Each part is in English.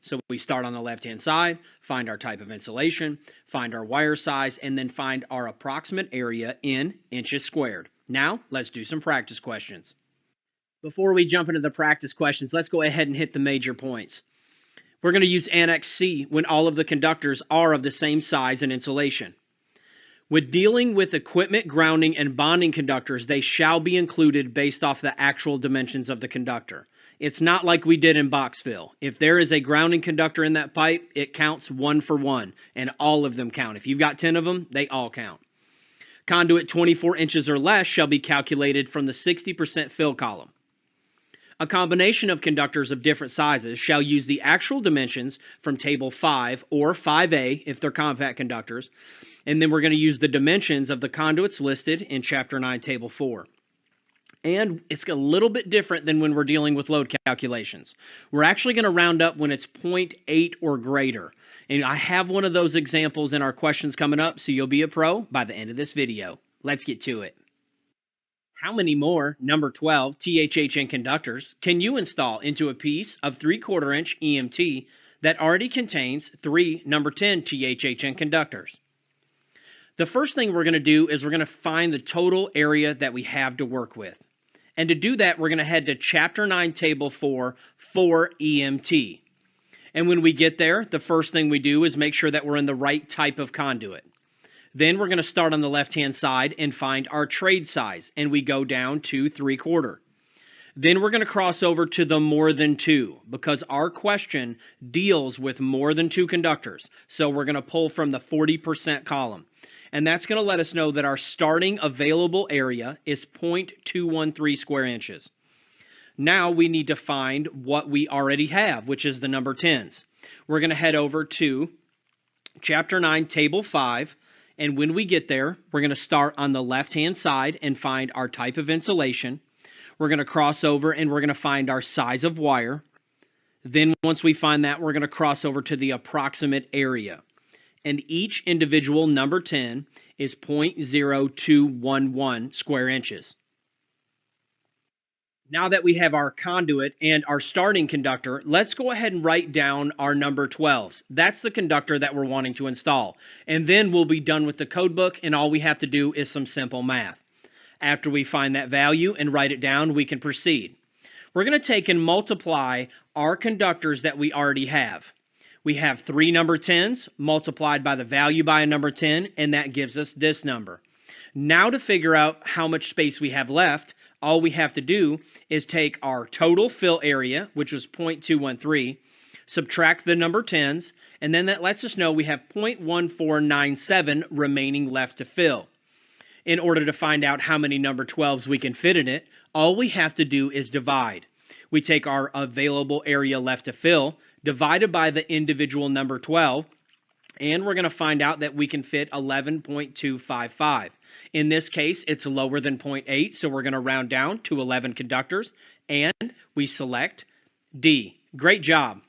So we start on the left-hand side, find our type of insulation, find our wire size, and then find our approximate area in inches squared. Now, let's do some practice questions. Before we jump into the practice questions, let's go ahead and hit the major points. We're going to use Annex C when all of the conductors are of the same size and insulation. With dealing with equipment, grounding, and bonding conductors, they shall be included based off the actual dimensions of the conductor. It's not like we did in box fill. If there is a grounding conductor in that pipe, it counts 1 for 1, and all of them count. If you've got 10 of them, they all count. Conduit 24 inches or less shall be calculated from the 60% fill column. A combination of conductors of different sizes shall use the actual dimensions from Table 5 or 5A if they're compact conductors, and then we're going to use the dimensions of the conduits listed in Chapter 9, Table 4. And it's a little bit different than when we're dealing with load calculations. We're actually going to round up when it's 0.8 or greater. And I have one of those examples in our questions coming up, so you'll be a pro by the end of this video. Let's get to it. How many more number 12 THHN conductors can you install into a piece of 3/4 inch EMT that already contains 3 number 10 THHN conductors? The first thing we're going to do is we're going to find the total area that we have to work with. And to do that, we're going to head to Chapter 9, Table 4 for EMT. And when we get there, the first thing we do is make sure that we're in the right type of conduit. Then we're going to start on the left-hand side and find our trade size, and we go down to 3/4. Then we're going to cross over to the more than 2 because our question deals with more than 2 conductors. So we're going to pull from the 40% column. And that's going to let us know that our starting available area is 0.213 square inches. Now we need to find what we already have, which is the number 10s. We're going to head over to Chapter 9, Table 5. And when we get there, we're going to start on the left-hand side and find our type of insulation. We're going to cross over and we're going to find our size of wire. Then once we find that, we're going to cross over to the approximate area. And each individual number 10 is 0.0211 square inches. Now that we have our conduit and our starting conductor, let's go ahead and write down our number 12s. That's the conductor that we're wanting to install. And then we'll be done with the code book, and all we have to do is some simple math. After we find that value and write it down, we can proceed. We're going to take and multiply our conductors that we already have. We have 3 number 10s multiplied by the value by a number 10, and that gives us this number. Now to figure out how much space we have left, all we have to do is take our total fill area, which was 0.213, subtract the number 10s, and then that lets us know we have 0.1497 remaining left to fill. In order to find out how many number 12s we can fit in it, all we have to do is divide. We take our available area left to fill, divided by the individual number 12, and we're going to find out that we can fit 11.255. In this case, it's lower than 0.8, so we're going to round down to 11 conductors, and we select D. Great job.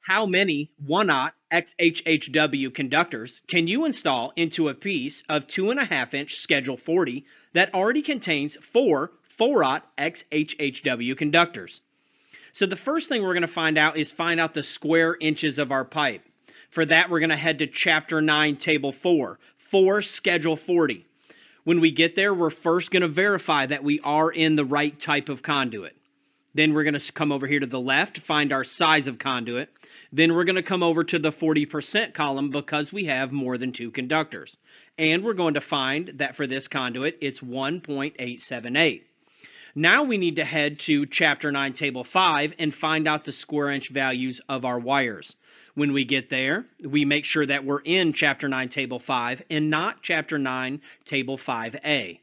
How many 1/0 XHHW conductors can you install into a piece of 2.5 inch Schedule 40 that already contains 4 4/0 XHHW conductors? So the first thing we're going to find out the square inches of our pipe. For that, we're going to head to Chapter 9, Table 4, for Schedule 40. When we get there, we're first going to verify that we are in the right type of conduit. Then we're going to come over here to the left, find our size of conduit. Then we're going to come over to the 40% column because we have more than 2 conductors. And we're going to find that for this conduit, it's 1.878. Now we need to head to Chapter 9, Table 5 and find out the square inch values of our wires. When we get there, we make sure that we're in Chapter 9, Table 5 and not Chapter 9, Table 5A.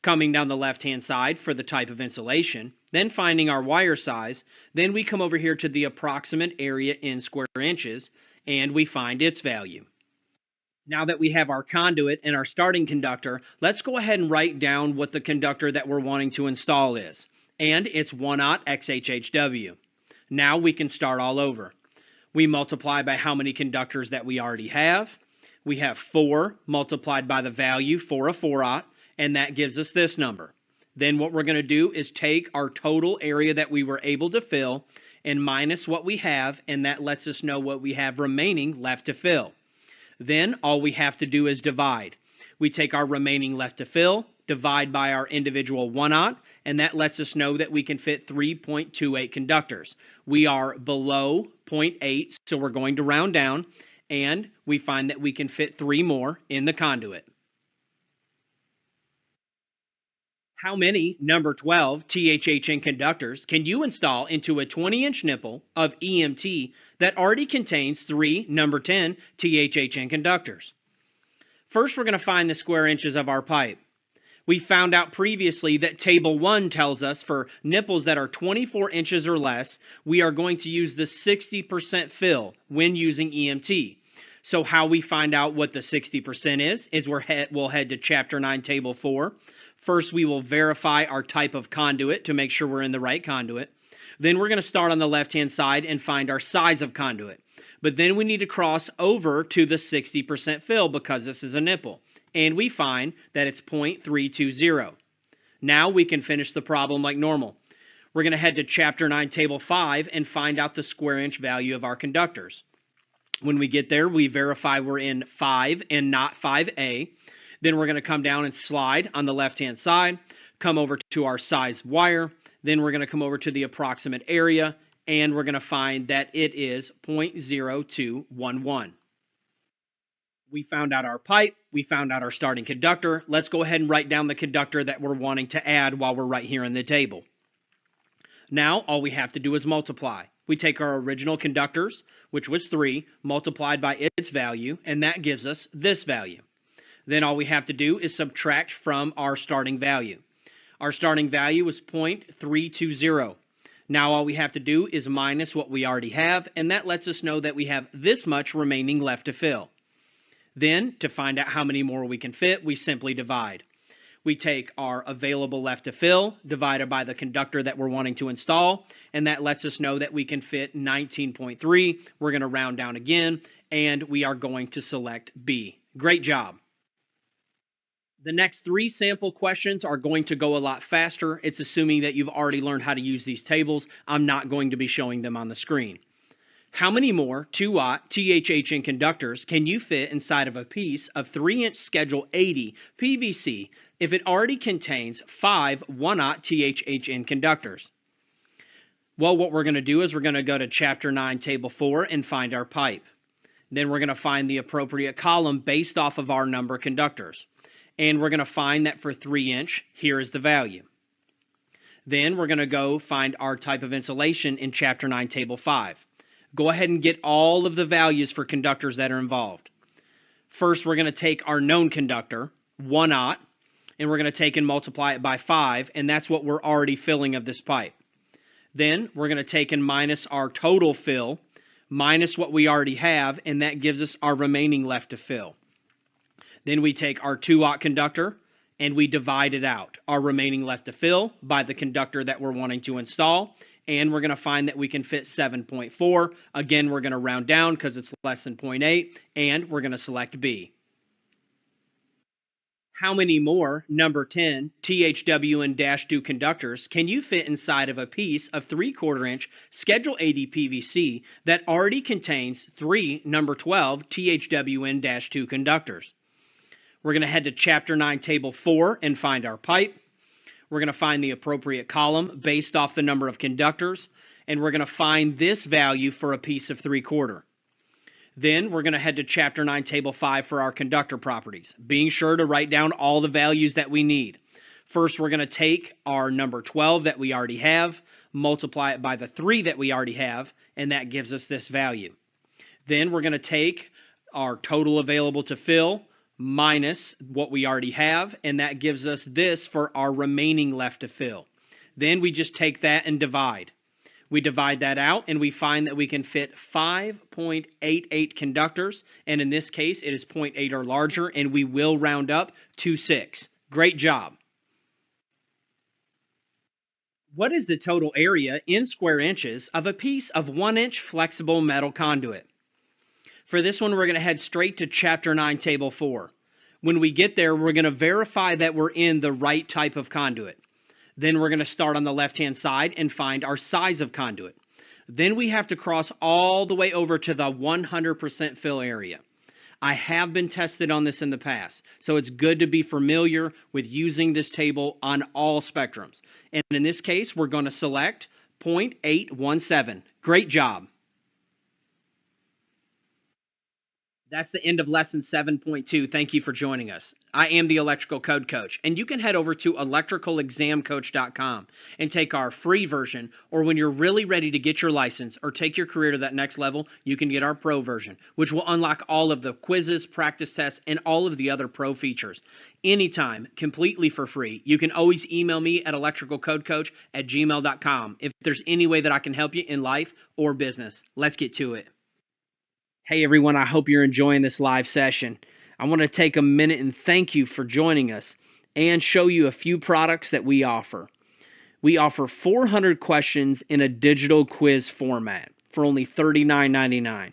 Coming down the left-hand side for the type of insulation, then finding our wire size, then we come over here to the approximate area in square inches, and we find its value. Now that we have our conduit and our starting conductor, let's go ahead and write down what the conductor that we're wanting to install is. And it's 1/0 XHHW. Now we can start all over. We multiply by how many conductors that we already have. We have 4 multiplied by the value for a 4/0, and that gives us this number. Then what we're going to do is take our total area that we were able to fill and minus what we have, and that lets us know what we have remaining left to fill. Then all we have to do is divide. We take our remaining left to fill, divide by our individual 1/0, and that lets us know that we can fit 3.28 conductors. We are below 0.8, so we're going to round down, and we find that we can fit 3 more in the conduit. How many number 12 THHN conductors can you install into a 20-inch nipple of EMT that already contains 3 number 10 THHN conductors? First, we're going to find the square inches of our pipe. We found out previously that Table 1 tells us for nipples that are 24 inches or less, we are going to use the 60% fill when using EMT. So how we find out what the 60% is we'll head to Chapter 9, Table 4. First, we will verify our type of conduit to make sure we're in the right conduit. Then we're going to start on the left-hand side and find our size of conduit. But then we need to cross over to the 60% fill because this is a nipple. And we find that it's 0.320. Now we can finish the problem like normal. We're going to head to Chapter 9, Table 5 and find out the square inch value of our conductors. When we get there, we verify we're in 5 and not 5A. Then we're going to come down and slide on the left-hand side, come over to our size wire. Then we're going to come over to the approximate area, and we're going to find that it is 0.0211. We found out our pipe. We found out our starting conductor. Let's go ahead and write down the conductor that we're wanting to add while we're right here in the table. Now, all we have to do is multiply. We take our original conductors, which was 3, multiplied by its value, and that gives us this value. Then all we have to do is subtract from our starting value. Our starting value was 0.320. Now all we have to do is minus what we already have, and that lets us know that we have this much remaining left to fill. Then, to find out how many more we can fit, we simply divide. We take our available left to fill, divided by the conductor that we're wanting to install, and that lets us know that we can fit 19.3. We're going to round down again, and we are going to select B. Great job. The next 3 sample questions are going to go a lot faster. It's assuming that you've already learned how to use these tables. I'm not going to be showing them on the screen. How many more 2-watt THHN conductors can you fit inside of a piece of 3-inch Schedule 80 PVC if it already contains 5 1-aught THHN conductors? Well, what we're going to do is we're going to go to Chapter 9, Table 4 and find our pipe. Then we're going to find the appropriate column based off of our number of conductors. And we're going to find that for 3-inch, here is the value. Then we're going to go find our type of insulation in Chapter 9, Table 5. Go ahead and get all of the values for conductors that are involved. First, we're going to take our known conductor, 1-aught, and we're going to take and multiply it by 5, and that's what we're already filling of this pipe. Then we're going to take and minus our total fill, minus what we already have, and that gives us our remaining left to fill. Then we take our 2-aught conductor and we divide it out, our remaining left to fill, by the conductor that we're wanting to install, and we're going to find that we can fit 7.4. Again, we're going to round down because it's less than 0.8, and we're going to select B. How many more number 10 THWN-2 conductors can you fit inside of a piece of 3/4 inch Schedule 80 PVC that already contains 3 number 12 THWN-2 conductors? We're going to head to Chapter 9, Table 4 and find our pipe. We're going to find the appropriate column based off the number of conductors, and we're going to find this value for a piece of 3/4. Then we're going to head to Chapter 9, Table 5 for our conductor properties, being sure to write down all the values that we need. First, we're going to take our number 12 that we already have, multiply it by the 3 that we already have, and that gives us this value. Then we're going to take our total available to fill, minus what we already have, and that gives us this for our remaining left to fill. Then we just take that and divide. We divide that out, and we find that we can fit 5.88 conductors, and in this case, it is 0.8 or larger, and we will round up to 6. Great job. What is the total area in square inches of a piece of 1-inch flexible metal conduit? For this one, we're going to head straight to Chapter 9, Table 4. When we get there, we're going to verify that we're in the right type of conduit. Then we're going to start on the left-hand side and find our size of conduit. Then we have to cross all the way over to the 100% fill area. I have been tested on this in the past, so it's good to be familiar with using this table on all spectrums. And in this case, we're going to select 0.817. Great job. That's the end of lesson 7.2. Thank you for joining us. I am the Electrical Code Coach, and you can head over to electricalexamcoach.com and take our free version, or when you're really ready to get your license or take your career to that next level, you can get our pro version, which will unlock all of the quizzes, practice tests, and all of the other pro features. Anytime, completely for free. You can always email me at electricalcodecoach@gmail.com if there's any way that I can help you in life or business. Let's get to it. Hey everyone, I hope you're enjoying this live session. I want to take a minute and thank you for joining us and show you a few products that we offer. We offer 400 questions in a digital quiz format for only $39.99.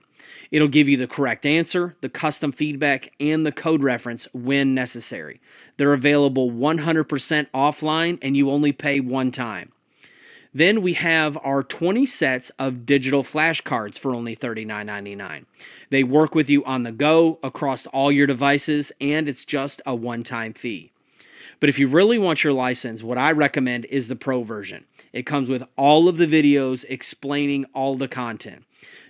It'll give you the correct answer, the custom feedback, and the code reference when necessary. They're available 100% offline and you only pay one time. Then we have our 20 sets of digital flashcards for only $39.99. They work with you on the go across all your devices, and it's just a one-time fee. But if you really want your license, what I recommend is the Pro version. It comes with all of the videos explaining all the content.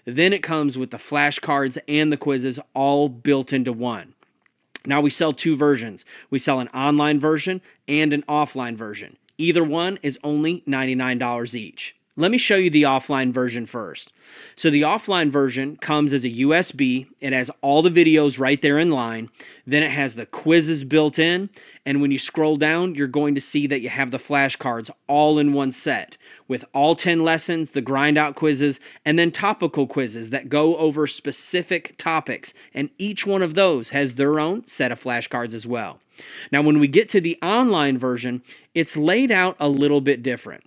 Then it comes with the flashcards and the quizzes all built into one. Now we sell two versions. We sell an online version and an offline version. Either one is only $99 each. Let me show you the offline version first. So the offline version comes as a USB. It has all the videos right there in line. Then it has the quizzes built in. And when you scroll down, you're going to see that you have the flashcards all in one set with all 10 lessons, the grind out quizzes, and then topical quizzes that go over specific topics. And each one of those has their own set of flashcards as well. Now, when we get to the online version, it's laid out a little bit different.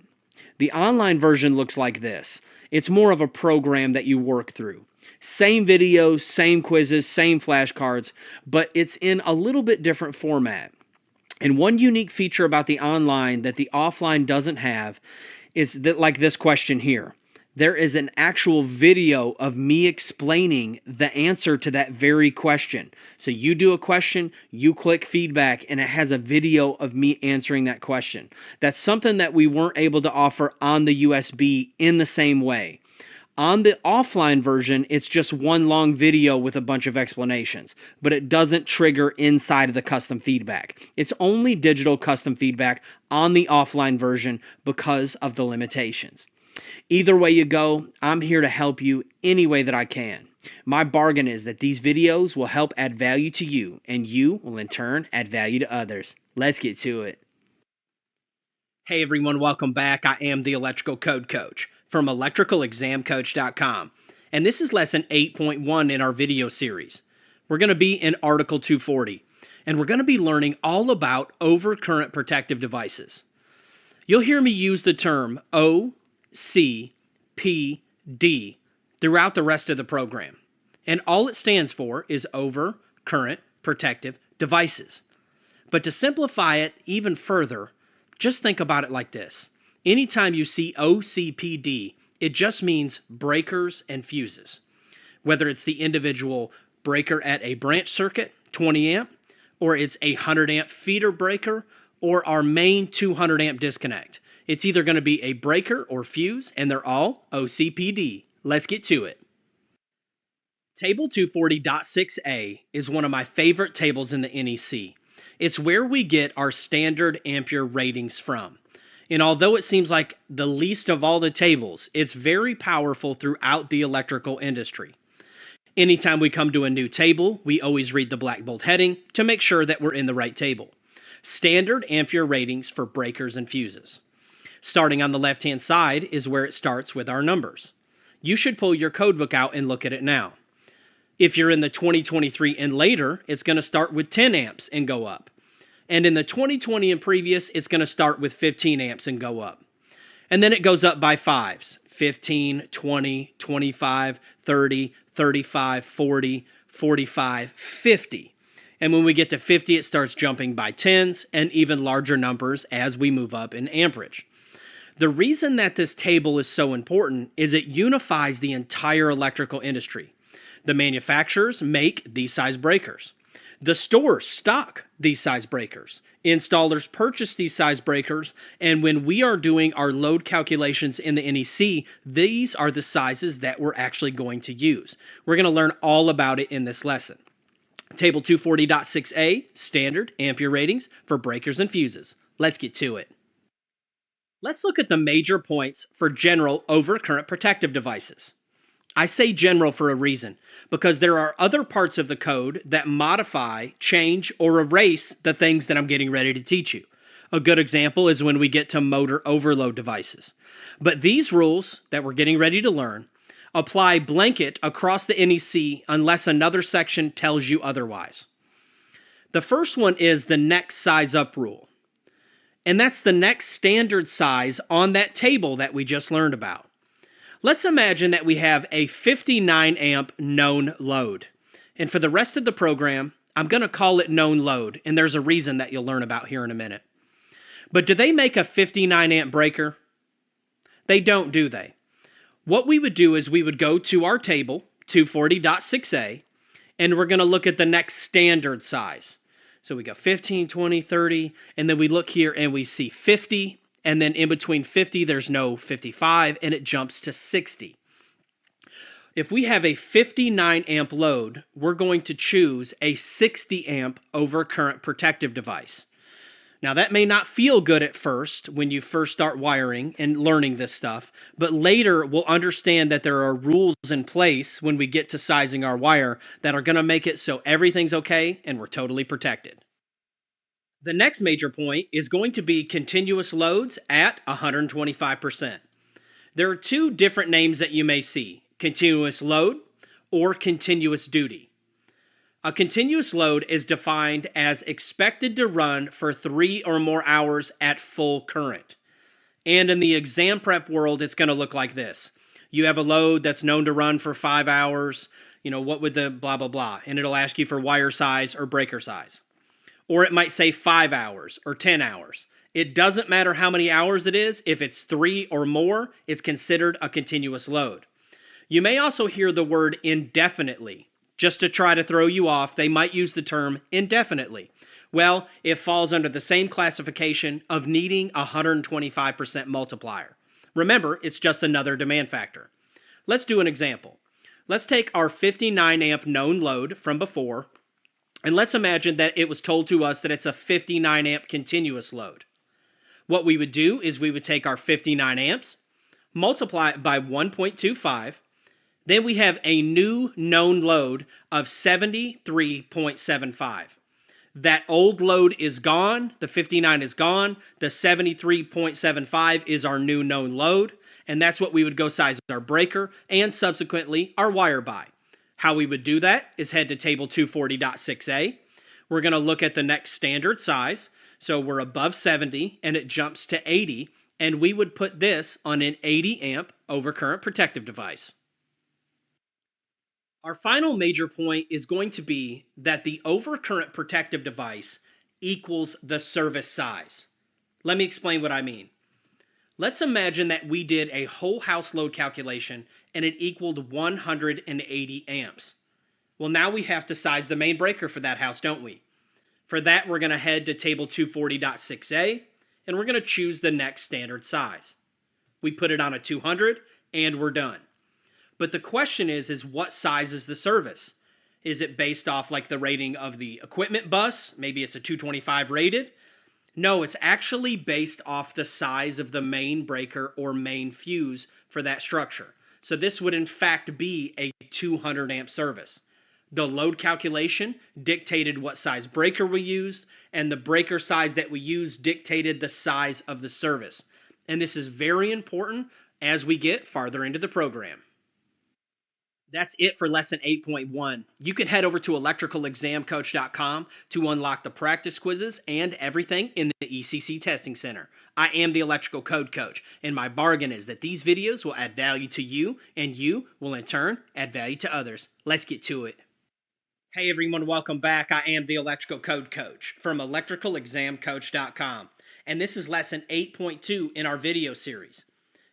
The online version looks like this. It's more of a program that you work through. Same videos, same quizzes, same flashcards, but it's in a little bit different format. And one unique feature about the online that the offline doesn't have is that, like this question here. There is an actual video of me explaining the answer to that very question. So you do a question, you click feedback, and it has a video of me answering that question. That's something that we weren't able to offer on the USB in the same way. On the offline version, it's just one long video with a bunch of explanations, but it doesn't trigger inside of the custom feedback. It's only digital custom feedback on the offline version because of the limitations. Either way you go, I'm here to help you any way that I can. My bargain is that these videos will help add value to you, and you will in turn add value to others. Let's get to it. Hey everyone, welcome back. I am the Electrical Code Coach from electricalexamcoach.com, and this is lesson 8.1 in our video series. We're going to be in Article 240, and we're going to be learning all about overcurrent protective devices. You'll hear me use the term OCPD throughout the rest of the program. And all it stands for is Overcurrent Protective Devices. But to simplify it even further, just think about it like this. Anytime you see OCPD, it just means breakers and fuses. Whether it's the individual breaker at a branch circuit, 20 amp, or it's a 100 amp feeder breaker, or our main 200 amp disconnect. It's either going to be a breaker or fuse, and they're all OCPD. Let's get to it. Table 240.6a is one of my favorite tables in the NEC. It's where we get our standard ampere ratings from. And although it seems like the least of all the tables, it's very powerful throughout the electrical industry. Anytime we come to a new table, we always read the black bold heading to make sure that we're in the right table. Standard ampere ratings for breakers and fuses. Starting on the left-hand side is where it starts with our numbers. You should pull your code book out and look at it now. If you're in the 2023 and later, it's going to start with 10 amps and go up. And in the 2020 and previous, it's going to start with 15 amps and go up. And then it goes up by fives. 15, 20, 25, 30, 35, 40, 45, 50. And when we get to 50, it starts jumping by tens and even larger numbers as we move up in amperage. The reason that this table is so important is it unifies the entire electrical industry. The manufacturers make these size breakers. The stores stock these size breakers. Installers purchase these size breakers, and when we are doing our load calculations in the NEC, these are the sizes that we're actually going to use. We're going to learn all about it in this lesson. Table 240.6a, standard ampere ratings for breakers and fuses. Let's get to it. Let's look at the major points for general overcurrent protective devices. I say general for a reason, because there are other parts of the code that modify, change, or erase the things that I'm getting ready to teach you. A good example is when we get to motor overload devices. But these rules that we're getting ready to learn apply blanket across the NEC unless another section tells you otherwise. The first one is the next size up rule. And that's the next standard size on that table that we just learned about. Let's imagine that we have a 59 amp known load. And for the rest of the program, I'm going to call it known load. And there's a reason that you'll learn about here in a minute. But do they make a 59 amp breaker? They don't, do they? What we would do is we would go to our table, 240.6a, and we're going to look at the next standard size. So we go 15, 20, 30, and then we look here and we see 50. And then in between 50, there's no 55, and it jumps to 60. If we have a 59 amp load, we're going to choose a 60 amp overcurrent protective device. Now, that may not feel good at first when you first start wiring and learning this stuff, but later we'll understand that there are rules in place when we get to sizing our wire that are going to make it so everything's okay and we're totally protected. The next major point is going to be continuous loads at 125%. There are two different names that you may see, continuous load or continuous duty. A continuous load is defined as expected to run for 3 or more hours at full current. And in the exam prep world, it's going to look like this. You have a load that's known to run for 5 hours, what would the blah, blah, blah, and it'll ask you for wire size or breaker size. Or it might say 5 hours or 10 hours. It doesn't matter how many hours it is. If it's 3 or more, it's considered a continuous load. You may also hear the word indefinitely. Just to try to throw you off, they might use the term indefinitely. Well, it falls under the same classification of needing a 125% multiplier. Remember, it's just another demand factor. Let's do an example. Let's take our 59 amp known load from before, and let's imagine that it was told to us that it's a 59 amp continuous load. What we would do is we would take our 59 amps, multiply it by 1.25, then we have a new known load of 73.75. That old load is gone, the 59 is gone, the 73.75 is our new known load, and that's what we would go size our breaker and subsequently our wire by. How we would do that is head to table 240.6a. We're going to look at the next standard size. So we're above 70 and it jumps to 80. And we would put this on an 80 amp overcurrent protective device. Our final major point is going to be that the overcurrent protective device equals the service size. Let me explain what I mean. Let's imagine that we did a whole house load calculation and it equaled 180 amps. Well, now we have to size the main breaker for that house, don't we? For that, we're going to head to table 240.6a and we're going to choose the next standard size. We put it on a 200 and we're done. But the question is what size is the service? Is it based off like the rating of the equipment bus? Maybe it's a 225 rated. No, it's actually based off the size of the main breaker or main fuse for that structure. So this would in fact be a 200 amp service. The load calculation dictated what size breaker we used, and the breaker size that we used dictated the size of the service. And this is very important as we get farther into the program. That's it for lesson 8.1. You can head over to electricalexamcoach.com to unlock the practice quizzes and everything in the ECC testing center. I am the electrical code coach, and my bargain is that these videos will add value to you, and you will in turn add value to others. Let's get to it. Hey everyone, welcome back. I am the electrical code coach from electricalexamcoach.com. and this is lesson 8.2 in our video series.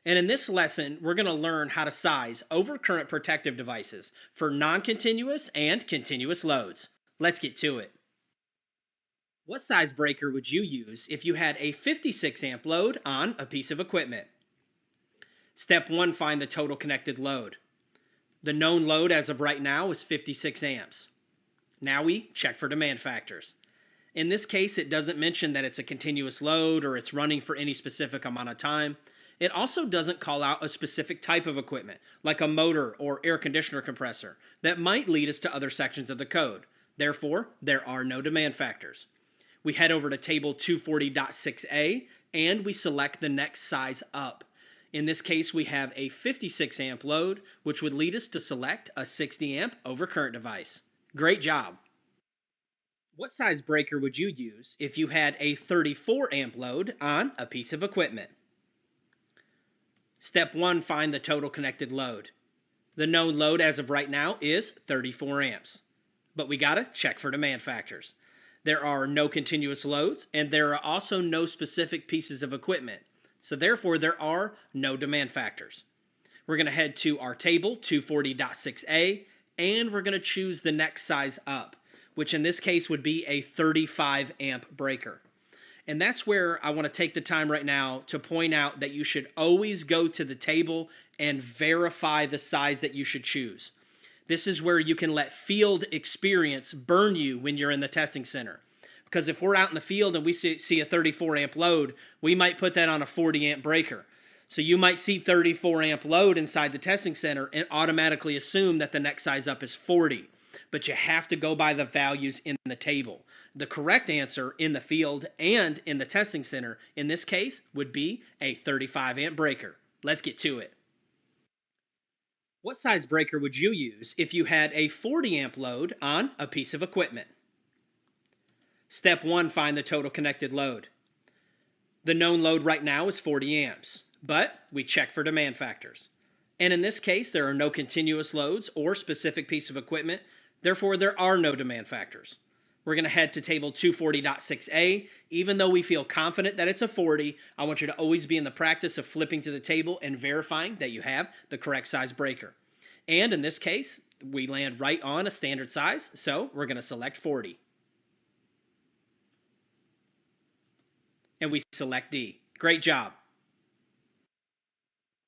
And in this lesson, we're going to learn how to size overcurrent protective devices for non-continuous and continuous loads. Let's get to it. What size breaker would you use if you had a 56 amp load on a piece of equipment? Step 1, find the total connected load. The known load as of right now is 56 amps. Now we check for demand factors. In this case, it doesn't mention that it's a continuous load or it's running for any specific amount of time. It also doesn't call out a specific type of equipment, like a motor or air conditioner compressor, that might lead us to other sections of the code. Therefore, there are no demand factors. We head over to table 240.6a and we select the next size up. In this case, we have a 56 amp load, which would lead us to select a 60 amp overcurrent device. Great job. What size breaker would you use if you had a 34 amp load on a piece of equipment? Step 1, find the total connected load. The known load as of right now is 34 amps, but we gotta check for demand factors. There are no continuous loads, and there are also no specific pieces of equipment. So therefore, there are no demand factors. We're going to head to our table, 240.6a, and we're going to choose the next size up, which in this case would be a 35 amp breaker. And that's where I want to take the time right now to point out that you should always go to the table and verify the size that you should choose. This is where you can let field experience burn you when you're in the testing center. Because if we're out in the field and we see a 34 amp load, we might put that on a 40 amp breaker. So you might see 34 amp load inside the testing center and automatically assume that the next size up is 40. But you have to go by the values in the table. The correct answer in the field and in the testing center, in this case, would be a 35 amp breaker. Let's get to it. What size breaker would you use if you had a 40 amp load on a piece of equipment? Step 1, find the total connected load. The known load right now is 40 amps, but we check for demand factors. And in this case, there are no continuous loads or specific piece of equipment. Therefore, there are no demand factors. We're going to head to table 240.6a. Even though we feel confident that it's a 40, I want you to always be in the practice of flipping to the table and verifying that you have the correct size breaker. And in this case, we land right on a standard size, so we're going to select 40. And we select D. Great job.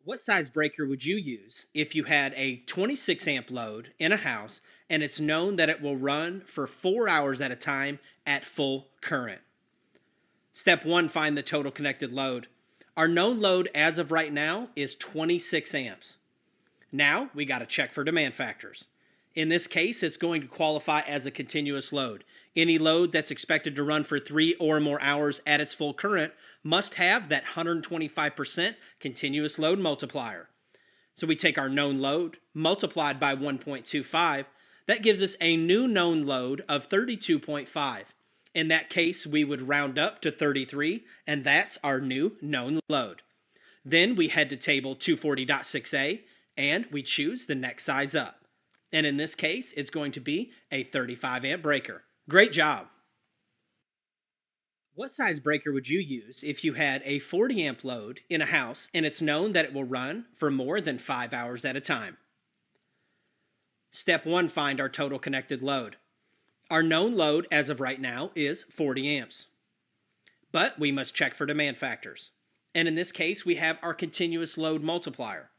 What size breaker would you use if you had a 26 amp load in a house and it's known that it will run for 4 hours at a time at full current? Step 1, find the total connected load. Our known load as of right now is 26 amps. Now we got to check for demand factors. In this case, it's going to qualify as a continuous load. Any load that's expected to run for 3 or more hours at its full current must have that 125% continuous load multiplier. So we take our known load multiplied by 1.25. That gives us a new known load of 32.5. In that case, we would round up to 33, and that's our new known load. Then we head to table 240.6a, and we choose the next size up. And in this case, it's going to be a 35 amp breaker. Great job. What size breaker would you use if you had a 40 amp load in a house and it's known that it will run for more than 5 hours at a time? Step 1, find our total connected load. Our known load as of right now is 40 amps. But we must check for demand factors. And in this case, we have our continuous load multiplier.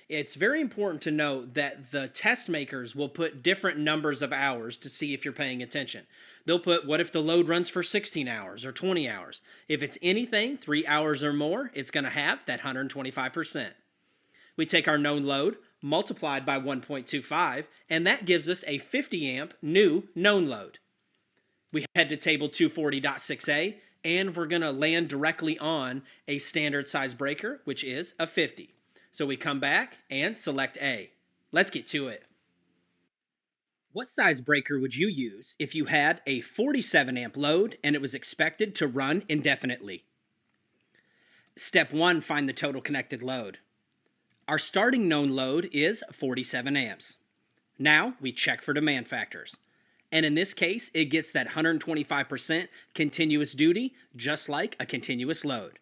It's very important to note that the test makers will put different numbers of hours to see if you're paying attention. They'll put, what if the load runs for 16 hours or 20 hours? If it's anything 3 hours or more, it's going to have that 125%. We take our known load multiplied by 1.25, and that gives us a 50 amp new known load. We head to table 240.6a, and we're going to land directly on a standard size breaker, which is a 50. So we come back and select A. Let's get to it. What size breaker would you use if you had a 47 amp load and it was expected to run indefinitely? Step 1, find the total connected load. Our starting known load is 47 amps. Now we check for demand factors. And in this case, it gets that 125% continuous duty, just like a continuous load.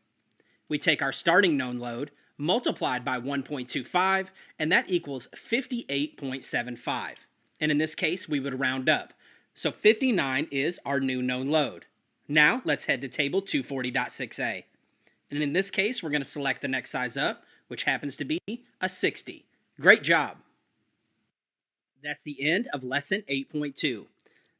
We take our starting known load, multiplied by 1.25, and that equals 58.75. And in this case, we would round up. So 59 is our new known load. Now, let's head to table 240.6a. And in this case, we're going to select the next size up, which happens to be a 60. Great job. That's the end of lesson 8.2.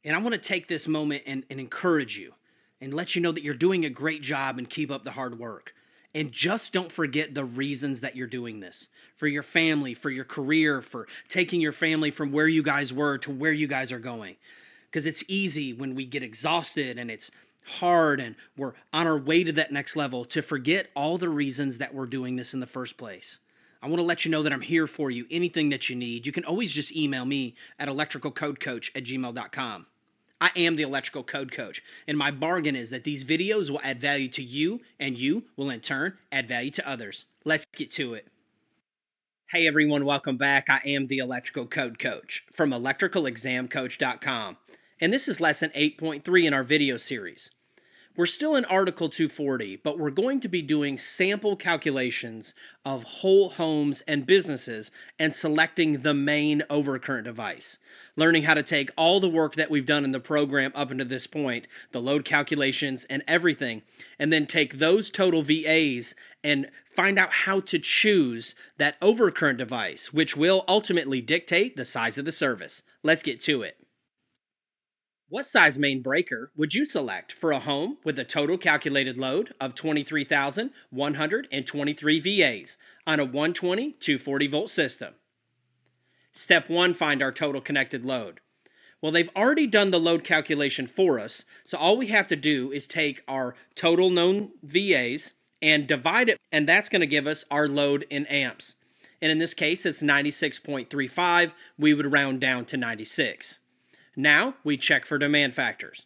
And I want to take this moment and encourage you and let you know that you're doing a great job and keep up the hard work. And just don't forget the reasons that you're doing this. For your family, for your career, for taking your family from where you guys were to where you guys are going. Because it's easy when we get exhausted and it's hard and we're on our way to that next level to forget all the reasons that we're doing this in the first place. I want to let you know that I'm here for you. Anything that you need, you can always just email me at electricalcodecoach@gmail.com. I am the Electrical Code Coach, and my bargain is that these videos will add value to you, and you will in turn add value to others. Let's get to it. Hey everyone, welcome back. I am the Electrical Code Coach from electricalexamcoach.com, and this is lesson 8.3 in our video series. We're still in Article 240, but we're going to be doing sample calculations of whole homes and businesses and selecting the main overcurrent device. Learning how to take all the work that we've done in the program up until this point, the load calculations and everything, and then take those total VAs and find out how to choose that overcurrent device, which will ultimately dictate the size of the service. Let's get to it. What size main breaker would you select for a home with a total calculated load of 23,123 VAs on a 120 240 volt system? Step 1, find our total connected load. Well, they've already done the load calculation for us, so all we have to do is take our total known VAs and divide it, and that's going to give us our load in amps. And in this case, it's 96.35. We would round down to 96. Now we check for demand factors.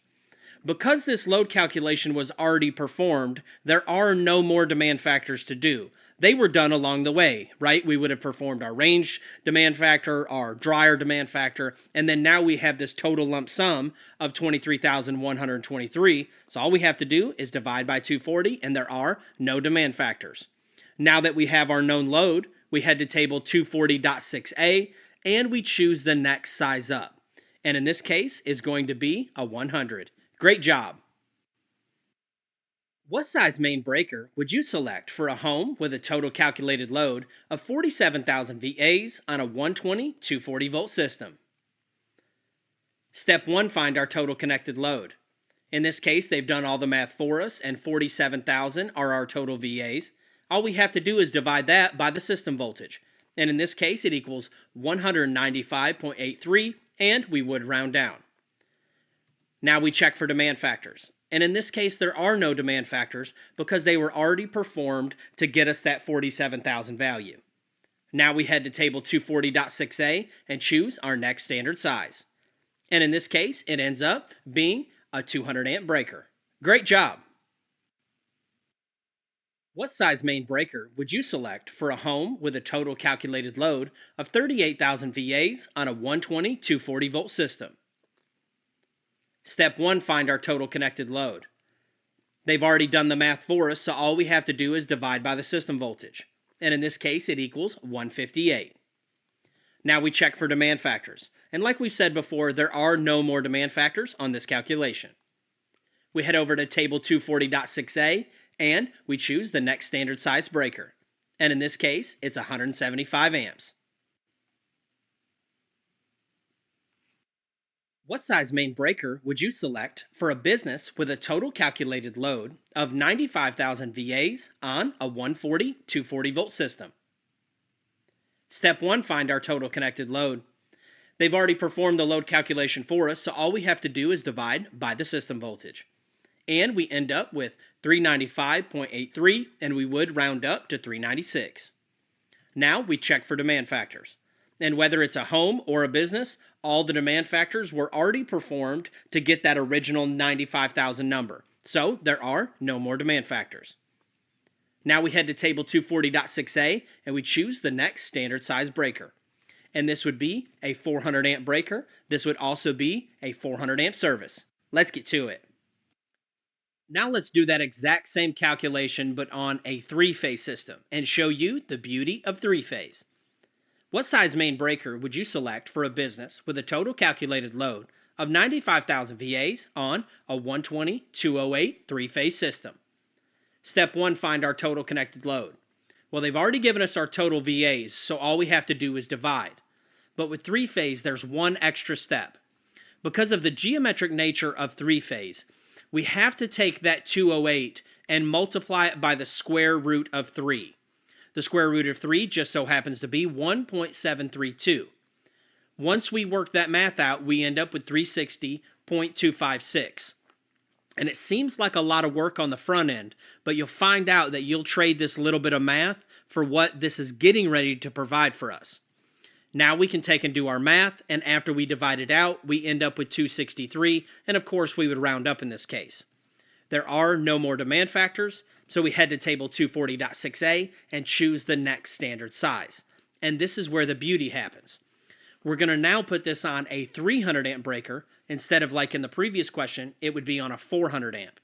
Because this load calculation was already performed, there are no more demand factors to do. They were done along the way, right? We would have performed our range demand factor, our dryer demand factor, and then now we have this total lump sum of 23,123. So all we have to do is divide by 240, and there are no demand factors. Now that we have our known load, we head to table 240.6a, and we choose the next size up. And in this case is going to be a 100. Great job. What size main breaker would you select for a home with a total calculated load of 47,000 VAs on a 120 240 volt system? Step 1, find our total connected load. In this case, they've done all the math for us, and 47,000 are our total VAs. All we have to do is divide that by the system voltage. And in this case, it equals 195.83. And we would round down. Now we check for demand factors. And in this case, there are no demand factors because they were already performed to get us that 47,000 value. Now we head to table 240.6a and choose our next standard size. And in this case, it ends up being a 200 amp breaker. Great job. What size main breaker would you select for a home with a total calculated load of 38,000 VAs on a 120 240 volt system? Step 1, find our total connected load. They've already done the math for us, so all we have to do is divide by the system voltage. And in this case, it equals 158. Now we check for demand factors. And like we said before, there are no more demand factors on this calculation. We head over to table 240.6a, and we choose the next standard size breaker. And in this case, it's 175 amps. What size main breaker would you select for a business with a total calculated load of 95,000 VAs on a 140 240 volt system? Step 1, find our total connected load. They've already performed the load calculation for us, so all we have to do is divide by the system voltage. And we end up with 395.83, and we would round up to 396. Now we check for demand factors. And whether it's a home or a business, all the demand factors were already performed to get that original 95,000 number. So there are no more demand factors. Now we head to table 240.6a, and we choose the next standard size breaker. and this would be a 400 amp breaker. This would also be a 400 amp service. Let's get to it. Now let's do that exact same calculation but on a three-phase system and show you the beauty of three-phase. What size main breaker would you select for a business with a total calculated load of 95,000 VAs on a 120/208 three-phase system? Step 1, find our total connected load. Well, they've already given us our total VAs, so all we have to do is divide. But with three-phase, there's one extra step. Because of the geometric nature of three-phase, we have to take that 208 and multiply it by the square root of 3. The square root of 3 just so happens to be 1.732. Once we work that math out, we end up with 360.256. And it seems like a lot of work on the front end, but you'll find out that you'll trade this little bit of math for what this is getting ready to provide for us. Now we can take and do our math, and after we divide it out, we end up with 263, and of course we would round up in this case. There are no more demand factors, so we head to table 240.6a and choose the next standard size. And this is where the beauty happens. We're going to now put this on a 300 amp breaker instead of, like in the previous question, it would be on a 400 amp,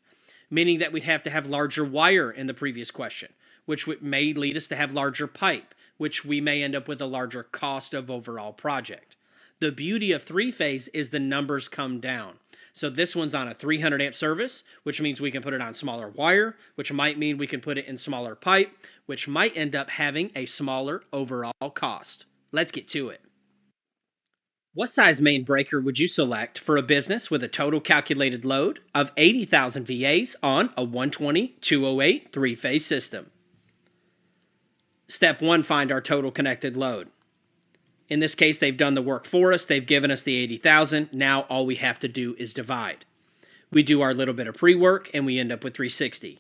meaning that we'd have to have larger wire in the previous question, which may lead us to have larger pipe, which we may end up with a larger cost of overall project. The beauty of three-phase is the numbers come down. So this one's on a 300 amp service, which means we can put it on smaller wire, which might mean we can put it in smaller pipe, which might end up having a smaller overall cost. Let's get to it. What size main breaker would you select for a business with a total calculated load of 80,000 VAs on a 120/208 three-phase system? Step 1, find our total connected load. In this case, they've done the work for us. They've given us the 80,000. Now all we have to do is divide. We do our little bit of pre-work and we end up with 360.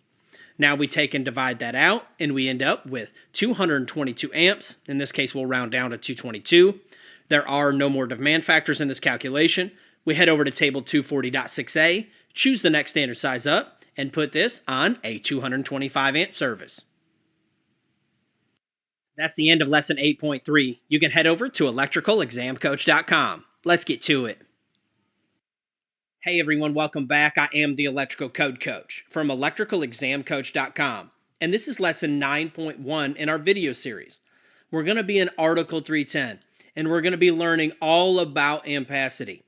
Now we take and divide that out and we end up with 222 amps. In this case, we'll round down to 222. There are no more demand factors in this calculation. We head over to table 240.6a, choose the next standard size up, and put this on a 225 amp service. That's the end of lesson 8.3. You can head over to electricalexamcoach.com. Let's get to it. Hey everyone, welcome back. I am the Electrical Code Coach from electricalexamcoach.com. And this is lesson 9.1 in our video series. We're going to be in Article 310. And we're going to be learning all about ampacity.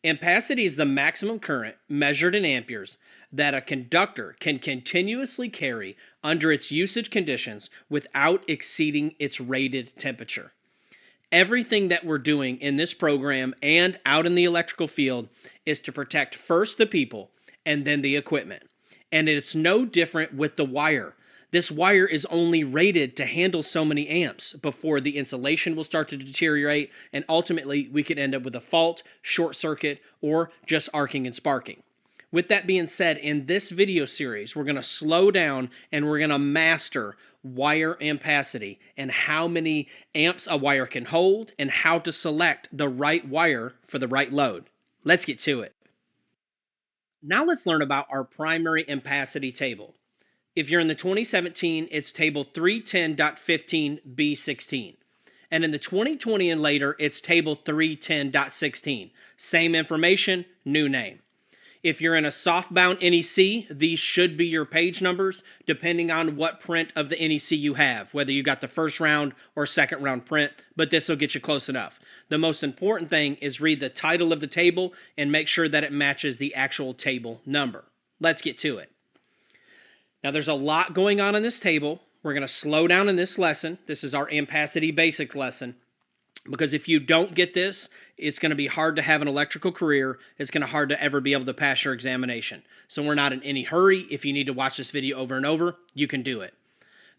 Ampacity is the maximum current measured in amperes that a conductor can continuously carry under its usage conditions without exceeding its rated temperature. Everything that we're doing in this program and out in the electrical field is to protect first the people and then the equipment. And it's no different with the wire. This wire is only rated to handle so many amps before the insulation will start to deteriorate, and ultimately we could end up with a fault, short circuit, or just arcing and sparking. With that being said, in this video series, we're going to slow down and we're going to master wire ampacity and how many amps a wire can hold and how to select the right wire for the right load. Let's get to it. Now let's learn about our primary ampacity table. If you're in the 2017, it's table 310.15B16. And in the 2020 and later, it's table 310.16. Same information, new name. If you're in a softbound NEC, these should be your page numbers, depending on what print of the NEC you have, whether you got the first round or second round print, but this will get you close enough. The most important thing is read the title of the table and make sure that it matches the actual table number. Let's get to it. Now there's a lot going on in this table. We're going to slow down in this lesson. This is our ampacity basics lesson. Because if you don't get this, it's going to be hard to have an electrical career. It's going to be hard to ever be able to pass your examination. So we're not in any hurry. If you need to watch this video over and over, you can do it.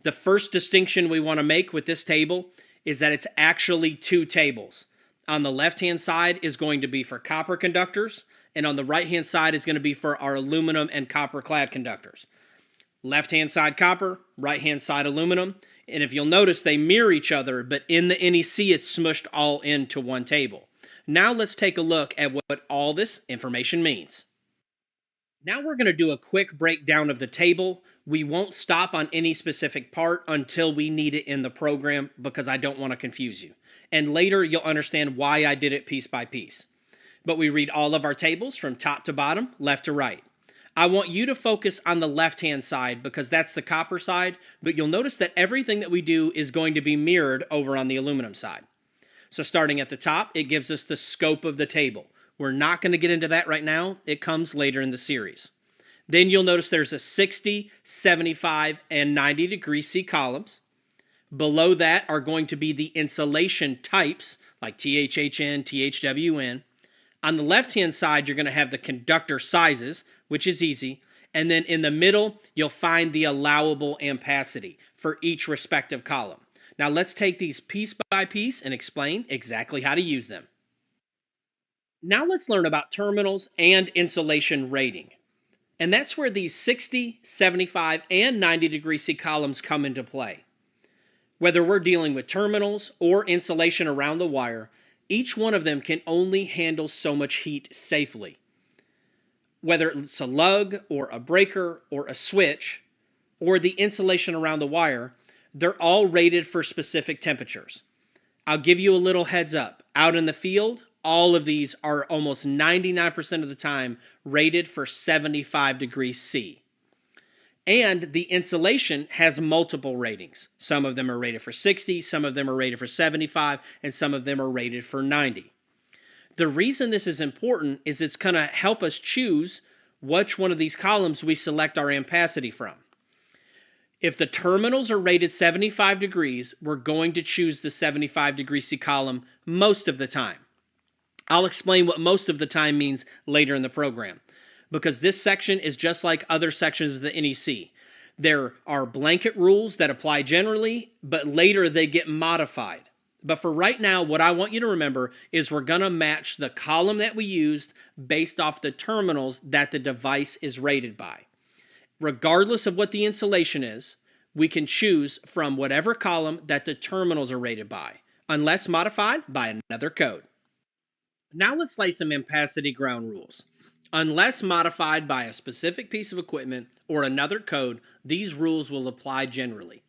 The first distinction we want to make with this table is that it's actually two tables. On the left-hand side is going to be for copper conductors, and on the right-hand side is going to be for our aluminum and copper-clad conductors. Left-hand side copper, right-hand side aluminum. And if you'll notice, they mirror each other, but in the NEC, it's smushed all into one table. Now let's take a look at what all this information means. Now we're going to do a quick breakdown of the table. We won't stop on any specific part until we need it in the program because I don't want to confuse you. And later you'll understand why I did it piece by piece. But we read all of our tables from top to bottom, left to right. I want you to focus on the left-hand side because that's the copper side, but you'll notice that everything that we do is going to be mirrored over on the aluminum side. So starting at the top, it gives us the scope of the table. We're not going to get into that right now. It comes later in the series. Then you'll notice there's a 60, 75, and 90 degree C columns. Below that are going to be the insulation types like THHN, THWN. On the left-hand side, you're going to have the conductor sizes, which is easy. And then in the middle, you'll find the allowable ampacity for each respective column. Now let's take these piece by piece and explain exactly how to use them. Now let's learn about terminals and insulation rating. And that's where these 60, 75, and 90 degree C columns come into play. Whether we're dealing with terminals or insulation around the wire, each one of them can only handle so much heat safely. Whether it's a lug or a breaker or a switch or the insulation around the wire, they're all rated for specific temperatures. I'll give you a little heads up. Out in the field, all of these are almost 99% of the time rated for 75 degrees C. And the insulation has multiple ratings. Some of them are rated for 60, some of them are rated for 75, and some of them are rated for 90. The reason this is important is it's going to help us choose which one of these columns we select our ampacity from. If the terminals are rated 75 degrees, we're going to choose the 75 degree C column most of the time. I'll explain what most of the time means later in the program, because this section is just like other sections of the NEC. There are blanket rules that apply generally, but later they get modified. But for right now, what I want you to remember is we're going to match the column that we used based off the terminals that the device is rated by. Regardless of what the insulation is, we can choose from whatever column that the terminals are rated by, unless modified by another code. Now let's lay some ampacity ground rules. Unless modified by a specific piece of equipment or another code, these rules will apply generally.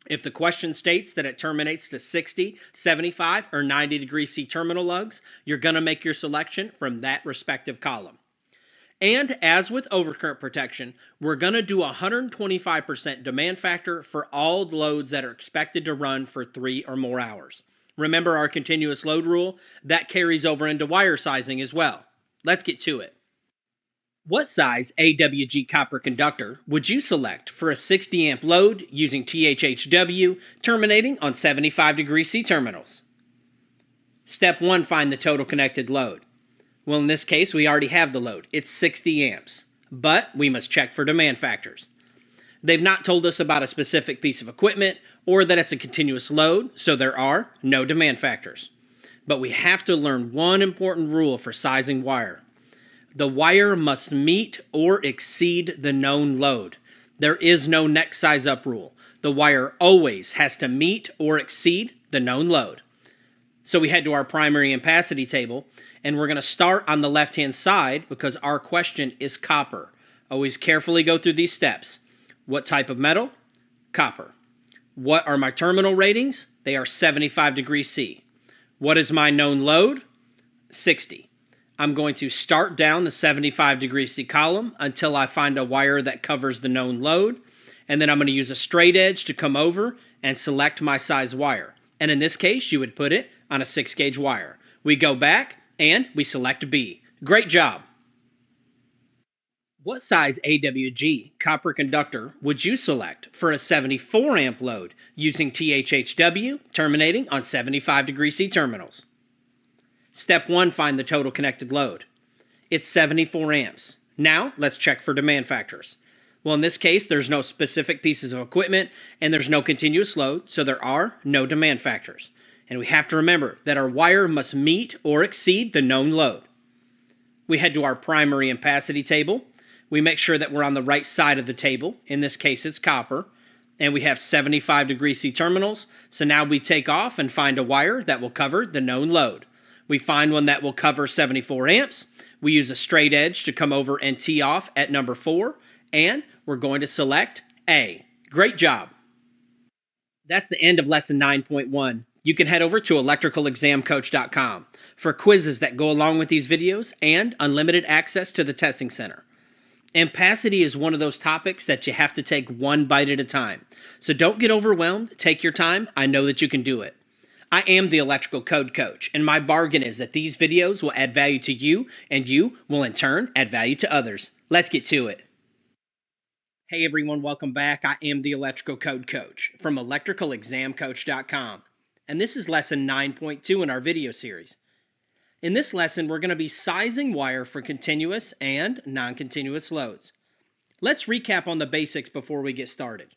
If the question states that it terminates to 60, 75, or 90 degree C terminal lugs, you're going to make your selection from that respective column. And as with overcurrent protection, we're going to do 125% demand factor for all loads that are expected to run for 3 or more hours. Remember our continuous load rule? That carries over into wire sizing as well. Let's get to it. What size AWG copper conductor would you select for a 60 amp load using THHW terminating on 75 degree C terminals? Step 1, find the total connected load. Well, in this case, we already have the load. It's 60 amps, but we must check for demand factors. They've not told us about a specific piece of equipment or that it's a continuous load, so there are no demand factors. But we have to learn one important rule for sizing wire. The wire must meet or exceed the known load. There is no next size up rule. The wire always has to meet or exceed the known load. So we head to our primary ampacity table, and we're going to start on the left-hand side because our question is copper. Always carefully go through these steps. What type of metal? Copper. What are my terminal ratings? They are 75 degrees C. What is my known load? 60. I'm going to start down the 75 degrees C column until I find a wire that covers the known load, and then I'm going to use a straight edge to come over and select my size wire. And in this case, you would put it on a 6-gauge wire. We go back and we select B. Great job. What size AWG copper conductor would you select for a 74 amp load using THHW terminating on 75 degrees C terminals? Step 1, find the total connected load. It's 74 amps. Now let's check for demand factors. Well, in this case, there's no specific pieces of equipment and there's no continuous load, so there are no demand factors. And we have to remember that our wire must meet or exceed the known load. We head to our primary ampacity table. We make sure that we're on the right side of the table. In this case, it's copper. And we have 75 degrees C terminals. So now we take off and find a wire that will cover the known load. We find one that will cover 74 amps. We use a straight edge to come over and tee off at number 4, and we're going to select A. Great job. That's the end of lesson 9.1. You can head over to electricalexamcoach.com for quizzes that go along with these videos and unlimited access to the testing center. Ampacity is one of those topics that you have to take one bite at a time. So don't get overwhelmed. Take your time. I know that you can do it. I am the Electrical Code Coach, and my bargain is that these videos will add value to you, and you will in turn add value to others. Let's get to it. Hey everyone, welcome back. I am the Electrical Code Coach from electricalexamcoach.com, and this is lesson 9.2 in our video series. In this lesson, we're going to be sizing wire for continuous and non-continuous loads. Let's recap on the basics before we get started.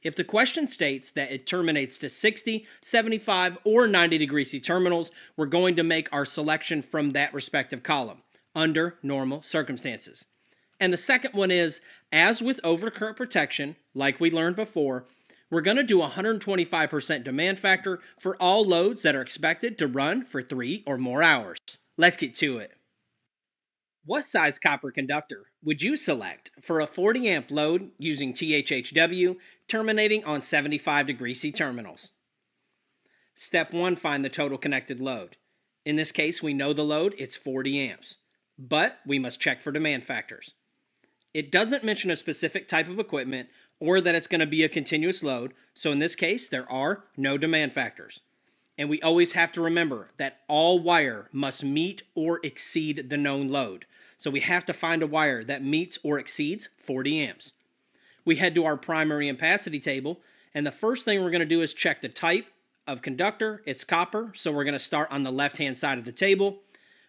If the question states that it terminates to 60, 75, or 90 degree C terminals, we're going to make our selection from that respective column under normal circumstances. And the second one is, as with overcurrent protection, like we learned before, we're going to do 125% demand factor for all loads that are expected to run for 3 or more hours. Let's get to it. What size copper conductor would you select for a 40 amp load using THHW terminating on 75 degree C terminals? Step 1, find the total connected load. In this case, we know the load, it's 40 amps, but we must check for demand factors. It doesn't mention a specific type of equipment or that it's going to be a continuous load, so in this case, there are no demand factors. And we always have to remember that all wire must meet or exceed the known load. So we have to find a wire that meets or exceeds 40 amps. We head to our primary ampacity table, and the first thing we're going to do is check the type of conductor. It's copper, so we're going to start on the left-hand side of the table.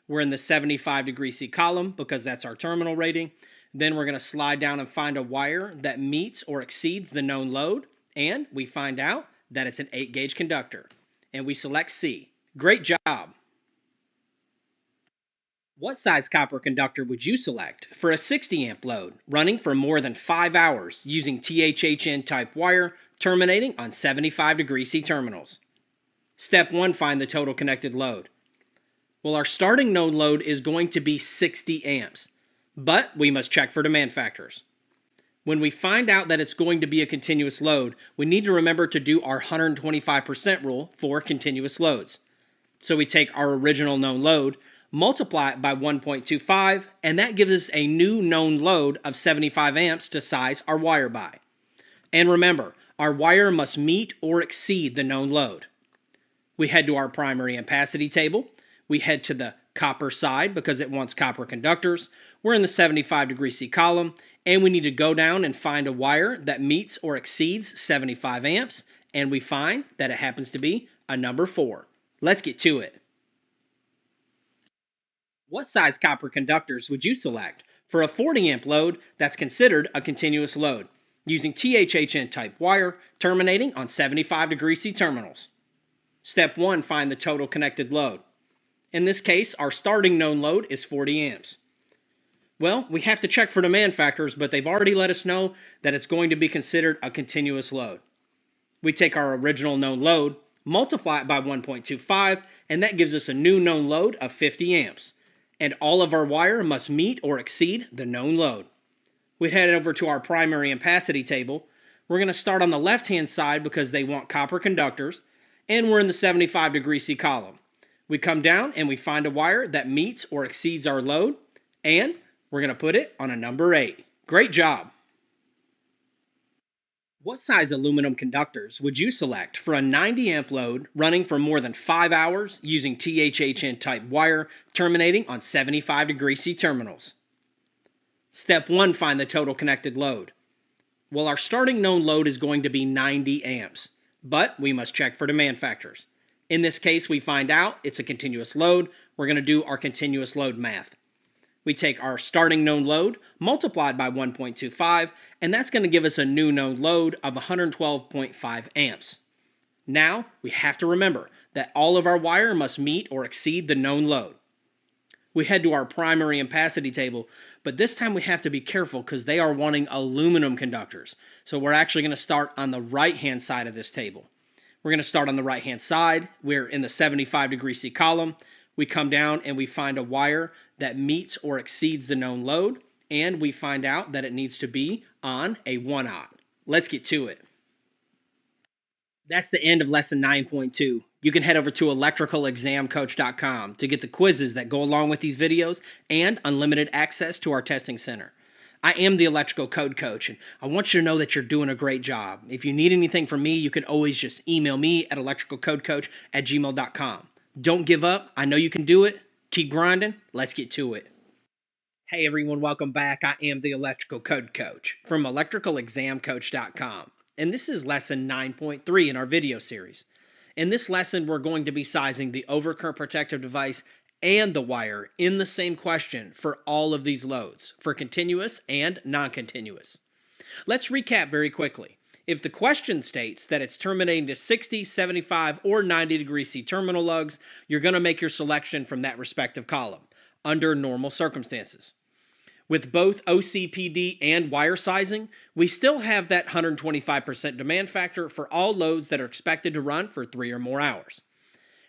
We're in the 75 degree C column because that's our terminal rating. Then we're going to slide down and find a wire that meets or exceeds the known load, and we find out that it's an 8-gauge conductor. And we select C. Great job! What size copper conductor would you select for a 60 amp load running for more than 5 hours using THHN type wire terminating on 75 degree C terminals? Step 1, find the total connected load. Well, our starting known load is going to be 60 amps, but we must check for demand factors. When we find out that it's going to be a continuous load, we need to remember to do our 125% rule for continuous loads. So we take our original known load, multiply it by 1.25, and that gives us a new known load of 75 amps to size our wire by. And remember, our wire must meet or exceed the known load. We head to our primary ampacity table. We head to the copper side because it wants copper conductors. We're in the 75 degree C column, and we need to go down and find a wire that meets or exceeds 75 amps, and we find that it happens to be a number 4. Let's get to it. What size copper conductors would you select for a 40 amp load that's considered a continuous load using THHN type wire terminating on 75 degree C terminals? Step 1, find the total connected load. In this case, our starting known load is 40 amps. Well, we have to check for demand factors, but they've already let us know that it's going to be considered a continuous load. We take our original known load, multiply it by 1.25, and that gives us a new known load of 50 amps. And all of our wire must meet or exceed the known load. We head over to our primary ampacity table. We're going to start on the left-hand side because they want copper conductors, and we're in the 75 degree C column. We come down and we find a wire that meets or exceeds our load, and we're going to put it on a number 8. Great job! What size aluminum conductors would you select for a 90 amp load running for more than 5 hours using THHN type wire terminating on 75 degree C terminals? Step 1, find the total connected load. Well, our starting known load is going to be 90 amps, but we must check for demand factors. In this case, we find out it's a continuous load. We're going to do our continuous load math. We take our starting known load, multiplied by 1.25, and that's going to give us a new known load of 112.5 amps. Now, we have to remember that all of our wire must meet or exceed the known load. We head to our primary ampacity table, but this time we have to be careful because they are wanting aluminum conductors. So we're actually going to start on the right-hand side of this table. We're going to start on the right-hand side. We're in the 75 degree C column. We come down and we find a wire that meets or exceeds the known load, and we find out that it needs to be on a 1/0. Let's get to it. That's the end of lesson 9.2. You can head over to electricalexamcoach.com to get the quizzes that go along with these videos and unlimited access to our testing center. I am the electrical code coach, and I want you to know that you're doing a great job. If you need anything from me, you can always just email me at electricalcodecoach@gmail.com. Don't give up. I know you can do it. Keep grinding. Let's get to it. Hey everyone, welcome back. I am the electrical code coach from electricalexamcoach.com. And this is lesson 9.3 in our video series. In this lesson, we're going to be sizing the overcurrent protective device and the wire in the same question for all of these loads, for continuous and non-continuous. Let's recap very quickly. If the question states that it's terminating to 60, 75, or 90 degree C terminal lugs, you're going to make your selection from that respective column under normal circumstances. With both OCPD and wire sizing, we still have that 125% demand factor for all loads that are expected to run for 3 or more hours.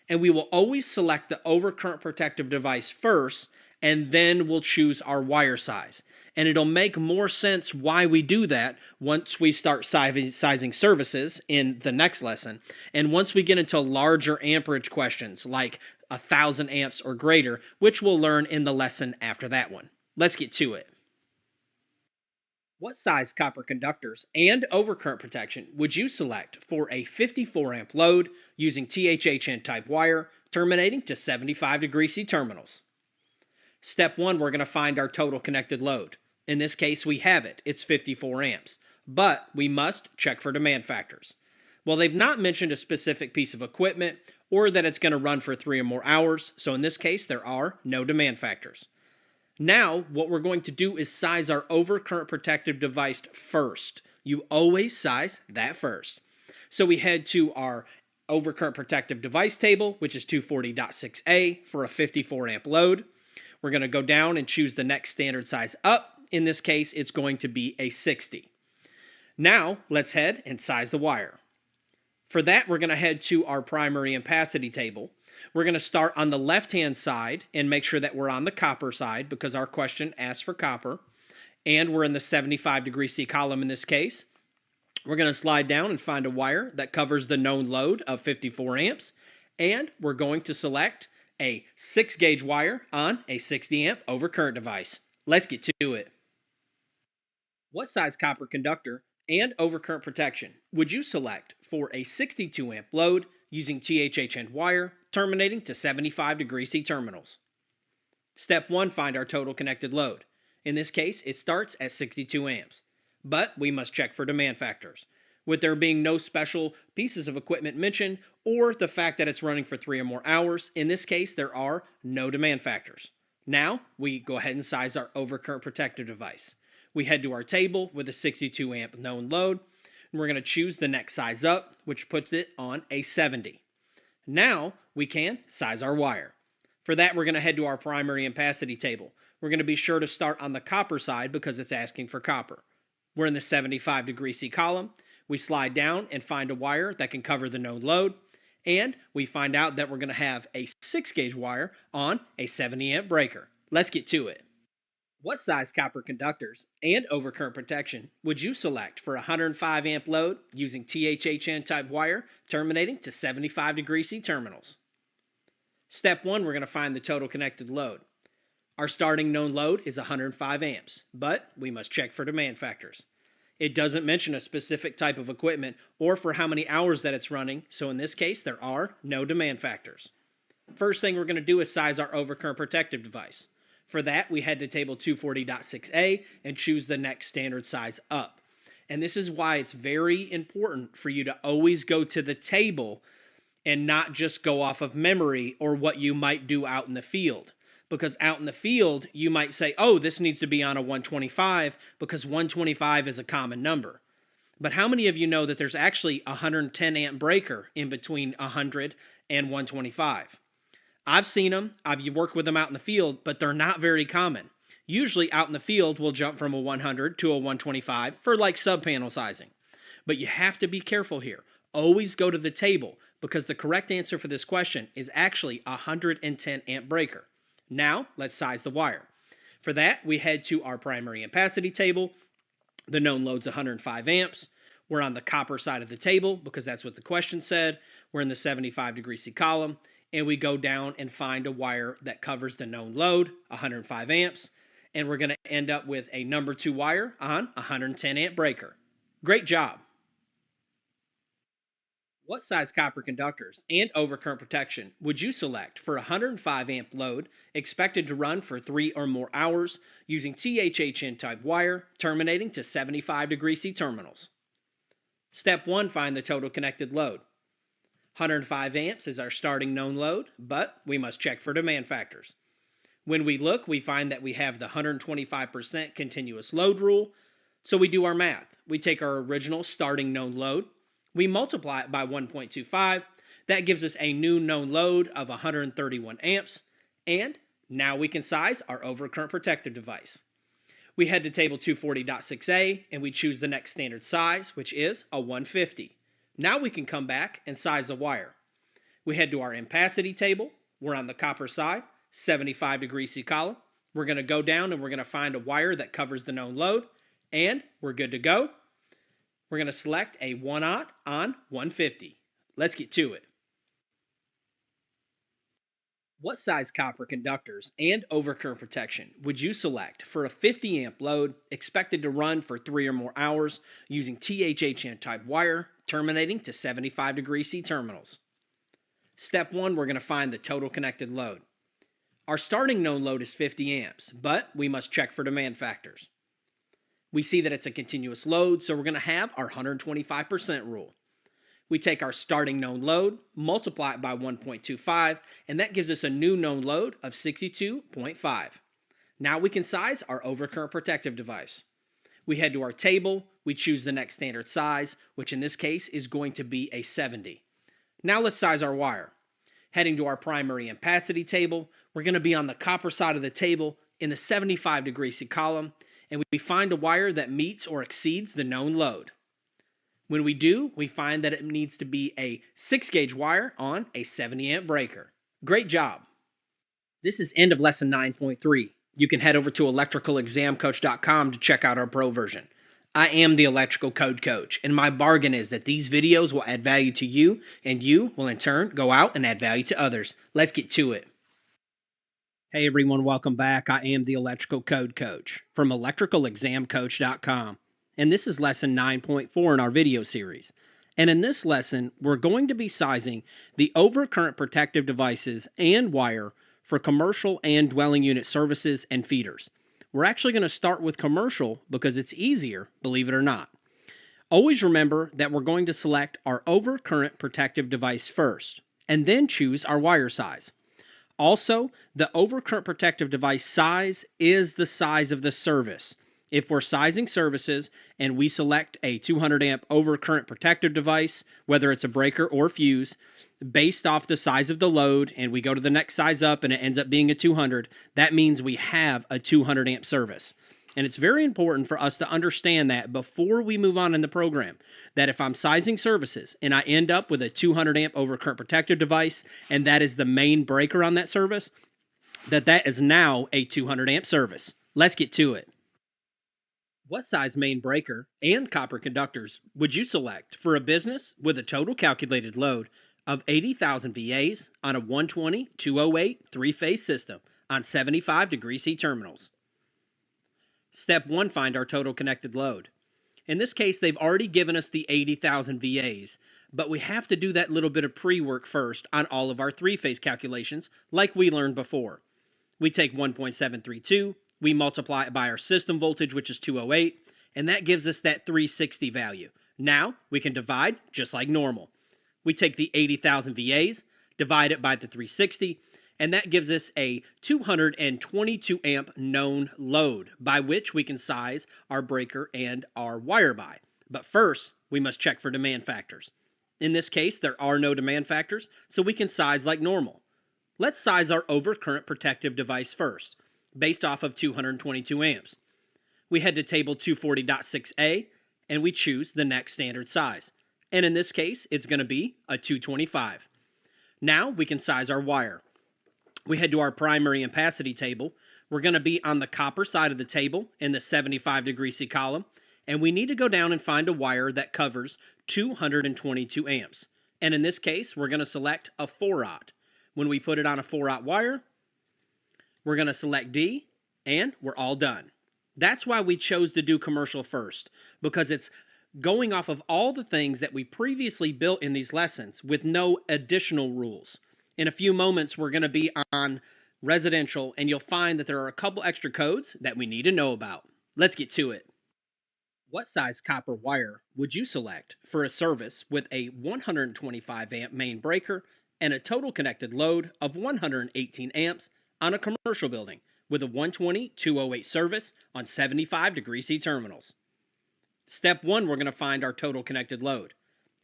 And we will always select the overcurrent protective device first, and then we'll choose our wire size. And it'll make more sense why we do that once we start sizing services in the next lesson. And once we get into larger amperage questions like 1,000 amps or greater, which we'll learn in the lesson after that one. Let's get to it. What size copper conductors and overcurrent protection would you select for a 54 amp load using THHN type wire terminating to 75 degree C terminals? Step 1, we're going to find our total connected load. In this case, we have it. It's 54 amps. But we must check for demand factors. Well, they've not mentioned a specific piece of equipment or that it's going to run for 3 or more hours. So in this case, there are no demand factors. Now, what we're going to do is size our overcurrent protective device first. You always size that first. So we head to our overcurrent protective device table, which is 240.6a for a 54 amp load. We're going to go down and choose the next standard size up. In this case, it's going to be a 60. Now, let's head and size the wire. For that, we're going to head to our primary ampacity table. We're going to start on the left-hand side and make sure that we're on the copper side because our question asks for copper. And we're in the 75 degree C column in this case. We're going to slide down and find a wire that covers the known load of 54 amps. And we're going to select a 6-gauge wire on a 60 amp overcurrent device. Let's get to it. What size copper conductor and overcurrent protection would you select for a 62 amp load using THHN wire terminating to 75 degree C terminals? Step 1, find our total connected load. In this case, it starts at 62 amps. But we must check for demand factors. With there being no special pieces of equipment mentioned or the fact that it's running for 3 or more hours, in this case, there are no demand factors. Now, we go ahead and size our overcurrent protective device. We head to our table with a 62 amp known load. And we're going to choose the next size up, which puts it on a 70. Now we can size our wire. For that, we're going to head to our primary ampacity table. We're going to be sure to start on the copper side because it's asking for copper. We're in the 75 degree C column. We slide down and find a wire that can cover the known load. And we find out that we're going to have a 6-gauge wire on a 70 amp breaker. Let's get to it. What size copper conductors and overcurrent protection would you select for a 105 amp load using THHN type wire terminating to 75 degree C terminals? Step 1, we're going to find the total connected load. Our starting known load is 105 amps, but we must check for demand factors. It doesn't mention a specific type of equipment or for how many hours that it's running, so in this case, there are no demand factors. First thing we're going to do is size our overcurrent protective device. For that, we head to table 240.6a and choose the next standard size up. And this is why it's very important for you to always go to the table and not just go off of memory or what you might do out in the field. Because out in the field, you might say, oh, this needs to be on a 125 because 125 is a common number. But how many of you know that there's actually a 110 amp breaker in between 100 and 125? I've seen them, I've worked with them out in the field, but they're not very common. Usually out in the field, we'll jump from a 100 to a 125 for like sub-panel sizing. But you have to be careful here. Always go to the table because the correct answer for this question is actually a 110 amp breaker. Now, let's size the wire. For that, we head to our primary ampacity table. The known load's 105 amps. We're on the copper side of the table because that's what the question said. We're in the 75 C column, and we go down and find a wire that covers the known load, 105 amps, and we're going to end up with a number 2 wire on a 110 amp breaker. Great job. What size copper conductors and overcurrent protection would you select for a 105 amp load expected to run for 3 or more hours using THHN type wire terminating to 75 C terminals? Step 1, find the total connected load. 105 amps is our starting known load, but we must check for demand factors. When we look, we find that we have the 125% continuous load rule, so we do our math. We take our original starting known load, we multiply it by 1.25, that gives us a new known load of 131 amps, and now we can size our overcurrent protective device. We head to table 240.6a and we choose the next standard size, which is a 150. Now we can come back and size the wire. We head to our ampacity table. We're on the copper side, 75 C column. We're going to go down and we're going to find a wire that covers the known load, and we're good to go. We're going to select a 1/0 on 150. Let's get to it. What size copper conductors and overcurrent protection would you select for a 50 amp load expected to run for 3 or more hours using THHN type wire terminating to 75 C terminals? Step 1, we're going to find the total connected load. Our starting known load is 50 amps, but we must check for demand factors. We see that it's a continuous load, so we're going to have our 125% rule. We take our starting known load, multiply it by 1.25, and that gives us a new known load of 62.5. Now we can size our overcurrent protective device. We head to our table, we choose the next standard size, which in this case is going to be a 70. Now let's size our wire. Heading to our primary ampacity table, we're going to be on the copper side of the table in the 75 C column, and we find a wire that meets or exceeds the known load. When we do, we find that it needs to be a 6-gauge wire on a 70 amp breaker. Great job. This is end of lesson 9.3. You can head over to electricalexamcoach.com to check out our pro version. I am the electrical code coach, and my bargain is that these videos will add value to you, and you will in turn go out and add value to others. Let's get to it. Hey everyone, welcome back. I am the electrical code coach from electricalexamcoach.com. And this is lesson 9.4 in our video series. And in this lesson, we're going to be sizing the overcurrent protective devices and wire for commercial and dwelling unit services and feeders. We're actually going to start with commercial because it's easier, believe it or not. Always remember that we're going to select our overcurrent protective device first, and then choose our wire size. Also, the overcurrent protective device size is the size of the service. If we're sizing services and we select a 200 amp overcurrent protective device, whether it's a breaker or fuse, based off the size of the load, and we go to the next size up and it ends up being a 200, that means we have a 200 amp service. And it's very important for us to understand that before we move on in the program, that if I'm sizing services and I end up with a 200 amp overcurrent protective device, and that is the main breaker on that service, that is now a 200 amp service. Let's get to it. What size main breaker and copper conductors would you select for a business with a total calculated load of 80,000 VAs on a 120/208 three-phase system on 75 C terminals? Step 1, find our total connected load. In this case, they've already given us the 80,000 VAs, but we have to do that little bit of pre-work first on all of our three-phase calculations like we learned before. We take 1.732, we multiply it by our system voltage, which is 208, and that gives us that 360 value. Now we can divide just like normal. We take the 80,000 VAs, divide it by the 360, and that gives us a 222 amp known load by which we can size our breaker and our wire by. But first, we must check for demand factors. In this case, there are no demand factors, so we can size like normal. Let's size our overcurrent protective device first, based off of 222 amps. We head to table 240.6a, and we choose the next standard size. And in this case, it's going to be a 225. Now we can size our wire. We head to our primary ampacity table. We're going to be on the copper side of the table in the 75 C column, and we need to go down and find a wire that covers 222 amps. And in this case, we're going to select a 4-aught. When we put it on a 4-aught wire, we're going to select D, and we're all done. That's why we chose to do commercial first, because it's going off of all the things that we previously built in these lessons with no additional rules. In a few moments, we're going to be on residential, and you'll find that there are a couple extra codes that we need to know about. Let's get to it. What size copper wire would you select for a service with a 125 amp main breaker and a total connected load of 118 amps on a commercial building with a 120/208 service on 75 C terminals? Step 1, we're going to find our total connected load.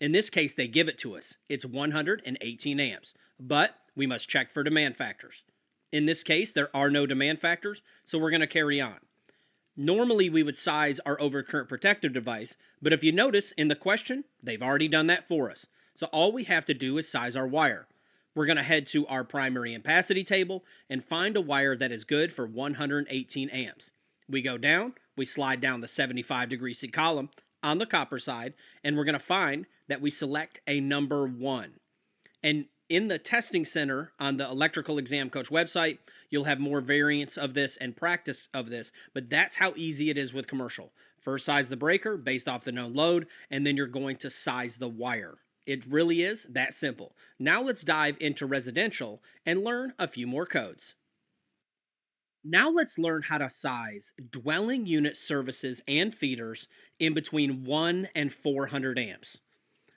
In this case, they give it to us. It's 118 amps, but we must check for demand factors. In this case, there are no demand factors, so we're going to carry on. Normally, we would size our overcurrent protective device, but if you notice in the question, they've already done that for us. So all we have to do is size our wire. We're going to head to our primary ampacity table and find a wire that is good for 118 amps. We go down, we slide down the 75 C column on the copper side, and we're going to find that we select a number 1. And in the testing center on the Electrical Exam Coach website, you'll have more variants of this and practice of this, but that's how easy it is with commercial. First, size the breaker based off the known load, and then you're going to size the wire. It really is that simple. Now let's dive into residential and learn a few more codes. Now let's learn how to size dwelling unit services and feeders in between 1 and 400 amps.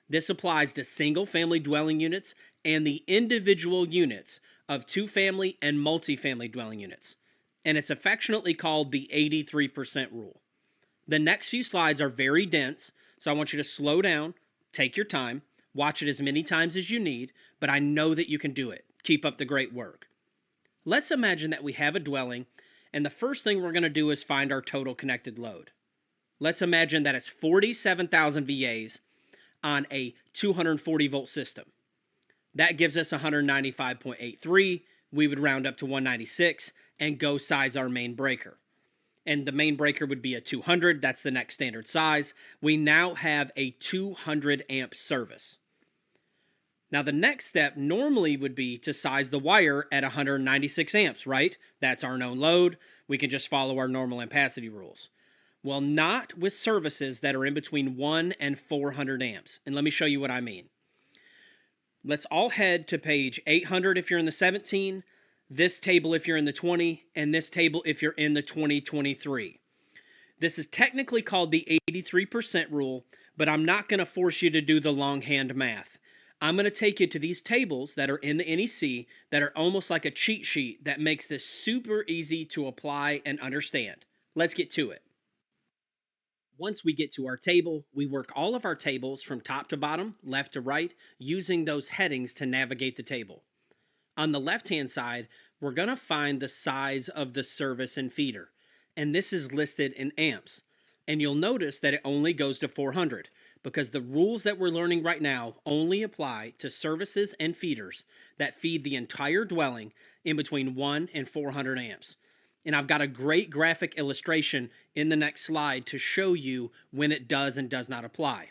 This applies to single-family dwelling units and the individual units of two-family and multifamily dwelling units. And it's affectionately called the 83% rule. The next few slides are very dense, so I want you to slow down, take your time, watch it as many times as you need, but I know that you can do it. Keep up the great work. Let's imagine that we have a dwelling, and the first thing we're going to do is find our total connected load. Let's imagine that it's 47,000 VAs on a 240 volt system. That gives us 195.83. We would round up to 196 and go size our main breaker. And the main breaker would be a 200. That's the next standard size. We now have a 200 amp service. Now the next step normally would be to size the wire at 196 amps, right? That's our known load. We can just follow our normal ampacity rules. Well, not with services that are in between 1 and 400 amps. And let me show you what I mean. Let's all head to page 800 if you're in the 17, this table if you're in the 20, and this table if you're in the 2023. This is technically called the 83% rule, but I'm not going to force you to do the longhand math. I'm going to take you to these tables that are in the NEC that are almost like a cheat sheet that makes this super easy to apply and understand. Let's get to it. Once we get to our table, we work all of our tables from top to bottom, left to right, using those headings to navigate the table. On the left-hand side, we're going to find the size of the service and feeder, and this is listed in amps. And you'll notice that it only goes to 400 because the rules that we're learning right now only apply to services and feeders that feed the entire dwelling in between 1 and 400 amps. And I've got a great graphic illustration in the next slide to show you when it does and does not apply.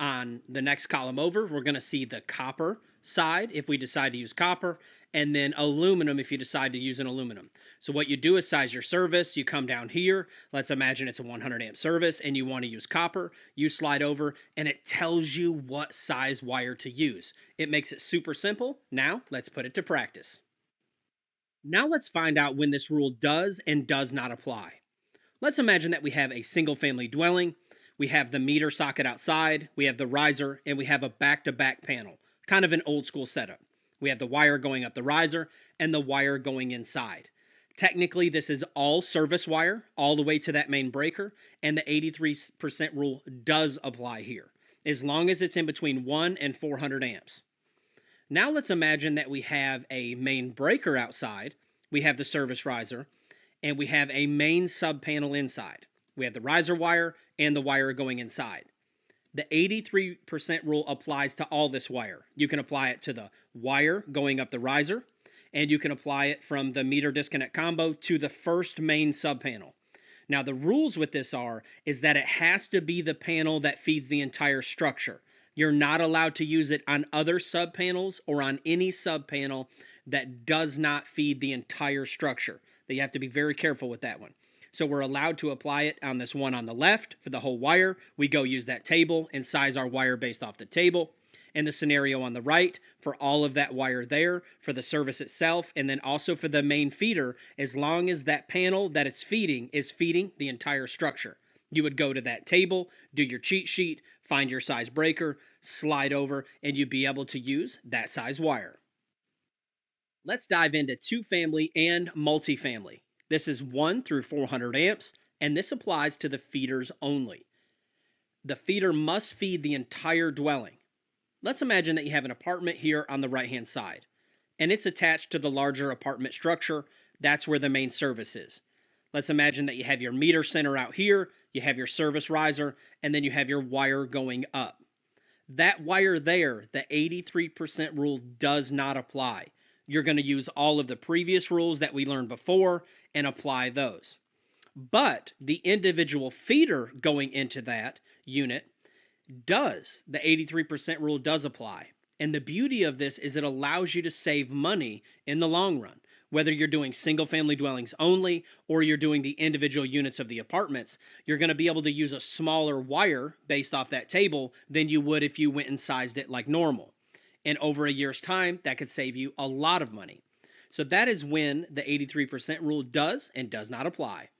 On the next column over, we're going to see the copper side if we decide to use copper, and then aluminum if you decide to use an aluminum. So what you do is size your service. You come down here. Let's imagine it's a 100 amp service and you want to use copper. You slide over and it tells you what size wire to use. It makes it super simple. Now let's put it to practice. Now let's find out when this rule does and does not apply. Let's imagine that we have a single family dwelling. We have the meter socket outside, we have the riser, and we have a back-to-back panel, kind of an old school setup. We have the wire going up the riser and the wire going inside. Technically, this is all service wire all the way to that main breaker, and the 83% rule does apply here, as long as it's in between 1 and 400 amps. Now let's imagine that we have a main breaker outside, we have the service riser, and we have a main sub panel inside. We have the riser wire and the wire going inside. The 83% rule applies to all this wire. You can apply it to the wire going up the riser, and you can apply it from the meter disconnect combo to the first main subpanel. Now, the rules with this is that it has to be the panel that feeds the entire structure. You're not allowed to use it on other subpanels or on any subpanel that does not feed the entire structure. You have to be very careful with that one. So we're allowed to apply it on this one on the left for the whole wire. We go use that table and size our wire based off the table. And the scenario on the right for all of that wire there for the service itself, and then also for the main feeder, as long as that panel that it's feeding is feeding the entire structure. You would go to that table, do your cheat sheet, find your size breaker, slide over, and you'd be able to use that size wire. Let's dive into two-family and multifamily. This is 1 through 400 amps, and this applies to the feeders only. The feeder must feed the entire dwelling. Let's imagine that you have an apartment here on the right-hand side, and it's attached to the larger apartment structure. That's where the main service is. Let's imagine that you have your meter center out here, you have your service riser, and then you have your wire going up. That wire there, the 83% rule does not apply. You're going to use all of the previous rules that we learned before and apply those. But the individual feeder going into that unit does. The 83% rule does apply. And the beauty of this is it allows you to save money in the long run. Whether you're doing single-family dwellings only or you're doing the individual units of the apartments, you're going to be able to use a smaller wire based off that table than you would if you went and sized it like normal. And over a year's time, that could save you a lot of money. So that is when the 83% rule does and does not apply.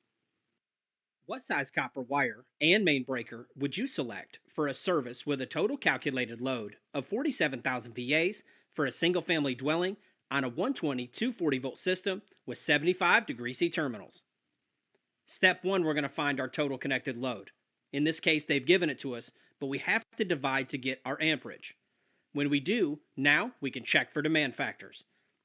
What size copper wire and main breaker would you select for a service with a total calculated load of 47,000 VAs for a single-family dwelling on a 120 240 volt system with 75 degree C terminals? Step 1, we're going to find our total connected load. In this case, they've given it to us, but we have to divide to get our amperage. When we do, now we can check for demand factors.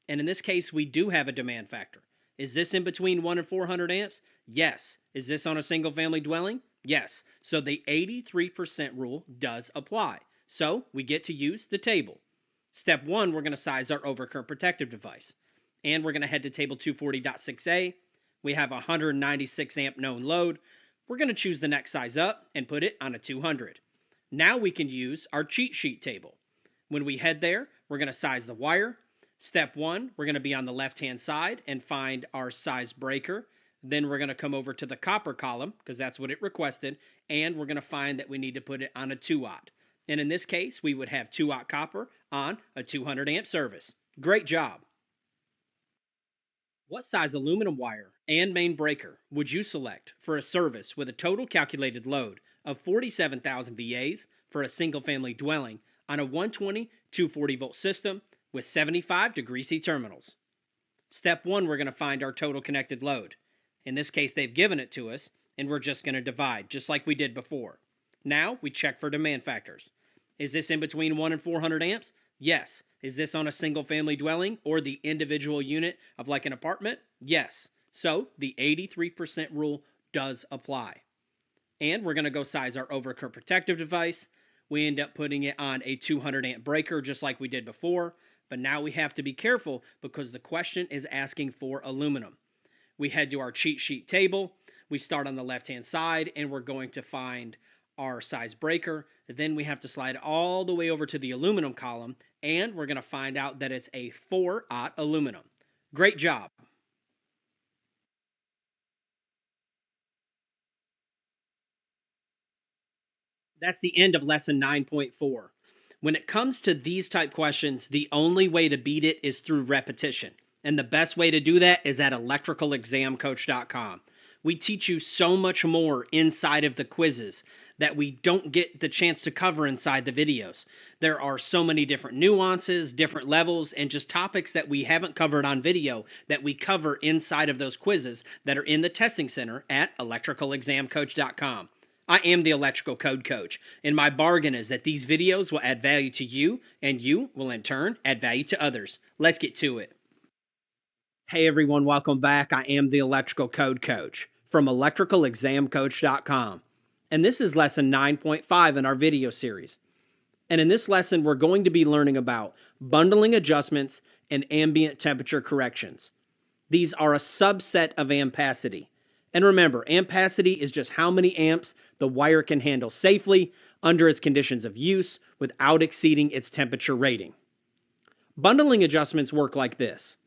And in this case, we do have a demand factor. Is this in between 1 and 400 amps? Yes. Is this on a single family dwelling? Yes. So the 83% rule does apply. So we get to use the table. Step 1, we're going to size our overcurrent protective device. And we're going to head to table 240.6a. We have a 196 amp known load. We're going to choose the next size up and put it on a 200. Now we can use our cheat sheet table. When we head there, we're going to size the wire. Step 1, we're going to be on the left-hand side and find our size breaker. Then we're going to come over to the copper column because that's what it requested. And we're going to find that we need to put it on a 2-aught. And in this case, we would have 2-aught copper on a 200 amp service. Great job. What size aluminum wire and main breaker would you select for a service with a total calculated load of 47,000 VAs for a single-family dwelling on a 120 240 volt system with 75 degree C terminals? Step 1, we're going to find our total connected load. In this case, they've given it to us, and we're just going to divide, just like we did before. Now, we check for demand factors. Is this in between 1 and 400 amps? Yes. Is this on a single-family dwelling or the individual unit of like an apartment? Yes. So, the 83% rule does apply. And we're going to go size our overcurrent protective device. We end up putting it on a 200 amp breaker just like we did before. But now we have to be careful because the question is asking for aluminum. We head to our cheat sheet table. We start on the left-hand side and we're going to find our size breaker. Then we have to slide all the way over to the aluminum column and we're going to find out that it's a 4-aught aluminum. Great job. That's the end of lesson 9.4. When it comes to these type questions, the only way to beat it is through repetition. And the best way to do that is at electricalexamcoach.com. We teach you so much more inside of the quizzes that we don't get the chance to cover inside the videos. There are so many different nuances, different levels, and just topics that we haven't covered on video that we cover inside of those quizzes that are in the testing center at electricalexamcoach.com. I am the Electrical Code Coach, and my bargain is that these videos will add value to you, and you will in turn add value to others. Let's get to it. Hey everyone, welcome back. I am the Electrical Code Coach from electricalexamcoach.com. and this is lesson 9.5 in our video series. And in this lesson, we're going to be learning about bundling adjustments and ambient temperature corrections. These are a subset of ampacity. And remember, ampacity is just how many amps the wire can handle safely under its conditions of use without exceeding its temperature rating. Bundling adjustments work like this.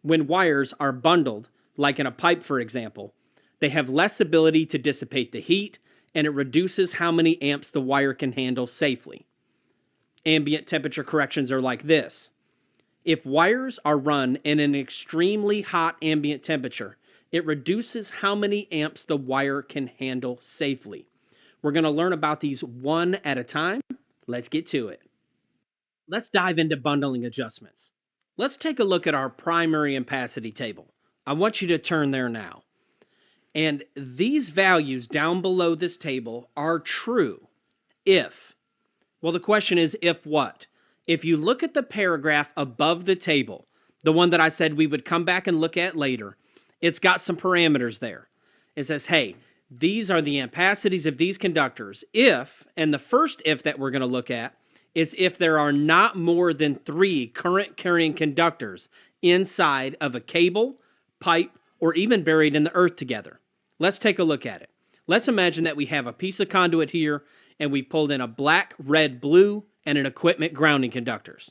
When wires are bundled, like in a pipe for example, they have less ability to dissipate the heat, and it reduces how many amps the wire can handle safely. Ambient temperature corrections are like this. If wires are run in an extremely hot ambient temperature, it reduces how many amps the wire can handle safely. We're going to learn about these one at a time. Let's get to it. Let's dive into bundling adjustments. Let's take a look at our primary ampacity table. I want you to turn there now. And these values down below this table are true if, well, the question is if what? If you look at the paragraph above the table, the one that I said we would come back and look at later, it's got some parameters there. It says, hey, these are the ampacities of these conductors if, and the first if that we're going to look at is if there are not more than 3 current carrying conductors inside of a cable, pipe, or even buried in the earth together. Let's take a look at it. Let's imagine that we have a piece of conduit here and we pulled in a black, red, blue, and an equipment grounding conductors.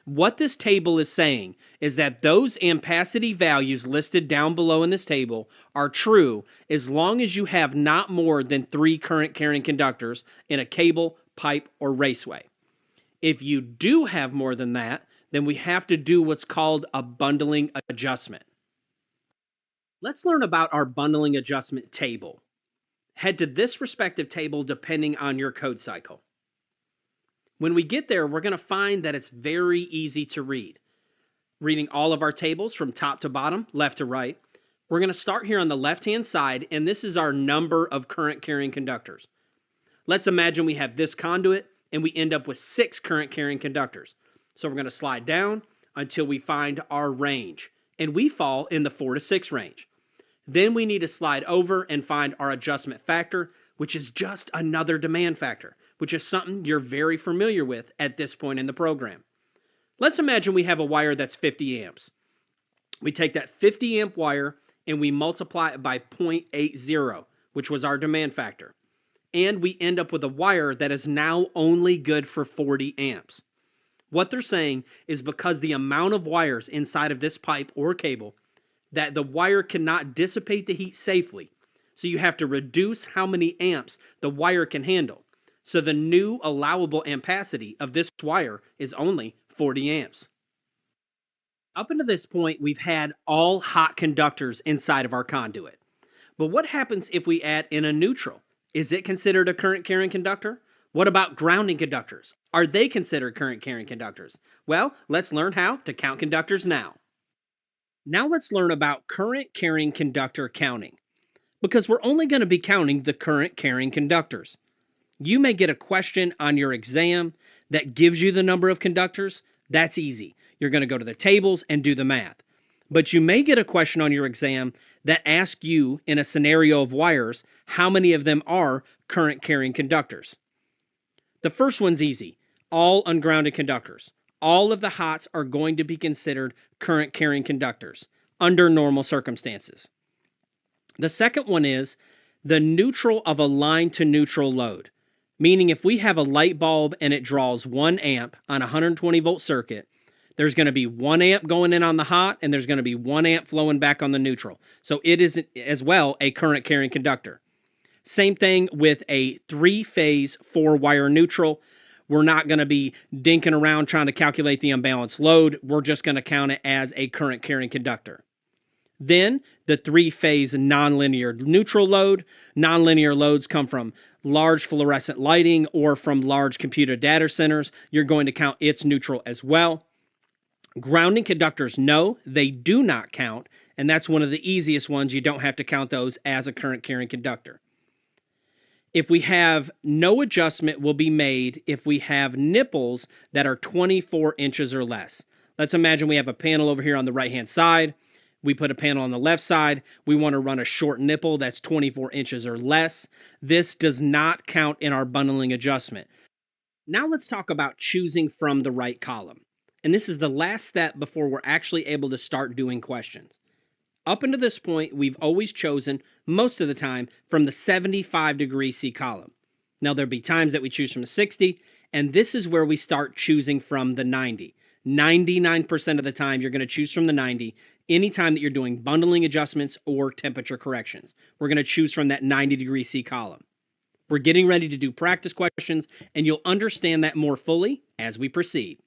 What this table is saying is that those ampacity values listed down below in this table are true as long as you have not more than 3 current carrying conductors in a cable, pipe, or raceway. If you do have more than that, then we have to do what's called a bundling adjustment. Let's learn about our bundling adjustment table. Head to this respective table depending on your code cycle. When we get there, we're going to find that it's very easy to read. Reading all of our tables from top to bottom, left to right, we're going to start here on the left-hand side, and this is our number of current carrying conductors. Let's imagine we have this conduit, and we end up with 6 current carrying conductors. So we're going to slide down until we find our range, and we fall in the 4 to 6 range. Then we need to slide over and find our adjustment factor, which is just another demand factor, which is something you're very familiar with at this point in the program. Let's imagine we have a wire that's 50 amps. We take that 50 amp wire and we multiply it by 0.80, which was our demand factor. And we end up with a wire that is now only good for 40 amps. What they're saying is because the amount of wires inside of this pipe or cable that the wire cannot dissipate the heat safely. So you have to reduce how many amps the wire can handle. So the new allowable ampacity of this wire is only 40 amps. Up until this point, we've had all hot conductors inside of our conduit. But what happens if we add in a neutral? Is it considered a current carrying conductor? What about grounding conductors? Are they considered current carrying conductors? Well, let's learn how to count conductors now. Now let's learn about current carrying conductor counting, because we're only going to be counting the current carrying conductors. You may get a question on your exam that gives you the number of conductors. That's easy. You're going to go to the tables and do the math. But you may get a question on your exam that asks you in a scenario of wires, how many of them are current carrying conductors? The first one's easy. All ungrounded conductors. All of the hots are going to be considered current carrying conductors under normal circumstances. The second one is the neutral of a line to neutral load, meaning if we have a light bulb and it draws 1 amp on a 120 volt circuit, there's going to be 1 amp going in on the hot and there's going to be 1 amp flowing back on the neutral. So it is as well a current carrying conductor. Same thing with a 3-phase 4-wire neutral. We're not going to be dinking around trying to calculate the unbalanced load. We're just going to count it as a current carrying conductor. Then the 3-phase nonlinear neutral load. Nonlinear loads come from large fluorescent lighting or from large computer data centers. You're going to count its neutral as well. Grounding conductors, no, they do not count. And that's one of the easiest ones. You don't have to count those as a current carrying conductor. If we have no adjustment will be made if we have nipples that are 24 inches or less. Let's imagine we have a panel over here on the right-hand side. We put a panel on the left side. We want to run a short nipple that's 24 inches or less. This does not count in our bundling adjustment. Now let's talk about choosing from the right column. And this is the last step before we're actually able to start doing questions. Up until this point, we've always chosen, most of the time, from the 75 C column. Now there'll be times that we choose from the 60, and this is where we start choosing from the 90. 99% of the time, you're going to choose from the 90 anytime that you're doing bundling adjustments or temperature corrections. We're going to choose from that 90 C column. We're getting ready to do practice questions, and you'll understand that more fully as we proceed.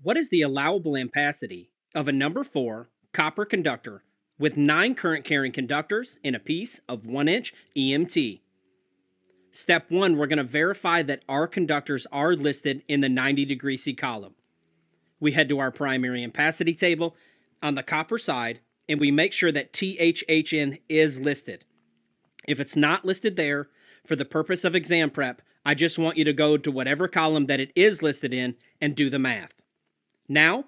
What is the allowable ampacity of a number 4 copper conductor with 9 current carrying conductors in a piece of 1-inch EMT? Step 1, we're going to verify that our conductors are listed in the 90 C column. We head to our primary ampacity table on the copper side, and we make sure that THHN is listed. If it's not listed there, for the purpose of exam prep, I just want you to go to whatever column that it is listed in and do the math. Now,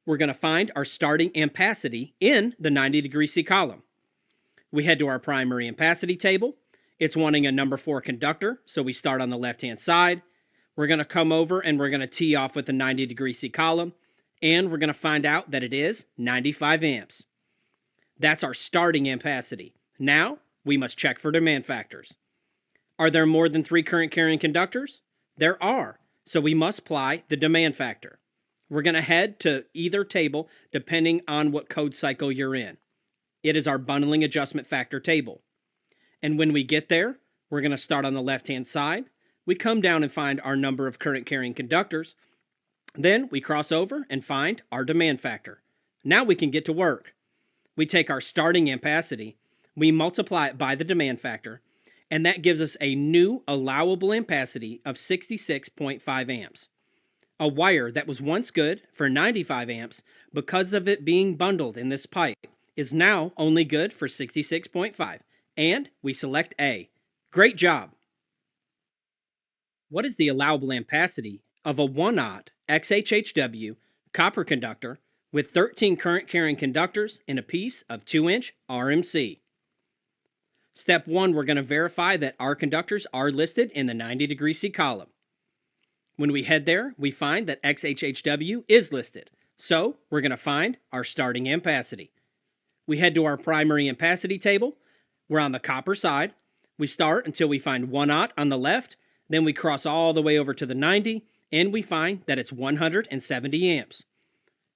we're going to find our starting ampacity in the 90 C column. We head to our primary ampacity table. It's wanting a number 4 conductor, so we start on the left-hand side. We're going to come over and we're going to tee off with the 90 C column, and we're going to find out that it is 95 amps. That's our starting ampacity. Now, we must check for demand factors. Are there more than 3 current carrying conductors? There are, so we must apply the demand factor. We're going to head to either table depending on what code cycle you're in. It is our bundling adjustment factor table. And when we get there, we're going to start on the left-hand side. We come down and find our number of current carrying conductors. Then we cross over and find our demand factor. Now we can get to work. We take our starting ampacity, we multiply it by the demand factor, and that gives us a new allowable ampacity of 66.5 amps. A wire that was once good for 95 amps, because of it being bundled in this pipe, is now only good for 66.5, and we select A. Great job! What is the allowable ampacity of a 1-aught XHHW copper conductor with 13 current carrying conductors in a piece of 2-inch RMC? Step 1, we're going to verify that our conductors are listed in the 90 C column. When we head there, we find that XHHW is listed, so we're going to find our starting ampacity. We head to our primary ampacity table. We're on the copper side. We start until we find 1-aught on the left, then we cross all the way over to the 90, and we find that it's 170 amps.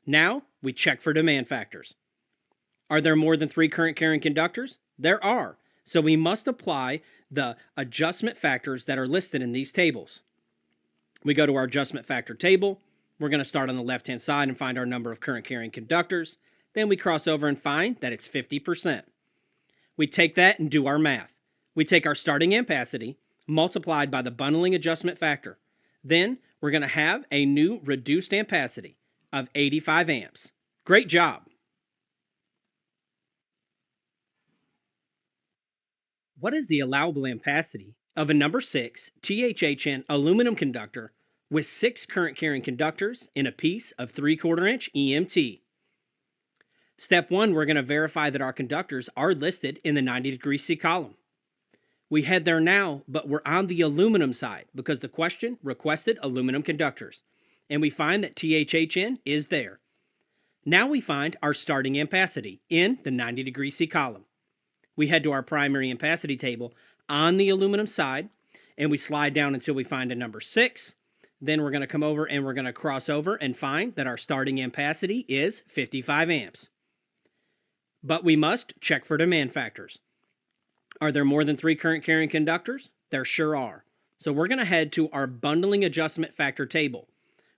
Now, we check for demand factors. Are there more than 3 current carrying conductors? There are, so we must apply the adjustment factors that are listed in these tables. We go to our adjustment factor table. We're going to start on the left-hand side and find our number of current carrying conductors. Then we cross over and find that it's 50%. We take that and do our math. We take our starting ampacity multiplied by the bundling adjustment factor. Then we're going to have a new reduced ampacity of 85 amps. Great job! What is the allowable ampacity of a number 6 THHN aluminum conductor with 6 current carrying conductors in a piece of 3/4-inch EMT? Step 1, we're going to verify that our conductors are listed in the 90 C column. We head there now, but we're on the aluminum side because the question requested aluminum conductors, and we find that THHN is there. Now we find our starting ampacity in the 90 C column. We head to our primary ampacity table on the aluminum side, and we slide down until we find a number 6. Then we're going to come over and we're going to cross over and find that our starting ampacity is 55 amps. But we must check for demand factors. Are there more than 3 current carrying conductors? There sure are. So we're going to head to our bundling adjustment factor table.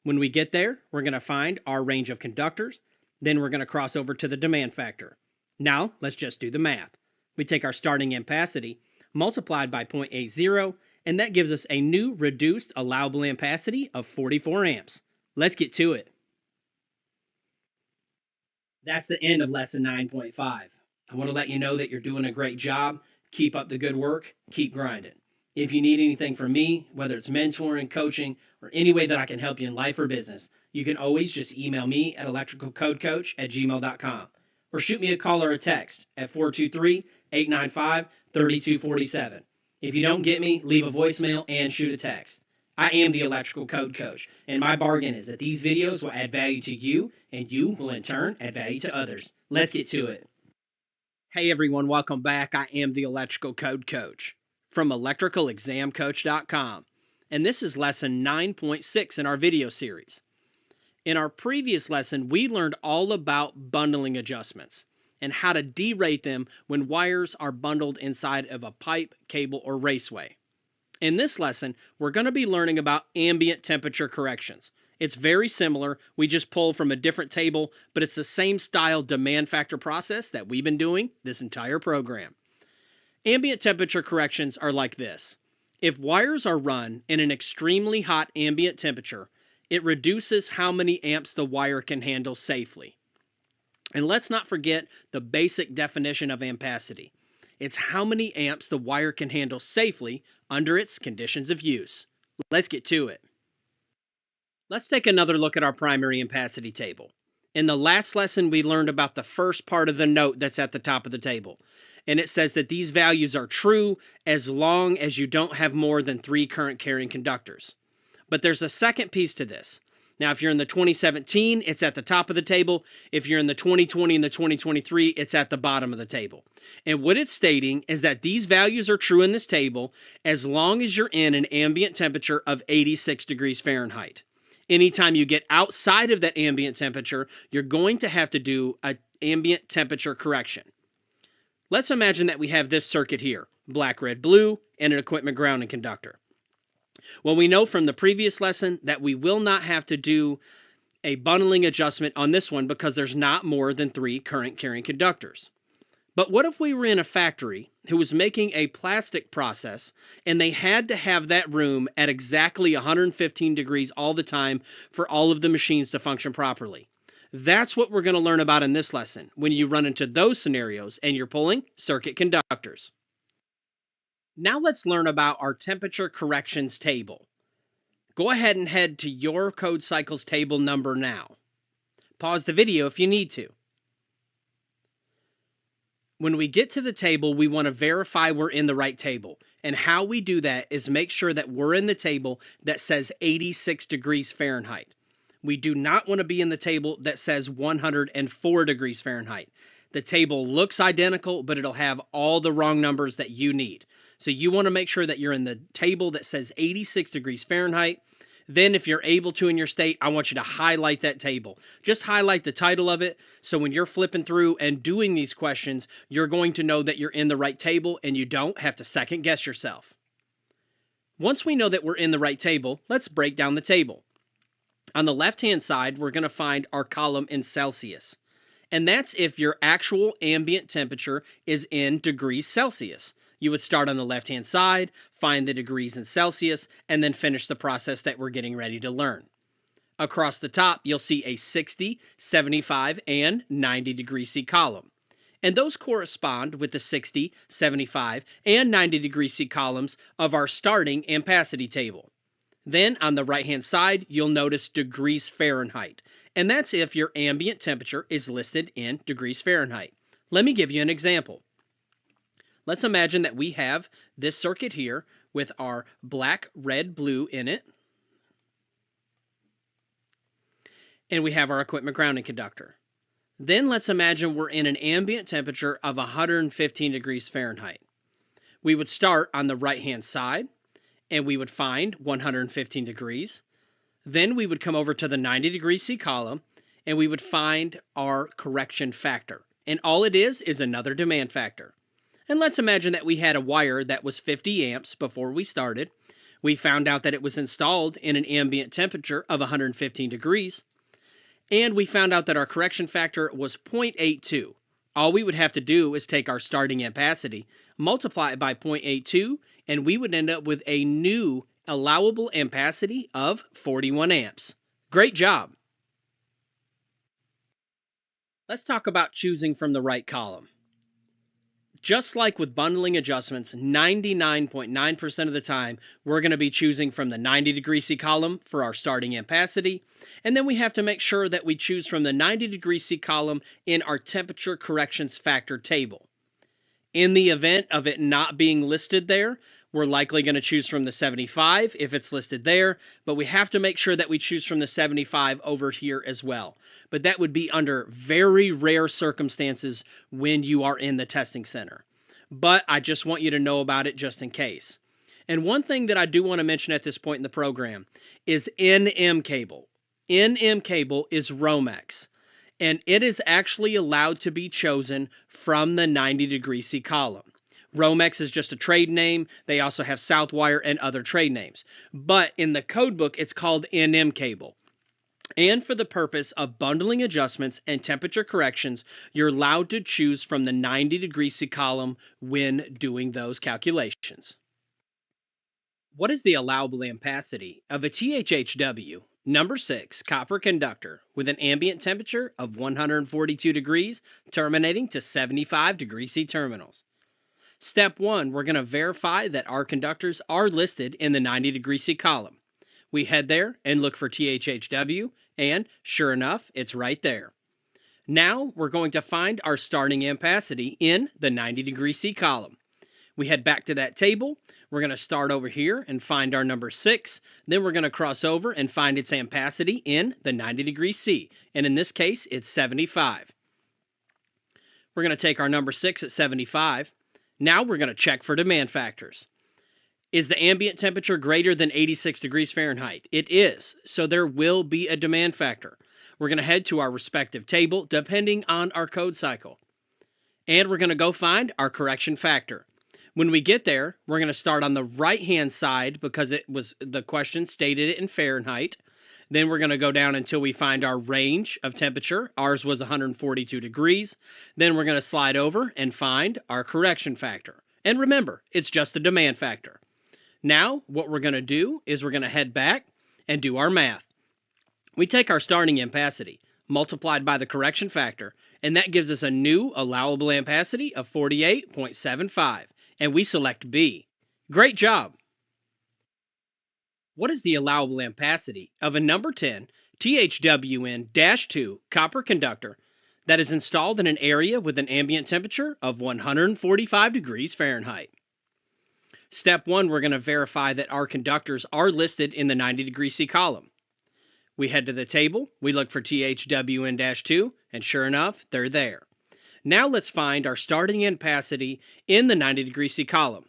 When we get there, we're going to find our range of conductors. Then we're going to cross over to the demand factor. Now, let's just do the math. We take our starting ampacity multiplied by 0.80, and that gives us a new reduced allowable ampacity of 44 amps. Let's get to it. That's the end of lesson 9.5. I want to let you know that you're doing a great job. Keep up the good work. Keep grinding. If you need anything from me, whether it's mentoring, coaching, or any way that I can help you in life or business, you can always just email me at electricalcodecoach@gmail.com. or shoot me a call or a text at 423-895-3247. If you don't get me, leave a voicemail and shoot a text. I am the Electrical Code Coach, and my bargain is that these videos will add value to you, and you will in turn add value to others. Let's get to it. Hey everyone, welcome back. I am the Electrical Code Coach from electricalexamcoach.com, and this is lesson 9.6 in our video series. In our previous lesson, we learned all about bundling adjustments and how to derate them when wires are bundled inside of a pipe, cable, or raceway. In this lesson, we're going to be learning about ambient temperature corrections. It's very similar. We just pull from a different table, but it's the same style demand factor process that we've been doing this entire program. Ambient temperature corrections are like this. If wires are run in an extremely hot ambient temperature, it reduces how many amps the wire can handle safely. And let's not forget the basic definition of ampacity. It's how many amps the wire can handle safely under its conditions of use. Let's get to it. Let's take another look at our primary ampacity table. In the last lesson, we learned about the first part of the note that's at the top of the table. And it says that these values are true as long as you don't have more than 3 current carrying conductors. But there's a second piece to this. Now, if you're in the 2017, it's at the top of the table. If you're in the 2020 and the 2023, it's at the bottom of the table. And what it's stating is that these values are true in this table as long as you're in an ambient temperature of 86 degrees Fahrenheit. Anytime you get outside of that ambient temperature, you're going to have to do an ambient temperature correction. Let's imagine that we have this circuit here, black, red, blue, and an equipment grounding conductor. Well, we know from the previous lesson that we will not have to do a bundling adjustment on this one because there's not more than 3 current carrying conductors. But what if we were in a factory who was making a plastic process and they had to have that room at exactly 115 degrees all the time for all of the machines to function properly? That's what we're going to learn about in this lesson when you run into those scenarios and you're pulling circuit conductors. Now let's learn about our temperature corrections table. Go ahead and head to your code cycles table number now. Pause the video if you need to. When we get to the table, we want to verify we're in the right table. And how we do that is make sure that we're in the table that says 86 degrees Fahrenheit. We do not want to be in the table that says 104 degrees Fahrenheit. The table looks identical, but it'll have all the wrong numbers that you need. So you want to make sure that you're in the table that says 86 degrees Fahrenheit. Then if you're able to in your state, I want you to highlight that table. Just highlight the title of it. So when you're flipping through and doing these questions, you're going to know that you're in the right table and you don't have to second guess yourself. Once we know that we're in the right table, let's break down the table. On the left-hand side, we're going to find our column in Celsius. And that's if your actual ambient temperature is in degrees Celsius. You would start on the left-hand side, find the degrees in Celsius, and then finish the process that we're getting ready to learn. Across the top, you'll see a 60, 75, and 90 degree C column. And those correspond with the 60, 75, and 90 degree C columns of our starting ampacity table. Then on the right-hand side, you'll notice degrees Fahrenheit. And that's if your ambient temperature is listed in degrees Fahrenheit. Let me give you an example. Let's imagine that we have this circuit here with our black, red, blue in it. And we have our equipment grounding conductor. Then let's imagine we're in an ambient temperature of 115 degrees Fahrenheit. We would start on the right-hand side and we would find 115 degrees. Then we would come over to the 90 degree C column and we would find our correction factor. And all it is another demand factor. And let's imagine that we had a wire that was 50 amps before we started. We found out that it was installed in an ambient temperature of 115 degrees. And we found out that our correction factor was 0.82. All we would have to do is take our starting ampacity, multiply it by 0.82, and we would end up with a new allowable ampacity of 41 amps. Great job! Let's talk about choosing from the right column. Just like with bundling adjustments, 99.9% of the time, we're going to be choosing from the 90° C column for our starting ampacity, and then we have to make sure that we choose from the 90° C column in our temperature corrections factor table. In the event of it not being listed there, we're likely going to choose from the 75 if it's listed there, but we have to make sure that we choose from the 75 over here as well. But that would be under very rare circumstances when you are in the testing center. But I just want you to know about it just in case. And one thing that I do want to mention at this point in the program is NM cable. NM cable is Romex, and it is actually allowed to be chosen from the 90° C column. Romex is just a trade name. They also have Southwire and other trade names. But in the code book, it's called NM cable. And for the purpose of bundling adjustments and temperature corrections, you're allowed to choose from the 90° C column when doing those calculations. What is the allowable ampacity of a THHW number 6 copper conductor with an ambient temperature of 142 degrees terminating to 75° C terminals? Step 1, we're going to verify that our conductors are listed in the 90° C column. We head there and look for THHW, and sure enough, it's right there. Now we're going to find our starting ampacity in the 90° C column. We head back to that table. We're going to start over here and find our number 6. Then we're going to cross over and find its ampacity in the 90° C. And in this case, it's 75. We're going to take our number 6 at 75. Now we're going to check for demand factors. Is the ambient temperature greater than 86 degrees Fahrenheit? It is, so there will be a demand factor. We're going to head to our respective table depending on our code cycle. And we're going to go find our correction factor. When we get there, we're going to start on the right-hand side because the question stated it in Fahrenheit. Then we're going to go down until we find our range of temperature. Ours was 142 degrees. Then we're going to slide over and find our correction factor. And remember, it's just a demand factor. Now, what we're going to do is we're going to head back and do our math. We take our starting ampacity multiplied by the correction factor, and that gives us a new allowable ampacity of 48.75, and we select B. Great job! What is the allowable ampacity of a number 10 THWN-2 copper conductor that is installed in an area with an ambient temperature of 145 degrees Fahrenheit? Step 1, we're going to verify that our conductors are listed in the 90° C column. We head to the table, we look for THWN-2, and sure enough, they're there. Now let's find our starting ampacity in the 90° C column.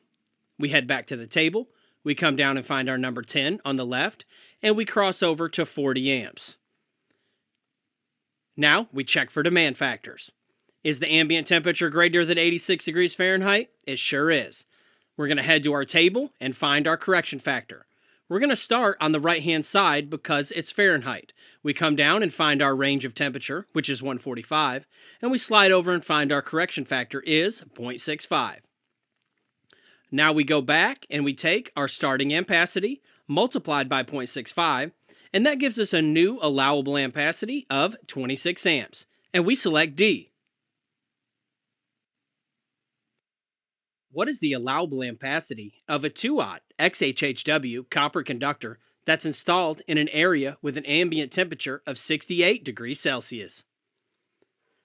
We head back to the table, we come down and find our number 10 on the left, and we cross over to 40 amps. Now we check for demand factors. Is the ambient temperature greater than 86 degrees Fahrenheit? It sure is. We're going to head to our table and find our correction factor. We're going to start on the right-hand side because it's Fahrenheit. We come down and find our range of temperature, which is 145, and we slide over and find our correction factor is 0.65. Now we go back and we take our starting ampacity multiplied by 0.65, and that gives us a new allowable ampacity of 26 amps, and we select D. What is the allowable ampacity of a 2-aught XHHW copper conductor that's installed in an area with an ambient temperature of 68 degrees Celsius?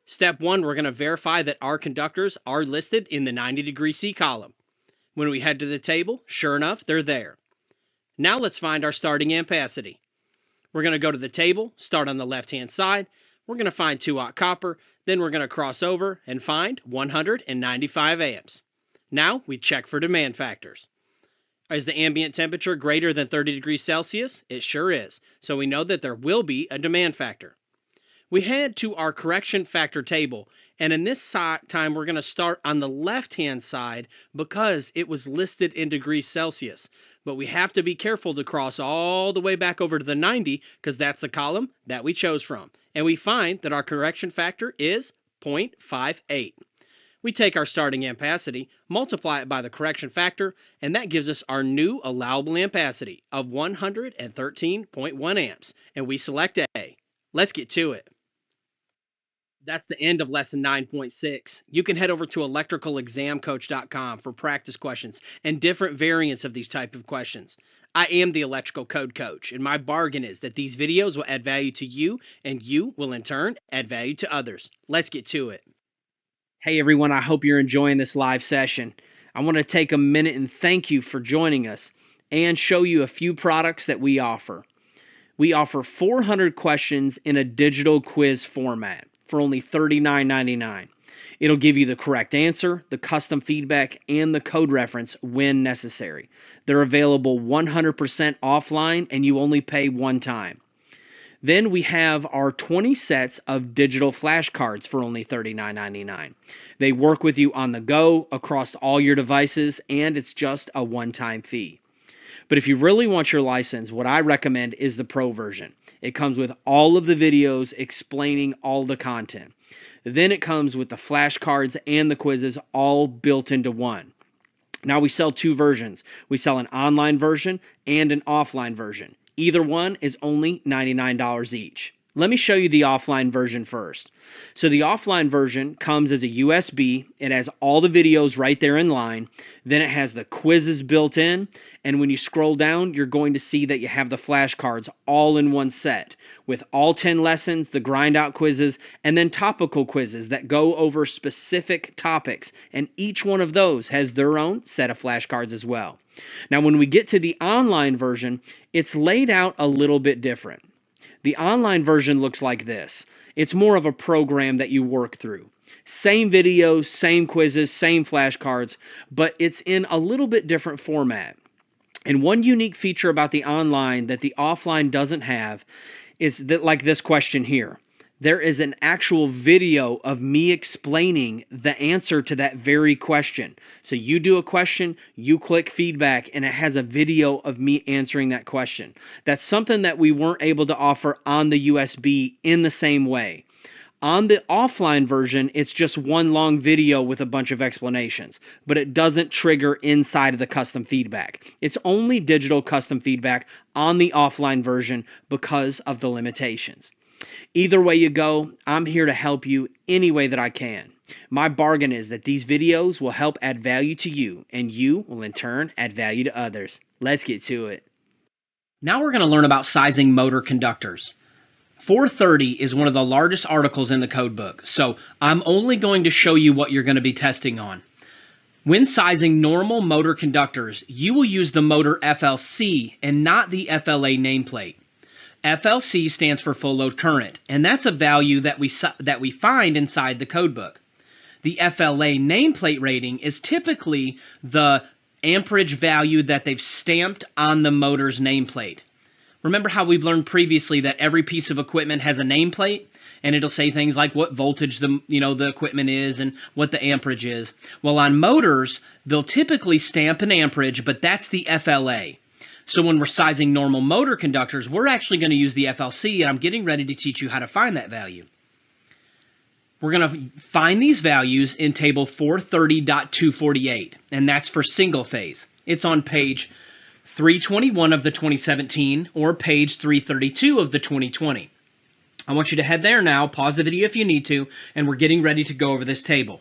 Step 1, we're going to verify that our conductors are listed in the 90° C column. When we head to the table, sure enough, they're there. Now let's find our starting ampacity. We're going to go to the table, start on the left-hand side. We're going to find 2-aught copper, then we're going to cross over and find 195 amps. Now we check for demand factors. Is the ambient temperature greater than 30 degrees Celsius? It sure is. So we know that there will be a demand factor. We head to our correction factor table, and in this time we're going to start on the left-hand side because it was listed in degrees Celsius. But we have to be careful to cross all the way back over to the 90 because that's the column that we chose from. And we find that our correction factor is 0.58. We take our starting ampacity, multiply it by the correction factor, and that gives us our new allowable ampacity of 113.1 amps, and we select A. Let's get to it. That's the end of lesson 9.6. You can head over to electricalexamcoach.com for practice questions and different variants of these type of questions. I am the electrical code coach, and my bargain is that these videos will add value to you, and you will in turn add value to others. Let's get to it. Hey everyone, I hope you're enjoying this live session. I want to take a minute and thank you for joining us and show you a few products that we offer. We offer 400 questions in a digital quiz format for only $39.99. It'll give you the correct answer, the custom feedback, and the code reference when necessary. They're available 100% offline, and you only pay one time. Then we have our 20 sets of digital flashcards for only $39.99. They work with you on the go across all your devices, and it's just a one-time fee. But if you really want your license, what I recommend is the Pro version. It comes with all of the videos explaining all the content. Then it comes with the flashcards and the quizzes all built into one. Now we sell two versions. We sell an online version and an offline version. Either one is only $99 each. Let me show you the offline version first. So the offline version comes as a USB. It has all the videos right there in line. Then it has the quizzes built in. And when you scroll down, you're going to see that you have the flashcards all in one set with all 10 lessons, the grind out quizzes, and then topical quizzes that go over specific topics. And each one of those has their own set of flashcards as well. Now, when we get to the online version, it's laid out a little bit different. The online version looks like this. It's more of a program that you work through. Same videos, same quizzes, same flashcards, but it's in a little bit different format. And one unique feature about the online that the offline doesn't have is that, like this question here, there is an actual video of me explaining the answer to that very question. So you do a question, you click feedback, and it has a video of me answering that question. That's something that we weren't able to offer on the USB in the same way. On the offline version, it's just one long video with a bunch of explanations, but it doesn't trigger inside of the custom feedback. It's only digital custom feedback on the offline version because of the limitations. Either way you go, I'm here to help you any way that I can. My bargain is that these videos will help add value to you, and you will in turn add value to others. Let's get to it. Now we're going to learn about sizing motor conductors. 430 is one of the largest articles in the code book, so I'm only going to show you what you're going to be testing on. When sizing normal motor conductors, you will use the motor FLC and not the FLA nameplate. FLC stands for full load current, and that's a value that we find inside the code book. The FLA nameplate rating is typically the amperage value that they've stamped on the motor's nameplate. Remember how we've learned previously that every piece of equipment has a nameplate, and it'll say things like what voltage the equipment is and what the amperage is. Well, on motors, they'll typically stamp an amperage, but that's the FLA. So when we're sizing normal motor conductors, we're actually going to use the FLC, and I'm getting ready to teach you how to find that value. We're going to find these values in table 430.248, and that's for single phase. It's on page 321 of the 2017 or page 332 of the 2020. I want you to head there now, pause the video if you need to, and we're getting ready to go over this table.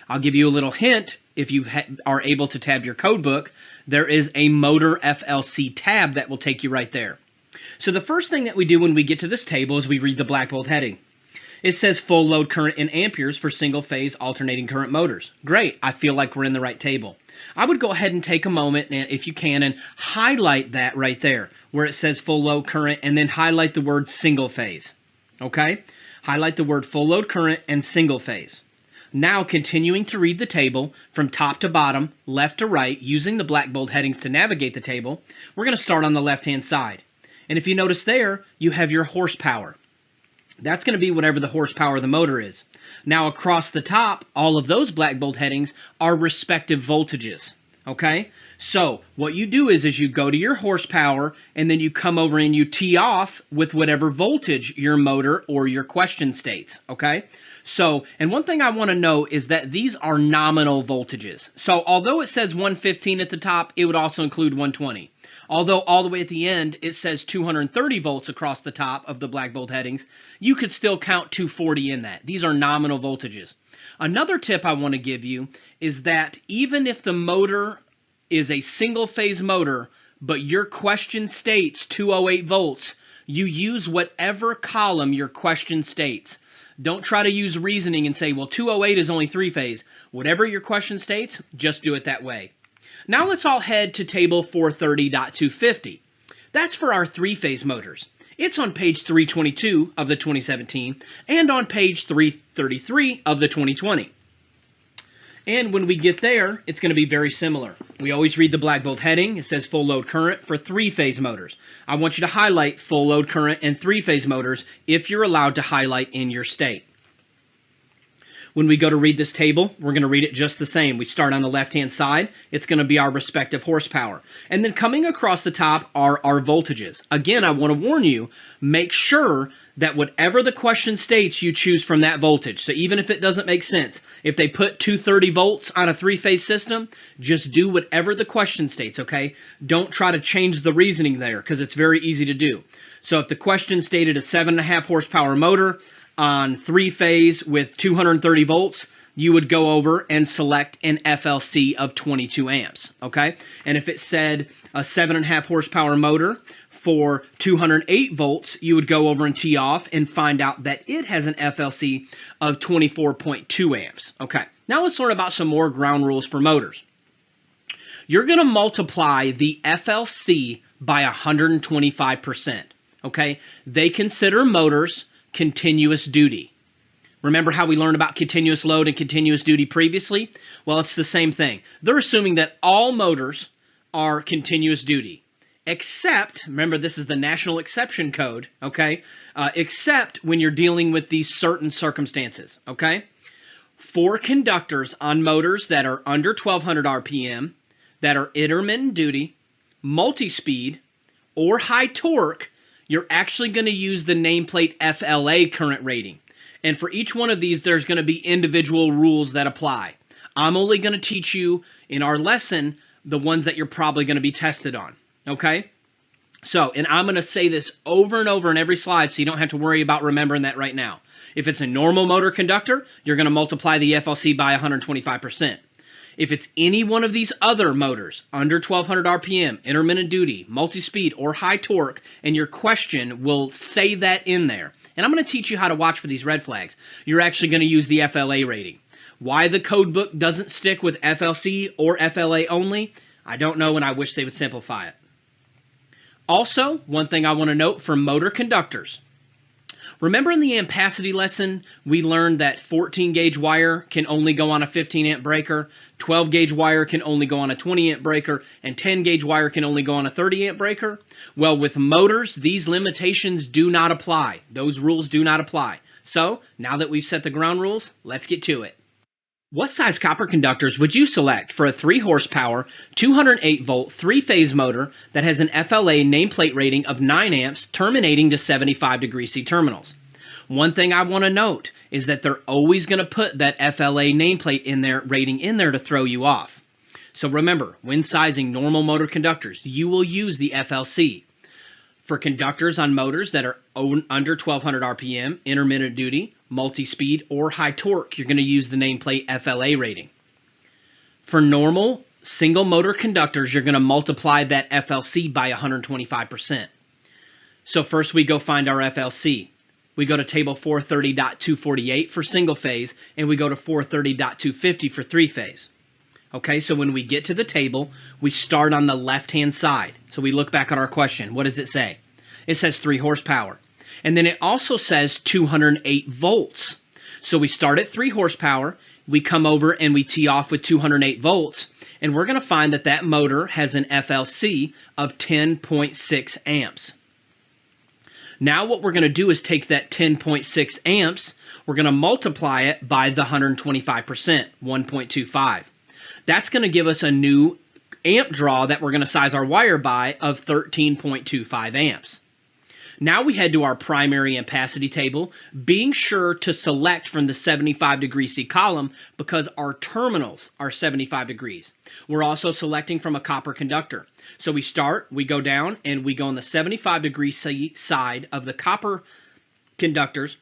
I'll give you a little hint if you are able to tab your code book. There is a motor FLC tab that will take you right there. So the first thing that we do when we get to this table is we read the black bold heading. It says full load current in amperes for single phase alternating current motors. Great, I feel like we're in the right table. I would go ahead and take a moment, and if you can, and highlight that right there where it says full load current, and then highlight the word single phase. Okay? Highlight the word full load current and single phase. Now, continuing to read the table from top to bottom, left to right, using the black bold headings to navigate the table, we're going to start on the left-hand side. And if you notice there, you have your horsepower. That's going to be whatever the horsepower of the motor is. Now, across the top, all of those black bold headings are respective voltages. Okay? So, what you do is you go to your horsepower, and then you come over and you tee off with whatever voltage your motor or your question states. Okay? So, and one thing I want to know is that these are nominal voltages. So, although it says 115 at the top, it would also include 120. Although all the way at the end it says 230 volts across the top of the black bold headings, you could still count 240 in that. These are nominal voltages. Another tip I want to give you is that even if the motor is a single phase motor, but your question states 208 volts, you use whatever column your question states. Don't try to use reasoning and say, well, 208 is only three phase. Whatever your question states, just do it that way. Now let's all head to table 430.250. That's for our three-phase motors. It's on page 322 of the 2017 and on page 333 of the 2020. And when we get there, it's going to be very similar. We always read the black bold heading. It says full load current for three-phase motors. I want you to highlight full load current and three-phase motors if you're allowed to highlight in your state. When we go to read this table, we're going to read it just the same. We start on the left-hand side. It's going to be our respective horsepower. And then coming across the top are our voltages. Again, I want to warn you, make sure that whatever the question states, you choose from that voltage. So even if it doesn't make sense, if they put 230 volts on a three-phase system, just do whatever the question states, okay? Don't try to change the reasoning there because it's very easy to do. So if the question stated a 7.5 horsepower motor on three-phase with 230 volts, you would go over and select an FLC of 22 amps, okay? And if it said a 7.5 horsepower motor for 208 volts, you would go over and tee off and find out that it has an FLC of 24.2 amps, okay? Now let's learn about some more ground rules for motors. You're going to multiply the FLC by 125%, okay? They consider motors continuous duty. Remember how we learned about continuous load and continuous duty previously? Well, it's the same thing. They're assuming that all motors are continuous duty, except, remember this is the National Exception Code, okay? Except when you're dealing with these certain circumstances, okay? For conductors on motors that are under 1200 RPM, that are intermittent duty, multi-speed, or high torque, you're actually going to use the nameplate FLA current rating. And for each one of these, there's going to be individual rules that apply. I'm only going to teach you in our lesson the ones that you're probably going to be tested on. Okay? So, and I'm going to say this over and over in every slide so you don't have to worry about remembering that right now. If it's a normal motor conductor, you're going to multiply the FLC by 125%. If it's any one of these other motors, under 1200 RPM, intermittent duty, multi-speed, or high torque, and your question will say that in there. And I'm going to teach you how to watch for these red flags. You're actually going to use the FLA rating. Why the code book doesn't stick with FLC or FLA only, I don't know, and I wish they would simplify it. Also, one thing I want to note for motor conductors. Remember in the Ampacity lesson, we learned that 14 gauge wire can only go on a 15 amp breaker, 12 gauge wire can only go on a 20 amp breaker, and 10 gauge wire can only go on a 30 amp breaker? Well, with motors, these limitations do not apply. Those rules do not apply. So, now that we've set the ground rules, let's get to it. What size copper conductors would you select for a 3 horsepower, 208 volt, 3-phase motor that has an FLA nameplate rating of 9 amps terminating to 75 degree C terminals? One thing I want to note is that they're always going to put that FLA nameplate in there, rating in there to throw you off. So remember, when sizing normal motor conductors, you will use the FLC. For conductors on motors that are under 1200 RPM, intermittent duty, multi-speed, or high torque, you're going to use the nameplate FLA rating. For normal single motor conductors, you're going to multiply that FLC by 125%. So first we go find our FLC. We go to table 430.248 for single phase, and we go to 430.250 for 3-phase. Okay, so when we get to the table, we start on the left-hand side. So we look back at our question. What does it say? It says 3 horsepower. And then it also says 208 volts. So we start at 3 horsepower, we come over and we tee off with 208 volts, and we're going to find that that motor has an FLC of 10.6 amps. Now what we're going to do is take that 10.6 amps, we're going to multiply it by the 125%, 1.25. That's going to give us a new amp draw that we're going to size our wire by of 13.25 amps. Now we head to our primary ampacity table, being sure to select from the 75 degree C column because our terminals are 75 degrees. We're also selecting from a copper conductor. So we go down, and we go on the 75 degree C side of the copper conductors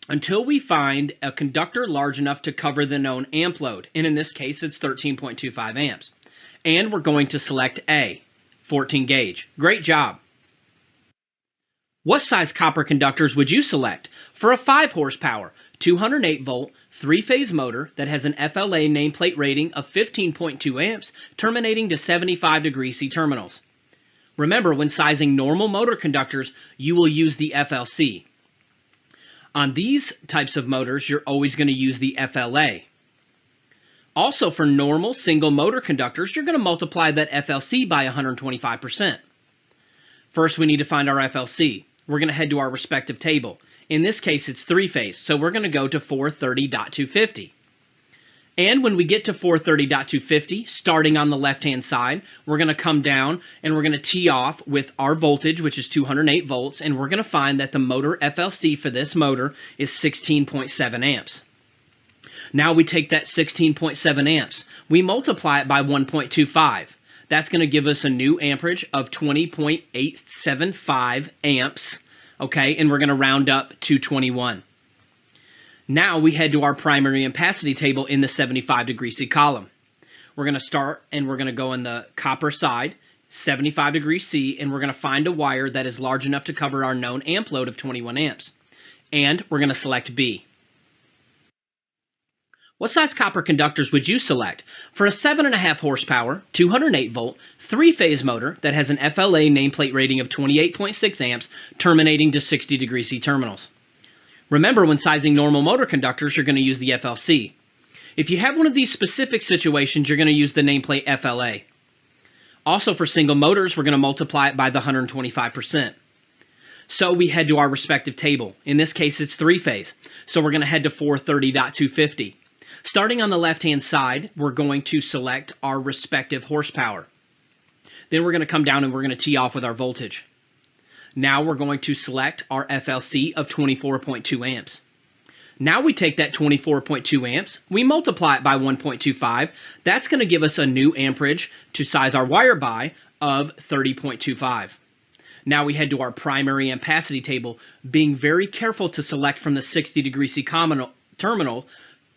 until we find a conductor large enough to cover the known amp load. And in this case, it's 13.25 amps. And we're going to select A, 14 gauge. Great job. What size copper conductors would you select for a 5 horsepower, 208 volt, 3-phase motor that has an FLA nameplate rating of 15.2 amps, terminating to 75 degree C terminals? Remember, when sizing normal motor conductors, you will use the FLC. On these types of motors, you're always going to use the FLA. Also, for normal single motor conductors, you're going to multiply that FLC by 125%. First, we need to find our FLC. We're going to head to our respective table. In this case, it's 3-phase, so we're going to go to 430.250. And when we get to 430.250, starting on the left-hand side, we're going to come down and we're going to tee off with our voltage, which is 208 volts, and we're going to find that the motor FLC for this motor is 16.7 amps. Now we take that 16.7 amps, we multiply it by 1.25. That's going to give us a new amperage of 20.875 amps, okay, and we're going to round up to 21. Now we head to our primary ampacity table in the 75 degree C column. We're going to start, and we're going to go on the copper side, 75 degree C, and we're going to find a wire that is large enough to cover our known amp load of 21 amps. And we're going to select B. What size copper conductors would you select for a 7.5 horsepower, 208 volt, 3-phase motor that has an FLA nameplate rating of 28.6 amps, terminating to 60 degree C terminals? Remember, when sizing normal motor conductors, you're going to use the FLC. If you have one of these specific situations, you're going to use the nameplate FLA. Also, for single motors, we're going to multiply it by the 125%. So we head to our respective table. In this case, it's 3-phase. So we're going to head to 430.250. Starting on the left-hand side, we're going to select our respective horsepower. Then we're going to come down and we're going to tee off with our voltage. Now we're going to select our FLC of 24.2 amps. Now we take that 24.2 amps, we multiply it by 1.25. That's going to give us a new amperage to size our wire by of 30.25. Now we head to our primary ampacity table, being very careful to select from the 60 degree C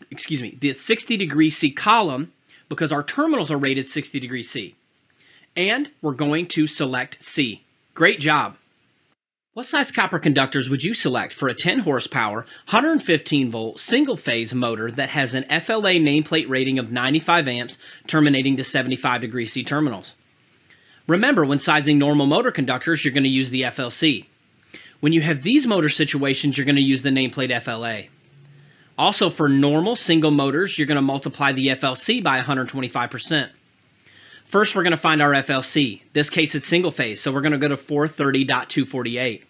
the 60 degree C column, because our terminals are rated 60 degrees C. And we're going to select C. Great job. What size copper conductors would you select for a 10 horsepower, 115 volt, single phase motor that has an FLA nameplate rating of 95 amps, terminating to 75 degrees C terminals? Remember, when sizing normal motor conductors, you're going to use the FLC. When you have these motor situations, you're going to use the nameplate FLA. Also, for normal single motors, you're going to multiply the FLC by 125%. First, we're going to find our FLC. This case, it's single phase, so we're going to go to 430.248.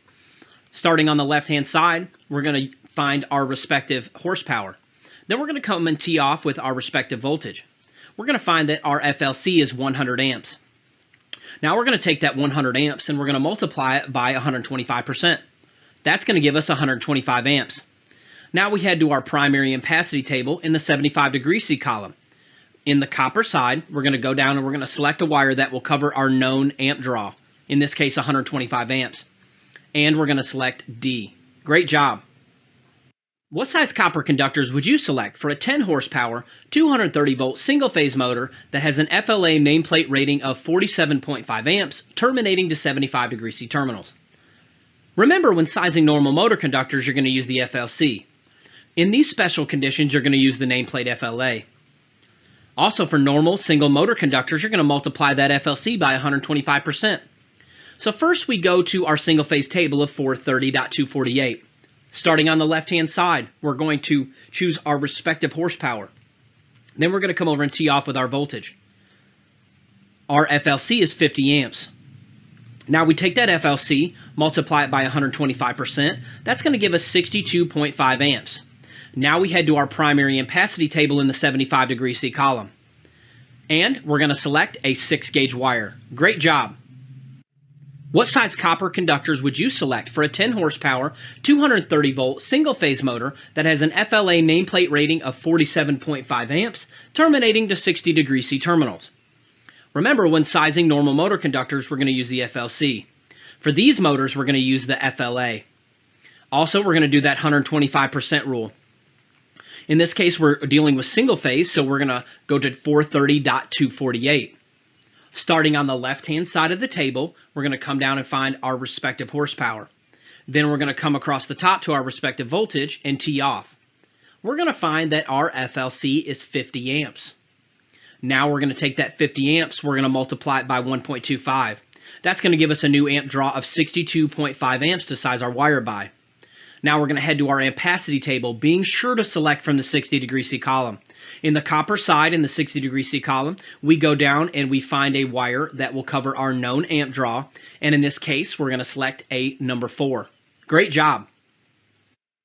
Starting on the left-hand side, we're going to find our respective horsepower. Then we're going to come and tee off with our respective voltage. We're going to find that our FLC is 100 amps. Now we're going to take that 100 amps and we're going to multiply it by 125%. That's going to give us 125 amps. Now we head to our primary ampacity table in the 75 degree C column. In the copper side, we're going to go down and we're going to select a wire that will cover our known amp draw, in this case 125 amps. And we're going to select D. Great job. What size copper conductors would you select for a 10 horsepower, 230 volt single phase motor that has an FLA nameplate rating of 47.5 amps, terminating to 75 degree C terminals? Remember, when sizing normal motor conductors, you're going to use the FLC. In these special conditions, you're going to use the nameplate FLA. Also, for normal single motor conductors, you're going to multiply that FLC by 125%. So first we go to our single phase table of 430.248. Starting on the left-hand side, we're going to choose our respective horsepower. Then we're going to come over and tee off with our voltage. Our FLC is 50 amps. Now we take that FLC, multiply it by 125%. That's going to give us 62.5 amps. Now we head to our primary ampacity table in the 75 degree C column. And we're going to select a 6-gauge wire. Great job. What size copper conductors would you select for a 10 horsepower, 230 volt single phase motor that has an FLA nameplate rating of 47.5 amps, terminating to 60 degree C terminals? Remember, when sizing normal motor conductors, we're going to use the FLC. For these motors, we're going to use the FLA. Also, we're going to do that 125% rule. In this case, we're dealing with single phase, so we're going to go to 430.248. Starting on the left-hand side of the table, we're going to come down and find our respective horsepower. Then we're going to come across the top to our respective voltage and tee off. We're going to find that our FLC is 50 amps. Now we're going to take that 50 amps, we're going to multiply it by 1.25. That's going to give us a new amp draw of 62.5 amps to size our wire by. Now we're going to head to our ampacity table, being sure to select from the 60 degree C column. In the copper side, in the 60 degree C column, we go down and we find a wire that will cover our known amp draw. And in this case, we're going to select a number 4. Great job.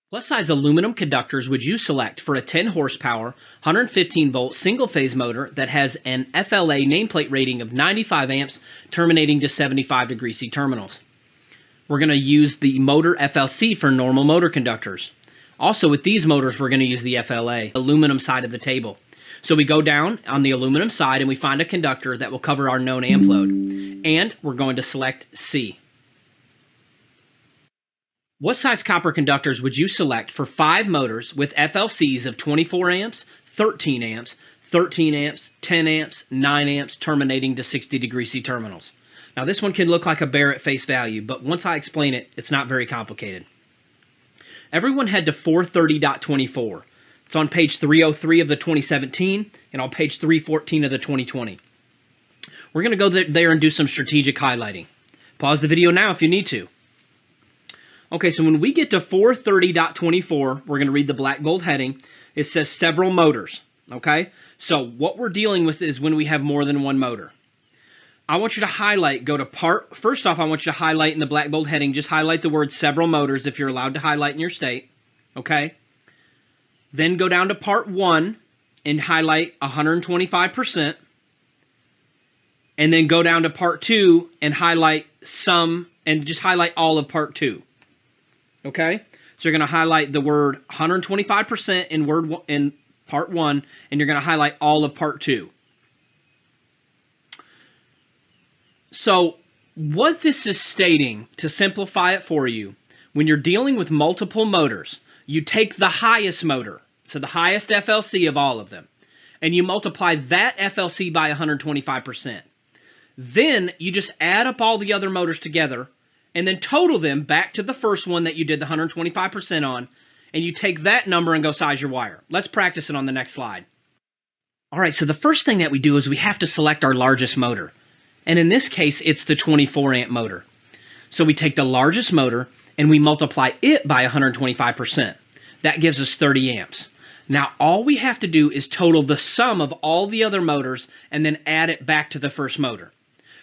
What size aluminum conductors would you select for a 10 horsepower, 115 volt single phase motor that has an FLA nameplate rating of 95 amps, terminating to 75 degree C terminals? We're going to use the motor FLC for normal motor conductors. Also, with these motors, we're going to use the FLA, aluminum side of the table. So we go down on the aluminum side and we find a conductor that will cover our known amp load. And we're going to select C. What size copper conductors would you select for 5 motors with FLCs of 24 amps, 13 amps, 13 amps, 10 amps, 9 amps, terminating to 60 degree C terminals? Now this one can look like a bear at face value, but once I explain it, it's not very complicated. Everyone head to 430.24. It's on page 303 of the 2017 and on page 314 of the 2020. We're going to go there and do some strategic highlighting. Pause the video now if you need to. Okay, so when we get to 430.24, we're going to read the black gold heading. It says several motors. Okay, so what we're dealing with is when we have more than one motor. I want you to highlight, first off, I want you to highlight in the black bold heading, just highlight the word several motors if you're allowed to highlight in your state, okay? Then go down to part 1 and highlight 125%, and then go down to part 2 and highlight some, and just highlight all of part 2, okay? So you're going to highlight the word 125% in part 1, and you're going to highlight all of part 2. So what this is stating, to simplify it for you, when you're dealing with multiple motors, you take the highest motor, so the highest FLC of all of them, and you multiply that FLC by 125%. Then you just add up all the other motors together and then total them back to the first one that you did the 125% on, and you take that number and go size your wire. Let's practice it on the next slide. All right, so the first thing that we do is we have to select our largest motor. And in this case, it's the 24 amp motor. So we take the largest motor and we multiply it by 125%. That gives us 30 amps. Now, all we have to do is total the sum of all the other motors and then add it back to the first motor.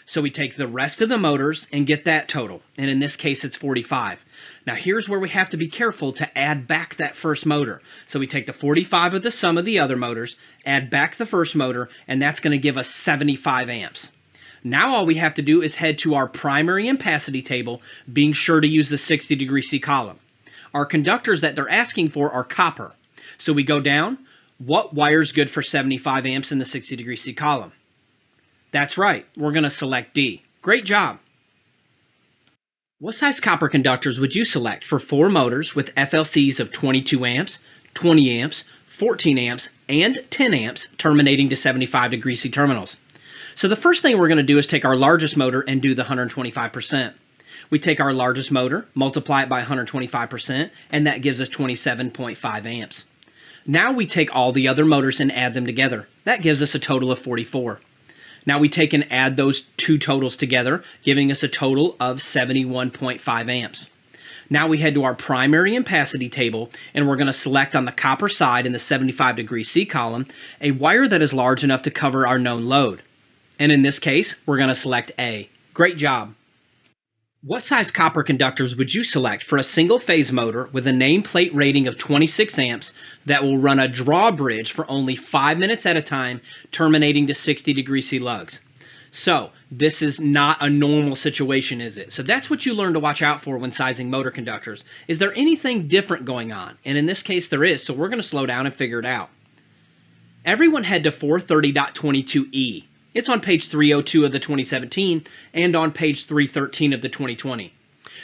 So we take the rest of the motors and get that total. And in this case, it's 45. Now, here's where we have to be careful to add back that first motor. So we take the 45 of the sum of the other motors, add back the first motor, and that's going to give us 75 amps. Now all we have to do is head to our primary ampacity table, being sure to use the 60 degree C column. Our conductors that they're asking for are copper. So we go down, what wire's good for 75 amps in the 60 degree C column? That's right, we're going to select D. Great job. What size copper conductors would you select for 4 motors with FLCs of 22 amps, 20 amps, 14 amps, and 10 amps, terminating to 75 degree C terminals? So the first thing we're going to do is take our largest motor and do the 125%. We take our largest motor, multiply it by 125%, and that gives us 27.5 amps. Now we take all the other motors and add them together. That gives us a total of 44. Now we take and add those two totals together, giving us a total of 71.5 amps. Now we head to our primary ampacity table, and we're going to select on the copper side in the 75 degree C column a wire that is large enough to cover our known load. And in this case, we're going to select A. Great job. What size copper conductors would you select for a single phase motor with a nameplate rating of 26 amps that will run a drawbridge for only 5 minutes at a time, terminating to 60 degree C lugs? So this is not a normal situation, is it? So that's what you learn to watch out for when sizing motor conductors. Is there anything different going on? And in this case there is, so we're going to slow down and figure it out. Everyone head to 430.22e. It's on page 302 of the 2017 and on page 313 of the 2020.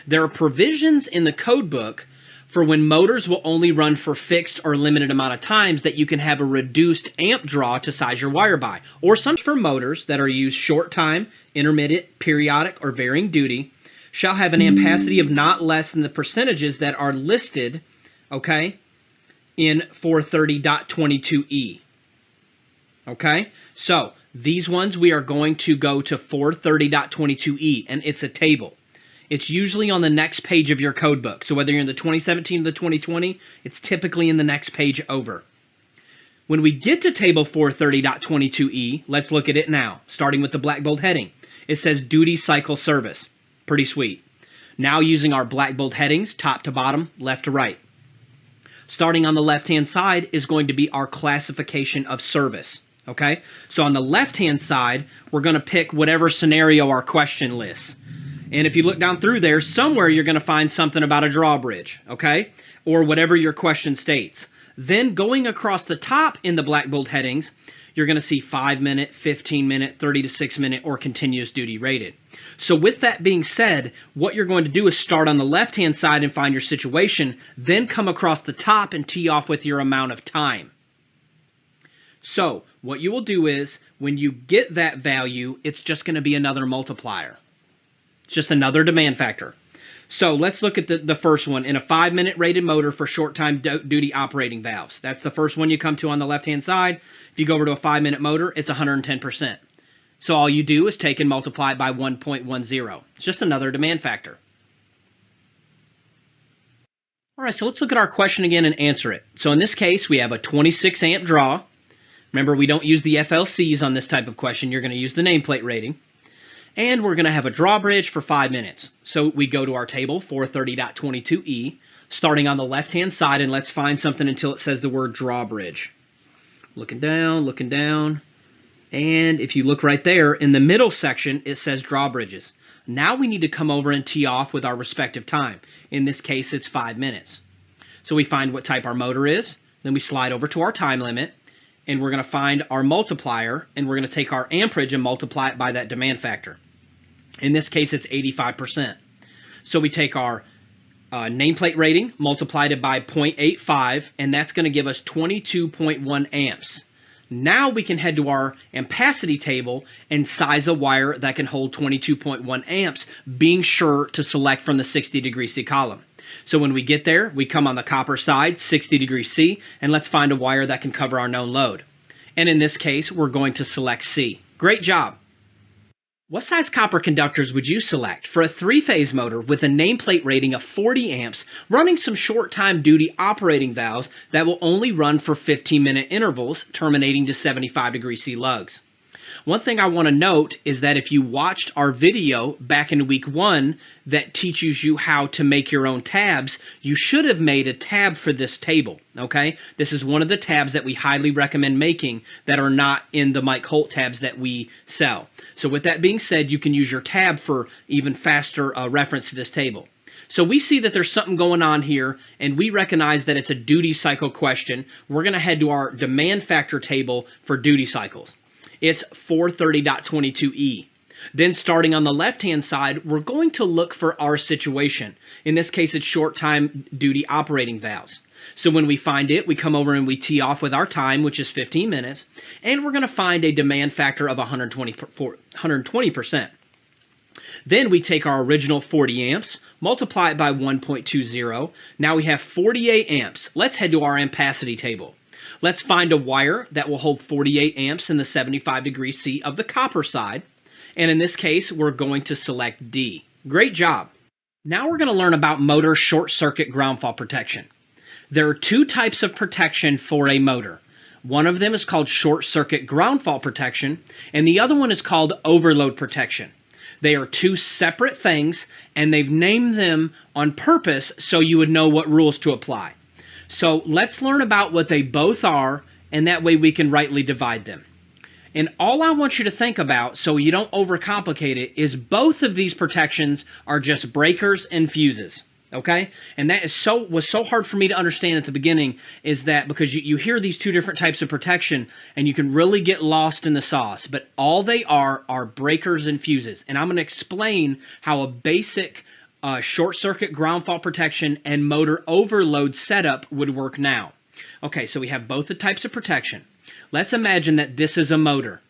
There are provisions in the code book for when motors will only run for fixed or limited amount of times that you can have a reduced amp draw to size your wire by. Or some for motors that are used short time, intermittent, periodic, or varying duty shall have an ampacity of not less than the percentages that are listed, okay, in 430.22e. Okay, so these ones we are going to go to 430.22e, and it's a table. It's usually on the next page of your code book. So whether you're in the 2017 or the 2020, it's typically in the next page over. When we get to table 430.22e, let's look at it now, starting with the black bold heading. It says duty cycle service. Pretty sweet. Now using our black bold headings, top to bottom, left to right. Starting on the left-hand side is going to be our classification of service. Okay? So on the left-hand side, we're going to pick whatever scenario our question lists. And if you look down through there, somewhere you're going to find something about a drawbridge, okay? Or whatever your question states. Then going across the top in the black bold headings, you're going to see 5-minute, 15-minute, 30 to 6-minute, or continuous duty rated. So with that being said, what you're going to do is start on the left-hand side and find your situation, then come across the top and tee off with your amount of time. So what you will do is, when you get that value, it's just going to be another multiplier. It's just another demand factor. So let's look at the first one. In a 5-minute rated motor for short-time duty operating valves. That's the first one you come to on the left-hand side. If you go over to a 5-minute motor, it's 110%. So all you do is take and multiply it by 1.10. It's just another demand factor. All right, so let's look at our question again and answer it. So in this case, we have a 26 amp draw. Remember, we don't use the FLCs on this type of question. You're going to use the nameplate rating. And we're going to have a drawbridge for 5 minutes. So we go to our table, 430.22e, starting on the left-hand side, and let's find something until it says the word drawbridge. Looking down, and if you look right there, in the middle section, it says drawbridges. Now we need to come over and tee off with our respective time. In this case, it's 5 minutes. So we find what type our motor is, then we slide over to our time limit, and we're going to find our multiplier, and we're going to take our amperage and multiply it by that demand factor. In this case, it's 85%. So we take our nameplate rating, multiplied it by 0.85, and that's going to give us 22.1 amps. Now we can head to our ampacity table and size a wire that can hold 22.1 amps, being sure to select from the 60 degree C column. So when we get there, we come on the copper side, 60 degree C, and let's find a wire that can cover our known load. And in this case, we're going to select C. Great job. What size copper conductors would you select for a 3-phase motor with a nameplate rating of 40 amps running some short-time duty operating valves that will only run for 15-minute intervals terminating to 75 degree C lugs? One thing I want to note is that if you watched our video back in week 1 that teaches you how to make your own tabs, you should have made a tab for this table, okay? This is one of the tabs that we highly recommend making that are not in the Mike Holt tabs that we sell. So with that being said, you can use your tab for even faster reference to this table. So we see that there's something going on here, and we recognize that it's a duty cycle question. We're going to head to our demand factor table for duty cycles. It's 430.22e. Then starting on the left-hand side, we're going to look for our situation. In this case, it's short-time duty operating valves. So when we find it, we come over and we tee off with our time, which is 15 minutes, and we're going to find a demand factor of 120%. Then we take our original 40 amps, multiply it by 1.20. Now we have 48 amps. Let's head to our ampacity table. Let's find a wire that will hold 48 amps in the 75 degree C of the copper side. And in this case, we're going to select D. Great job. Now we're going to learn about motor short circuit ground fault protection. There are 2 types of protection for a motor. One of them is called short circuit ground fault protection, and the other one is called overload protection. They are 2 separate things, and they've named them on purpose so you would know what rules to apply. So let's learn about what they both are, and that way we can rightly divide them. And all I want you to think about, so you don't overcomplicate it, is both of these protections are just breakers and fuses. Okay? And that is was so hard for me to understand at the beginning, is that because you hear these two different types of protection and you can really get lost in the sauce. But all they are breakers and fuses. And I'm going to explain how a basic short circuit ground fault protection and motor overload setup would work now. Okay, so we have both the types of protection. Let's imagine that this is a motor.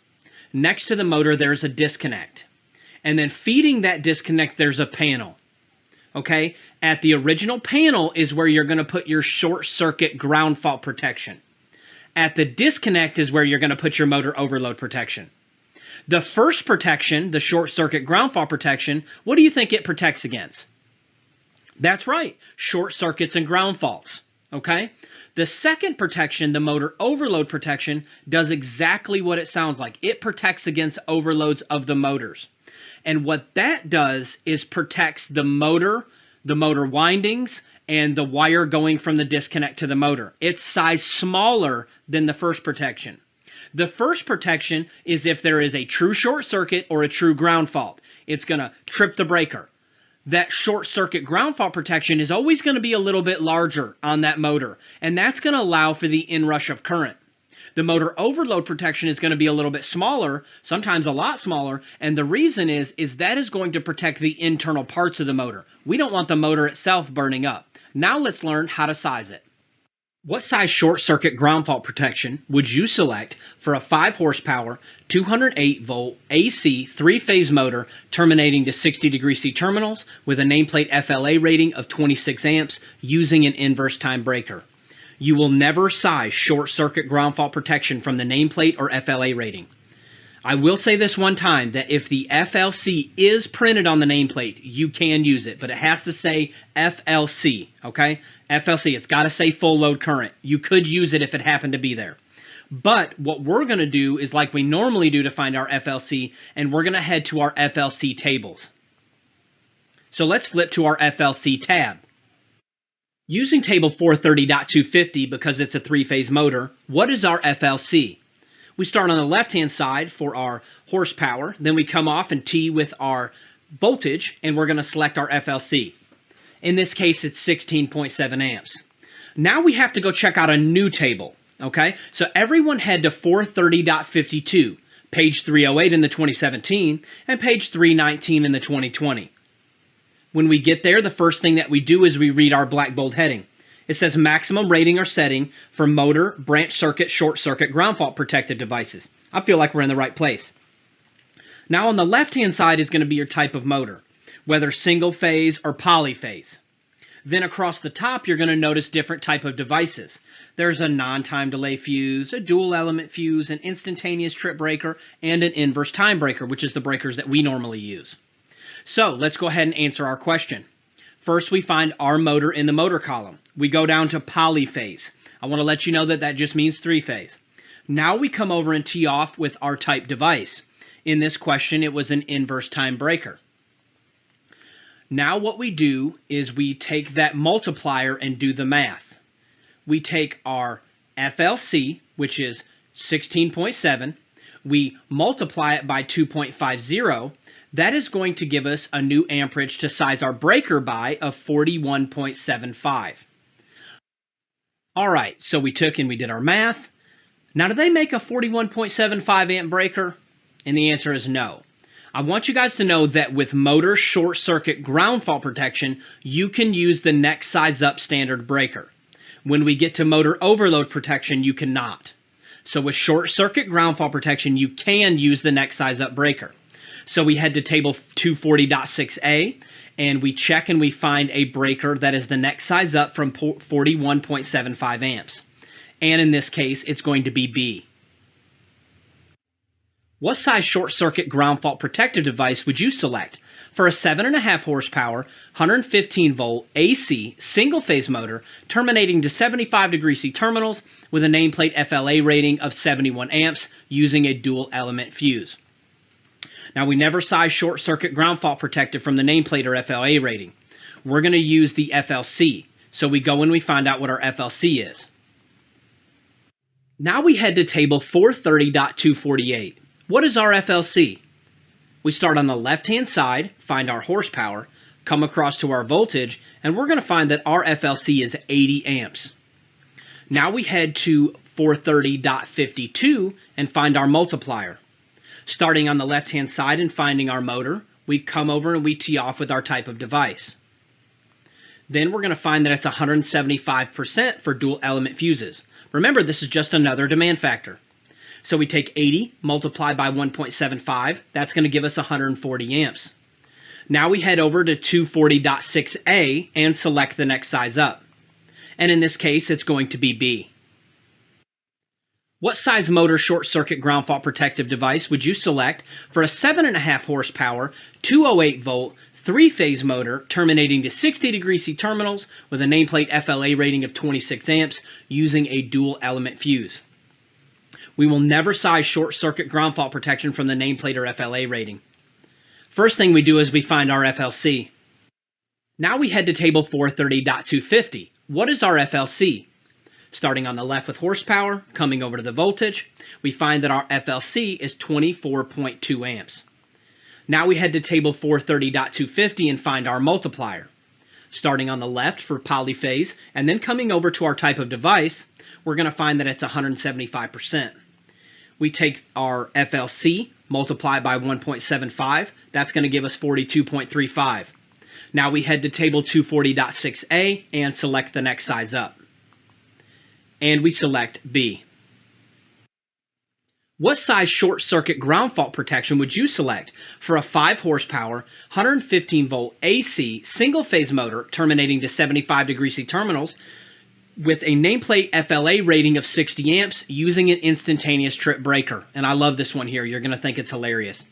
Next to the motor, there's a disconnect. And then feeding that disconnect, there's a panel. Okay, at the original panel is where you're going to put your short circuit ground fault protection. At the disconnect is where you're going to put your motor overload protection. The first protection, the short circuit ground fault protection, what do you think it protects against? That's right, short circuits and ground faults. Okay, the second protection, the motor overload protection, does exactly what it sounds like. It protects against overloads of the motors. And what that does is protects the motor windings, and the wire going from the disconnect to the motor. It's size smaller than the first protection. The first protection is if there is a true short circuit or a true ground fault. It's going to trip the breaker. That short circuit ground fault protection is always going to be a little bit larger on that motor, and that's going to allow for the inrush of current. The motor overload protection is going to be a little bit smaller, sometimes a lot smaller, and the reason is that is going to protect the internal parts of the motor. We don't want the motor itself burning up. Now let's learn how to size it. What size short circuit ground fault protection would you select for a 5 horsepower, 208 volt AC 3-phase motor terminating to 60° C terminals with a nameplate FLA rating of 26 amps using an inverse time breaker? You will never size short circuit ground fault protection from the nameplate or FLA rating. I will say this one time, that if the FLC is printed on the nameplate, you can use it, but it has to say FLC, okay? FLC, it's got to say full load current. You could use it if it happened to be there. But what we're going to do is like we normally do to find our FLC, and we're going to head to our FLC tables. So let's flip to our FLC tab. Using table 430.250 because it's a 3-phase motor, what is our FLC? We start on the left-hand side for our horsepower, then we come off and T with our voltage, and we're going to select our FLC. In this case, it's 16.7 amps. Now we have to go check out a new table, okay? So everyone head to 430.52, page 308 in the 2017, and page 319 in the 2020. When we get there, the first thing that we do is we read our black bold heading. It says maximum rating or setting for motor, branch circuit, short circuit, ground fault protected devices. I feel like we're in the right place. Now on the left-hand side is going to be your type of motor, whether single phase or polyphase. Then across the top, you're going to notice different type of devices. There's a non-time delay fuse, a dual element fuse, an instantaneous trip breaker, and an inverse time breaker, which is the breakers that we normally use. So let's go ahead and answer our question. First, we find our motor in the motor column. We go down to polyphase. I want to let you know that that just means 3-phase. Now we come over and tee off with our type device. In this question, it was an inverse time breaker. Now what we do is we take that multiplier and do the math. We take our FLC, which is 16.7. We multiply it by 2.50. That is going to give us a new amperage to size our breaker by of 41.75. All right, so we took and we did our math. Now, do they make a 41.75 amp breaker? And the answer is no. I want you guys to know that with motor short circuit ground fault protection, you can use the next size up standard breaker. When we get to motor overload protection, you cannot. So with short circuit ground fault protection, you can use the next size up breaker. So we head to table 240.6a, and we check and we find a breaker that is the next size up from 41.75 amps. And in this case, it's going to be B. What size short circuit ground fault protective device would you select for a 7.5 horsepower, 115 volt AC single phase motor terminating to 75° C terminals with a nameplate FLA rating of 71 amps using a dual element fuse? Now, we never size short circuit ground fault protective from the nameplate or FLA rating. We're going to use the FLC. So we go and we find out what our FLC is. Now we head to table 430.248. What is our FLC? We start on the left-hand side, find our horsepower, come across to our voltage, and we're going to find that our FLC is 80 amps. Now we head to 430.52 and find our multiplier. Starting on the left-hand side and finding our motor, we come over and we tee off with our type of device. Then we're going to find that it's 175% for dual element fuses. Remember, this is just another demand factor. So we take 80 multiplied by 1.75. That's going to give us 140 amps. Now we head over to 240.6A and select the next size up. And in this case, it's going to be B. What size motor short circuit ground fault protective device would you select for a 7.5 horsepower, 208 volt, 3-phase motor terminating to 60° C terminals with a nameplate FLA rating of 26 amps using a dual element fuse? We will never size short circuit ground fault protection from the nameplate or FLA rating. First thing we do is we find our FLC. Now we head to table 430.250. What is our FLC? Starting on the left with horsepower, coming over to the voltage, we find that our FLC is 24.2 amps. Now we head to table 430.250 and find our multiplier. Starting on the left for polyphase and then coming over to our type of device, we're going to find that it's 175%. We take our FLC, multiply by 1.75, that's going to give us 42.35. Now we head to table 240.6A and select the next size up. And we select B. What size short circuit ground fault protection would you select for a 5 horsepower, 115 volt AC single phase motor terminating to 75° C terminals with a nameplate FLA rating of 60 amps using an instantaneous trip breaker? And I love this one here. You're going to think it's hilarious.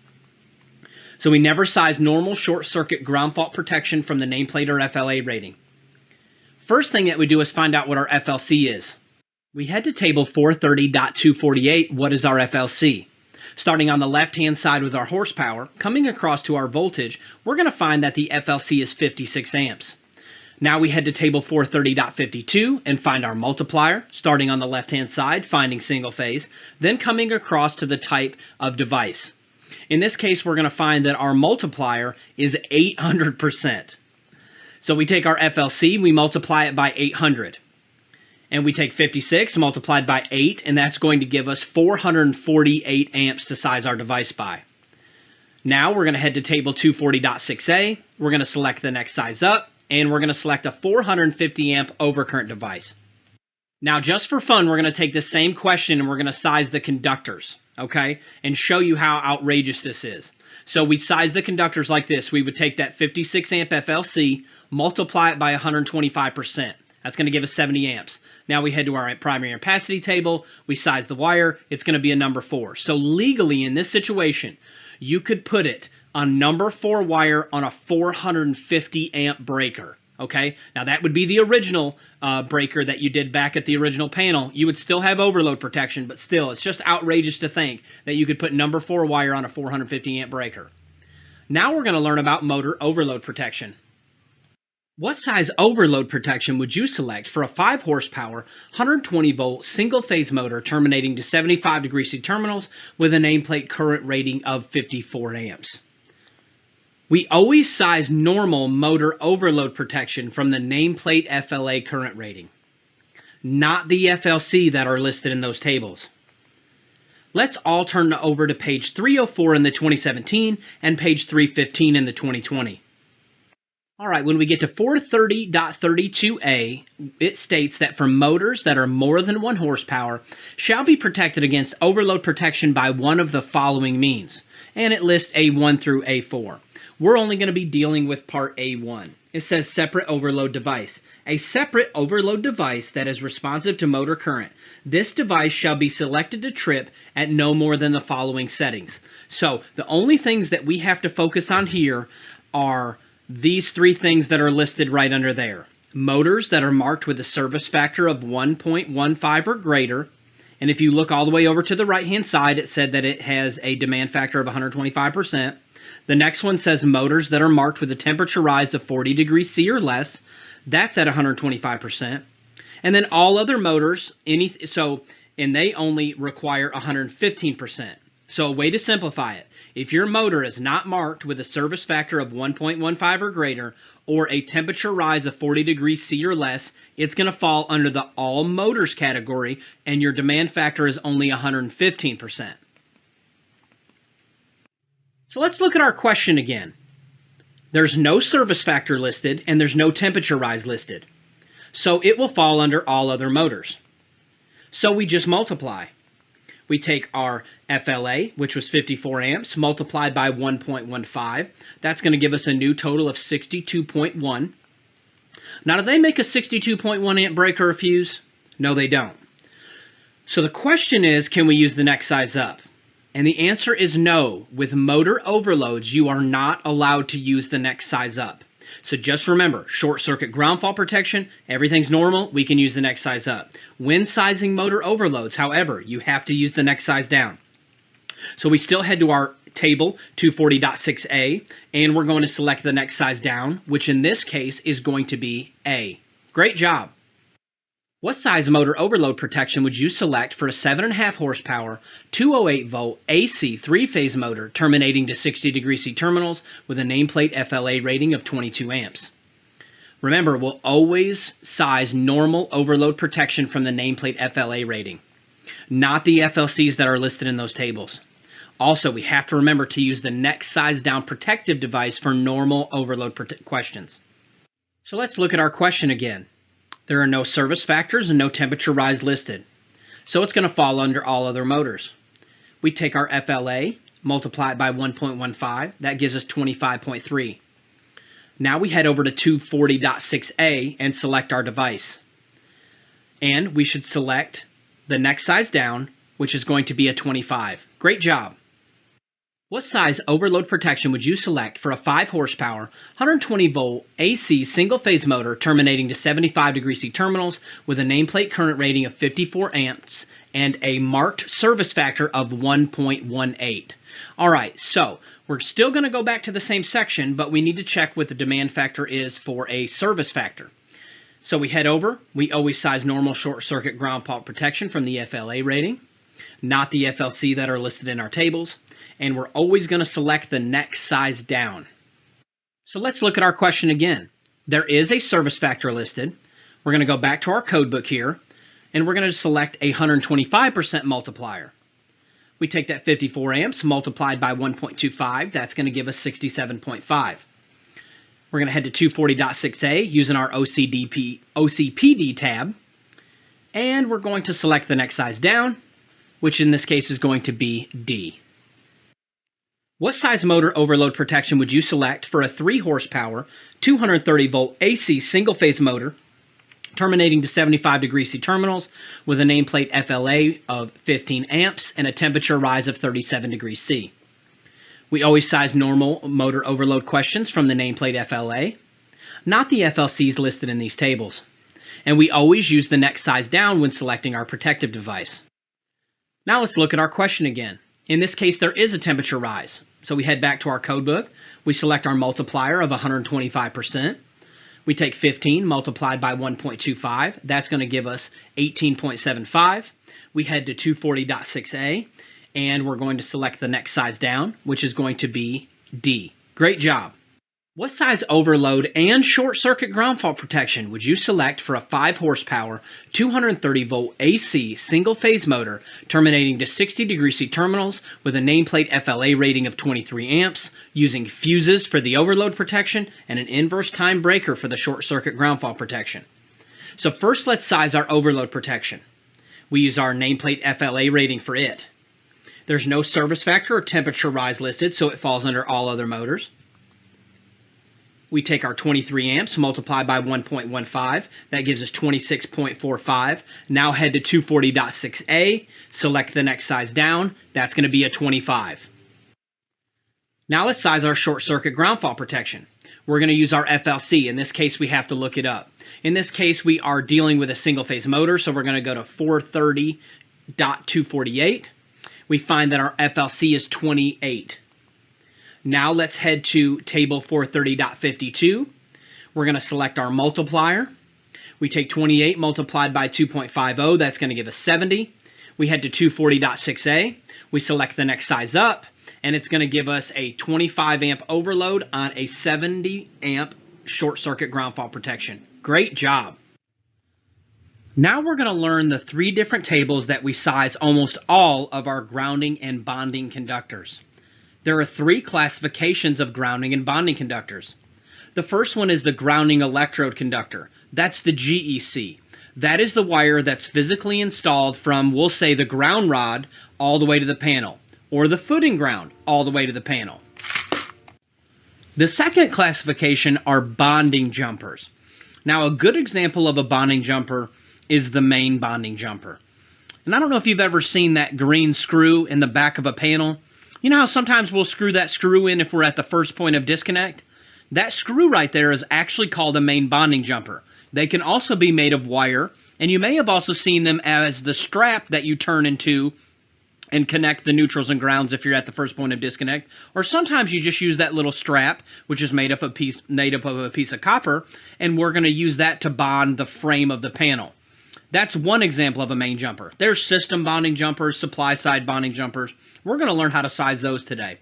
So we never size normal short circuit ground fault protection from the nameplate or FLA rating. First thing that we do is find out what our FLC is. We head to table 430.248. What is our FLC? Starting on the left-hand side with our horsepower, coming across to our voltage, we're going to find that the FLC is 56 amps. Now we head to table 430.52 and find our multiplier, starting on the left-hand side, finding single phase, then coming across to the type of device. In this case, we're going to find that our multiplier is 800%. So we take our FLC, we multiply it by 800. And we take 56 multiplied by 8, and that's going to give us 448 amps to size our device by. Now we're going to head to table 240.6A. We're going to select the next size up, and we're going to select a 450 amp overcurrent device. Now, just for fun, we're going to take the same question and we're going to size the conductors, okay, and show you how outrageous this is. So we size the conductors like this. We would take that 56 amp FLC, multiply it by 125%. That's going to give us 70 amps. Now we head to our primary ampacity table. We size the wire. It's going to be a number 4. So legally in this situation, you could put it on number 4 wire on a 450 amp breaker. Okay, now that would be the original breaker that you did back at the original panel. You would still have overload protection, but still, it's just outrageous to think that you could put number 4 wire on a 450 amp breaker. Now we're going to learn about motor overload protection. What size overload protection would you select for a 5 horsepower, 120 volt single phase motor terminating to 75° C terminals with a nameplate current rating of 54 amps? We always size normal motor overload protection from the nameplate FLA current rating, not the FLC that are listed in those tables. Let's all turn over to page 304 in the 2017 and page 315 in the 2020. All right, when we get to 430.32A, it states that for motors that are more than 1 horsepower shall be protected against overload protection by one of the following means. And it lists A1 through A4. We're only going to be dealing with part A1. It says separate overload device. A separate overload device that is responsive to motor current. This device shall be selected to trip at no more than the following settings. So the only things that we have to focus on here are these 3 things that are listed right under there. Motors that are marked with a service factor of 1.15 or greater. And if you look all the way over to the right-hand side, it said that it has a demand factor of 125%. The next one says motors that are marked with a temperature rise of 40° C or less. That's at 125%. And then all other motors, and they only require 115%. So a way to simplify it, if your motor is not marked with a service factor of 1.15 or greater, or a temperature rise of 40 degrees C or less, it's going to fall under the all motors category, and your demand factor is only 115%. So let's look at our question again. There's no service factor listed, and there's no temperature rise listed. So it will fall under all other motors. So we just multiply. We take our FLA, which was 54 amps, multiplied by 1.15. That's going to give us a new total of 62.1. Now, do they make a 62.1 amp breaker or fuse? No, they don't. So the question is, can we use the next size up? And the answer is no. With motor overloads, you are not allowed to use the next size up. So just remember, short circuit ground fault protection, everything's normal, we can use the next size up. When sizing motor overloads, however, you have to use the next size down. So we still head to our table 240.6a, and we're going to select the next size down, which in this case is going to be A. Great job. What size motor overload protection would you select for a 7.5 horsepower, 208 volt AC 3-phase motor terminating to 60 degree C terminals with a nameplate FLA rating of 22 amps? Remember, we'll always size normal overload protection from the nameplate FLA rating, not the FLCs that are listed in those tables. Also, we have to remember to use the next size down protective device for normal overload questions. So let's look at our question again. There are no service factors and no temperature rise listed. So it's going to fall under all other motors. We take our FLA, multiply it by 1.15. That gives us 25.3. Now we head over to 240.6a and select our device. And we should select the next size down, which is going to be a 25. Great job. What size overload protection would you select for a 5 horsepower, 120 volt AC single-phase motor terminating to 75 degree C terminals with a nameplate current rating of 54 amps and a marked service factor of 1.18? All right, so we're still going to go back to the same section, but we need to check what the demand factor is for a service factor. So we head over. We always size normal short circuit ground fault protection from the FLA rating, not the FLC that are listed in our tables. And we're always going to select the next size down. So let's look at our question again. There is a service factor listed. We're going to go back to our code book here, and we're going to select a 125% multiplier. We take that 54 amps multiplied by 1.25. That's going to give us 67.5. We're going to head to 240.6a using our OCPD tab, and we're going to select the next size down, which in this case is going to be D. What size motor overload protection would you select for a 3 horsepower, 230 volt AC single-phase motor terminating to 75 degree C terminals with a nameplate FLA of 15 amps and a temperature rise of 37 degrees C? We always size normal motor overload questions from the nameplate FLA, not the FLCs listed in these tables. And we always use the next size down when selecting our protective device. Now let's look at our question again. In this case, there is a temperature rise. So we head back to our code book. We select our multiplier of 125%. We take 15 multiplied by 1.25. That's going to give us 18.75. We head to 240.6a, and we're going to select the next size down, which is going to be D. Great job. What size overload and short circuit ground fault protection would you select for a 5 horsepower, 230 volt AC single phase motor terminating to 60 degree C terminals with a nameplate FLA rating of 23 amps using fuses for the overload protection and an inverse time breaker for the short circuit ground fault protection? So first let's size our overload protection. We use our nameplate FLA rating for it. There's no service factor or temperature rise listed, so it falls under all other motors. We take our 23 amps, multiply by 1.15. That gives us 26.45. Now head to 240.6a, select the next size down. That's going to be a 25. Now let's size our short circuit ground fault protection. We're going to use our FLC. In this case, we have to look it up. In this case, we are dealing with a single phase motor, so we're going to go to 430.248. We find that our FLC is 28. Now let's head to table 430.52. We're going to select our multiplier. We take 28 multiplied by 2.50. That's going to give us 70. We head to 240.6a. We select the next size up, and it's going to give us a 25 amp overload on a 70 amp short circuit ground fault protection. Great job. Now we're going to learn the 3 different tables that we size almost all of our grounding and bonding conductors. There are 3 classifications of grounding and bonding conductors. The first one is the grounding electrode conductor. That's the GEC. That is the wire that's physically installed from, we'll say, the ground rod all the way to the panel, or the footing ground all the way to the panel. The second classification are bonding jumpers. Now, a good example of a bonding jumper is the main bonding jumper. And I don't know if you've ever seen that green screw in the back of a panel. You know how sometimes we'll screw that screw in if we're at the first point of disconnect? That screw right there is actually called a main bonding jumper. They can also be made of wire, and you may have also seen them as the strap that you turn into and connect the neutrals and grounds if you're at the first point of disconnect. Or sometimes you just use that little strap, which is made up of a piece of copper, and we're going to use that to bond the frame of the panel. That's one example of a main jumper. There's system bonding jumpers, supply side bonding jumpers. We're going to learn how to size those today.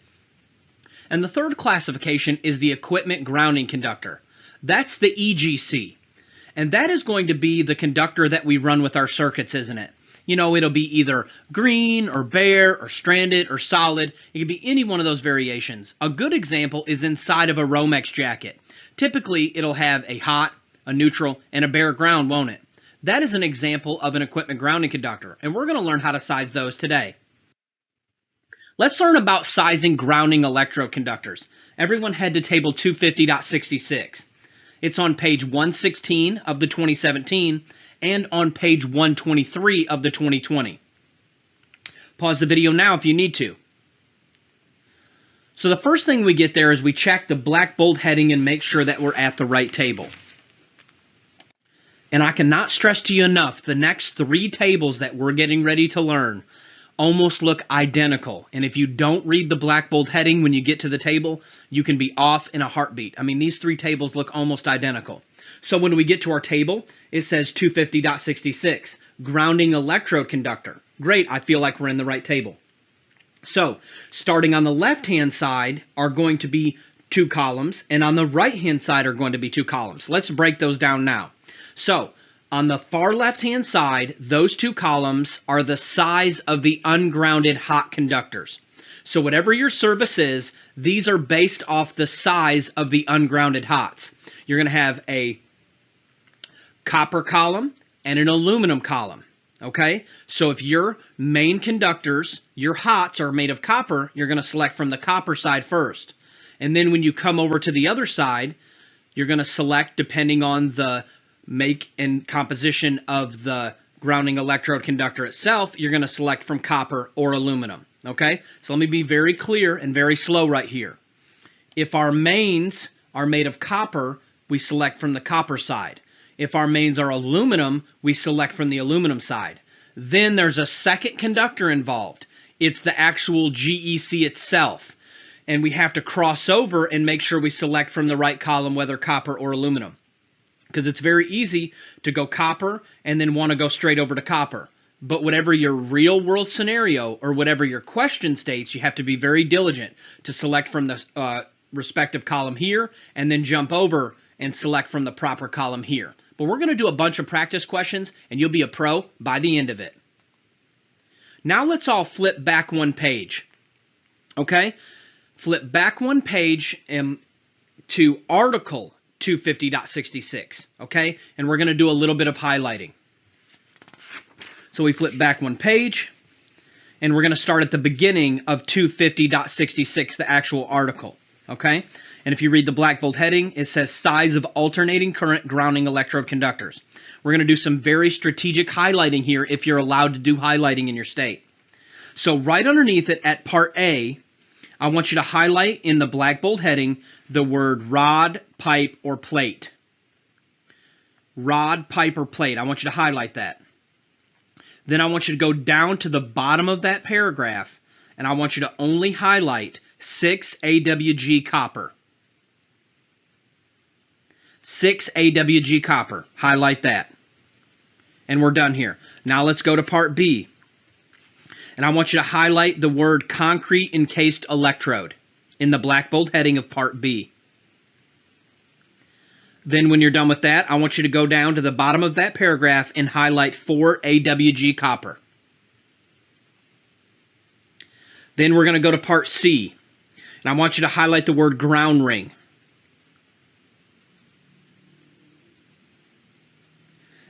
And the third classification is the equipment grounding conductor. That's the EGC. And that is going to be the conductor that we run with our circuits, isn't it? You know, it'll be either green or bare or stranded or solid. It can be any one of those variations. A good example is inside of a Romex jacket. Typically, it'll have a hot, a neutral, and a bare ground, won't it? That is an example of an equipment grounding conductor, and we're going to learn how to size those today. Let's learn about sizing grounding electrode conductors. Everyone head to table 250.66. It's on page 116 of the 2017 and on page 123 of the 2020. Pause the video now if you need to. So the first thing we get there is we check the black bold heading and make sure that we're at the right table. And I cannot stress to you enough, the next 3 tables that we're getting ready to learn almost look identical. And if you don't read the black bold heading when you get to the table, you can be off in a heartbeat. I mean, these 3 tables look almost identical. So when we get to our table, it says 250.66, grounding electrode conductor. Great, I feel like we're in the right table. So, starting on the left-hand side are going to be 2 columns, and on the right-hand side are going to be 2 columns. Let's break those down now. So, on the far left-hand side, those 2 columns are the size of the ungrounded hot conductors. So whatever your service is, these are based off the size of the ungrounded hots. You're going to have a copper column and an aluminum column. Okay? So if your main conductors, your hots are made of copper, you're going to select from the copper side first. And then when you come over to the other side, you're going to select depending on the make and composition of the grounding electrode conductor itself, you're going to select from copper or aluminum. Okay? So let me be very clear and very slow right here. If our mains are made of copper, we select from the copper side. If our mains are aluminum, we select from the aluminum side. Then there's a second conductor involved. It's the actual GEC itself. And we have to cross over and make sure we select from the right column, whether copper or aluminum. Because it's very easy to go copper and then want to go straight over to copper. But whatever your real world scenario or whatever your question states, you have to be very diligent to select from the respective column here and then jump over and select from the proper column here. But we're going to do a bunch of practice questions and you'll be a pro by the end of it. Now let's all flip back 1 page. Okay? Flip back 1 page to article 250.66, okay? And we're going to do a little bit of highlighting. So we flip back 1 page, and we're going to start at the beginning of 250.66, the actual article, okay? And if you read the black bold heading, it says size of alternating current grounding electrode conductors. We're going to do some very strategic highlighting here if you're allowed to do highlighting in your state. So right underneath it at part A, I want you to highlight in the black bold heading the word rod, pipe, or plate. Rod, pipe, or plate. I want you to highlight that. Then I want you to go down to the bottom of that paragraph, and I want you to only highlight 6 AWG copper. 6 AWG copper. Highlight that. And we're done here. Now let's go to part B. And I want you to highlight the word concrete encased electrode in the black bold heading of Part B. Then when you're done with that, I want you to go down to the bottom of that paragraph and highlight 4 AWG copper. Then we're going to go to Part C. And I want you to highlight the word ground ring.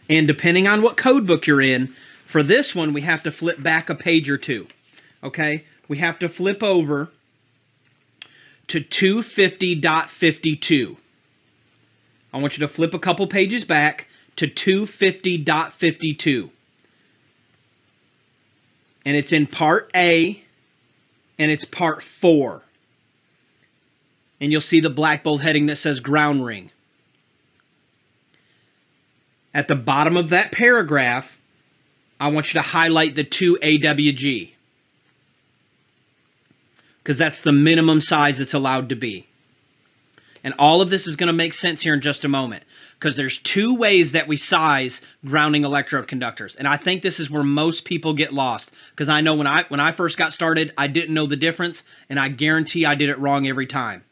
And depending on what code book you're in, for this one, we have to flip back a page or two. Okay? We have to flip over to 250.52. I want you to flip a couple pages back to 250.52. And it's in Part A, and it's Part 4. And you'll see the black bold heading that says ground ring. At the bottom of that paragraph, I want you to highlight the 2 AWG. Because that's the minimum size it's allowed to be. And all of this is going to make sense here in just a moment. Because there's 2 ways that we size grounding electrode conductors. And I think this is where most people get lost. Because I know when I first got started, I didn't know the difference. And I guarantee I did it wrong every time.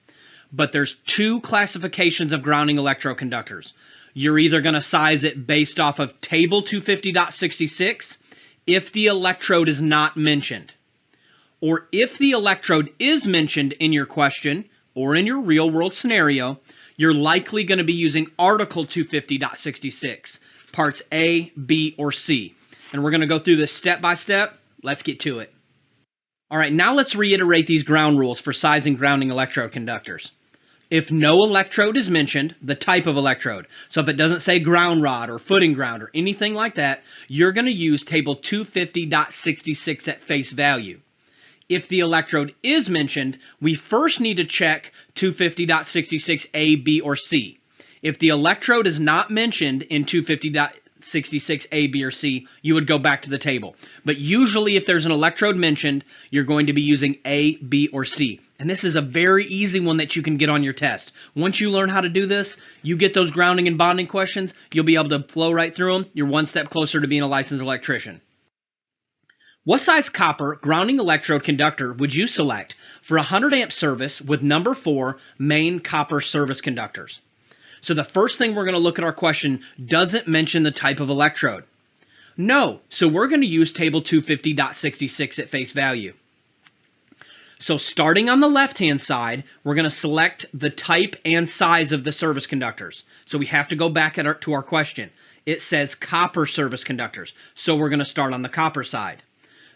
But there's 2 classifications of grounding electrode conductors. You're either going to size it based off of Table 250.66 if the electrode is not mentioned. Or if the electrode is mentioned in your question or in your real-world scenario, you're likely going to be using Article 250.66, Parts A, B, or C. And we're going to go through this step by step. Let's get to it. All right, now let's reiterate these ground rules for sizing grounding electrode conductors. If no electrode is mentioned, the type of electrode. So if it doesn't say ground rod or footing ground or anything like that, you're going to use Table 250.66 at face value. If the electrode is mentioned, we first need to check 250.66 A, B, or C. If the electrode is not mentioned in 250.66 A, B, or C, you would go back to the table. But usually if there's an electrode mentioned, you're going to be using A, B, or C. And this is a very easy one that you can get on your test. Once you learn how to do this, you get those grounding and bonding questions, you'll be able to flow right through them. You're one step closer to being a licensed electrician. What size copper grounding electrode conductor would you select for a 100 amp service with number 4 main copper service conductors? So the first thing we're going to look at our question doesn't mention the type of electrode. No, so we're going to use Table 250.66 at face value. So starting on the left-hand side, we're going to select the type and size of the service conductors. So we have to go back to our question. It says copper service conductors. So we're going to start on the copper side.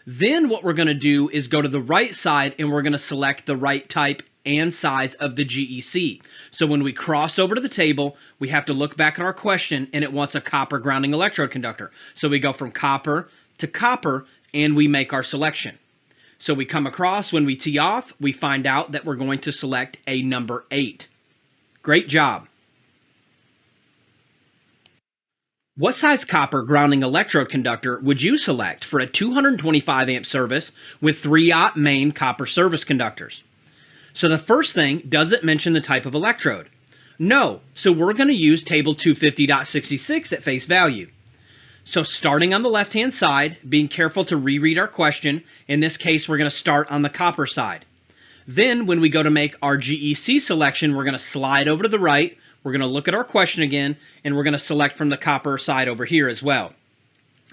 Then what we're going to do is go to the right side and we're going to select the right type and size of the GEC. So when we cross over to the table, we have to look back at our question and it wants a copper grounding electrode conductor. So we go from copper to copper and we make our selection. So we come across, when we tee off, we find out that we're going to select a number 8. Great job. What size copper grounding electrode conductor would you select for a 225 amp service with 3/0 main copper service conductors? So the first thing, does it mention the type of electrode? No, so we're going to use Table 250.66 at face value. So starting on the left-hand side, being careful to reread our question, in this case we're going to start on the copper side. Then when we go to make our GEC selection, we're going to slide over to the right, we're going to look at our question again, and we're going to select from the copper side over here as well.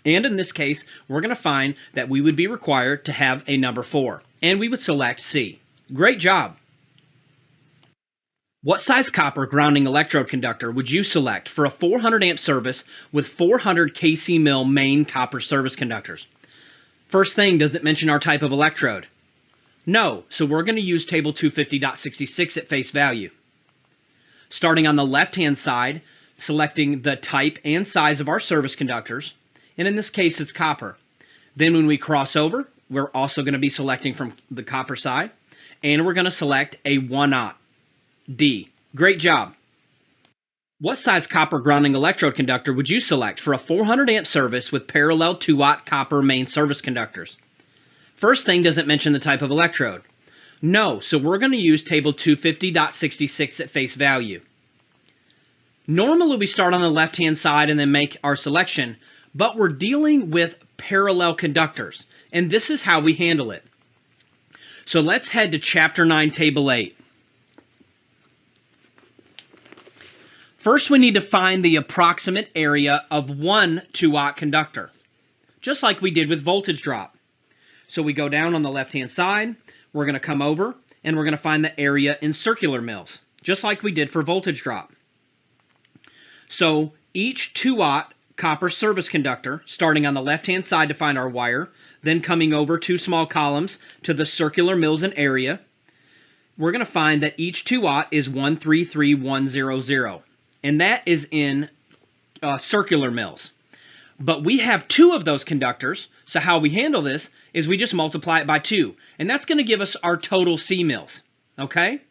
And in this case, we're going to find that we would be required to have a number 4, and we would select C. Great job. What size copper grounding electrode conductor would you select for a 400 amp service with 400 kc mil main copper service conductors? First thing, does it mention our type of electrode? No, so we're going to use Table 250.66 at face value. Starting on the left-hand side, selecting the type and size of our service conductors, and in this case it's copper. Then when we cross over, we're also going to be selecting from the copper side, and we're going to select a 1/0. D. Great job. What size copper grounding electrode conductor would you select for a 400 amp service with parallel 2/0 copper main service conductors? First thing, does it mention the type of electrode? No, so we're going to use Table 250.66 at face value. Normally we start on the left-hand side and then make our selection, but we're dealing with parallel conductors. And this is how we handle it. So let's head to Chapter 9, Table 8. First, we need to find the approximate area of one 2-aught conductor, just like we did with voltage drop. So we go down on the left-hand side, we're going to come over, and we're going to find the area in circular mils, just like we did for voltage drop. So each 2-aught copper service conductor, starting on the left-hand side to find our wire, then coming over 2 small columns to the circular mils and area, we're going to find that each 2-aught is 133100, and that is in circular mils. But we have 2 of those conductors, so how we handle this is we just multiply it by 2, and that's going to give us our total C mils, okay?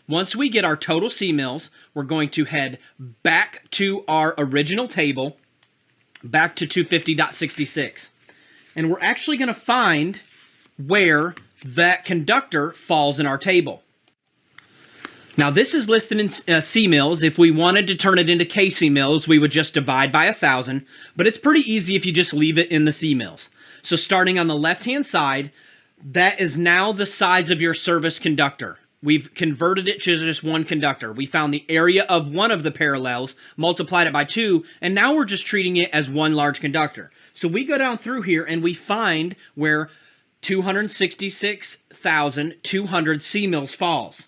Once we get our total C mils, we're going to head back to our original table, back to 250.66. And we're actually going to find where that conductor falls in our table. Now this is listed in C mils. If we wanted to turn it into KC mils, we would just divide by 1,000, but it's pretty easy if you just leave it in the C mils. So starting on the left-hand side, that is now the size of your service conductor. We've converted it to just one conductor. We found the area of one of the parallels, multiplied it by 2, and now we're just treating it as one large conductor. So we go down through here and we find where 266,200 C mils falls.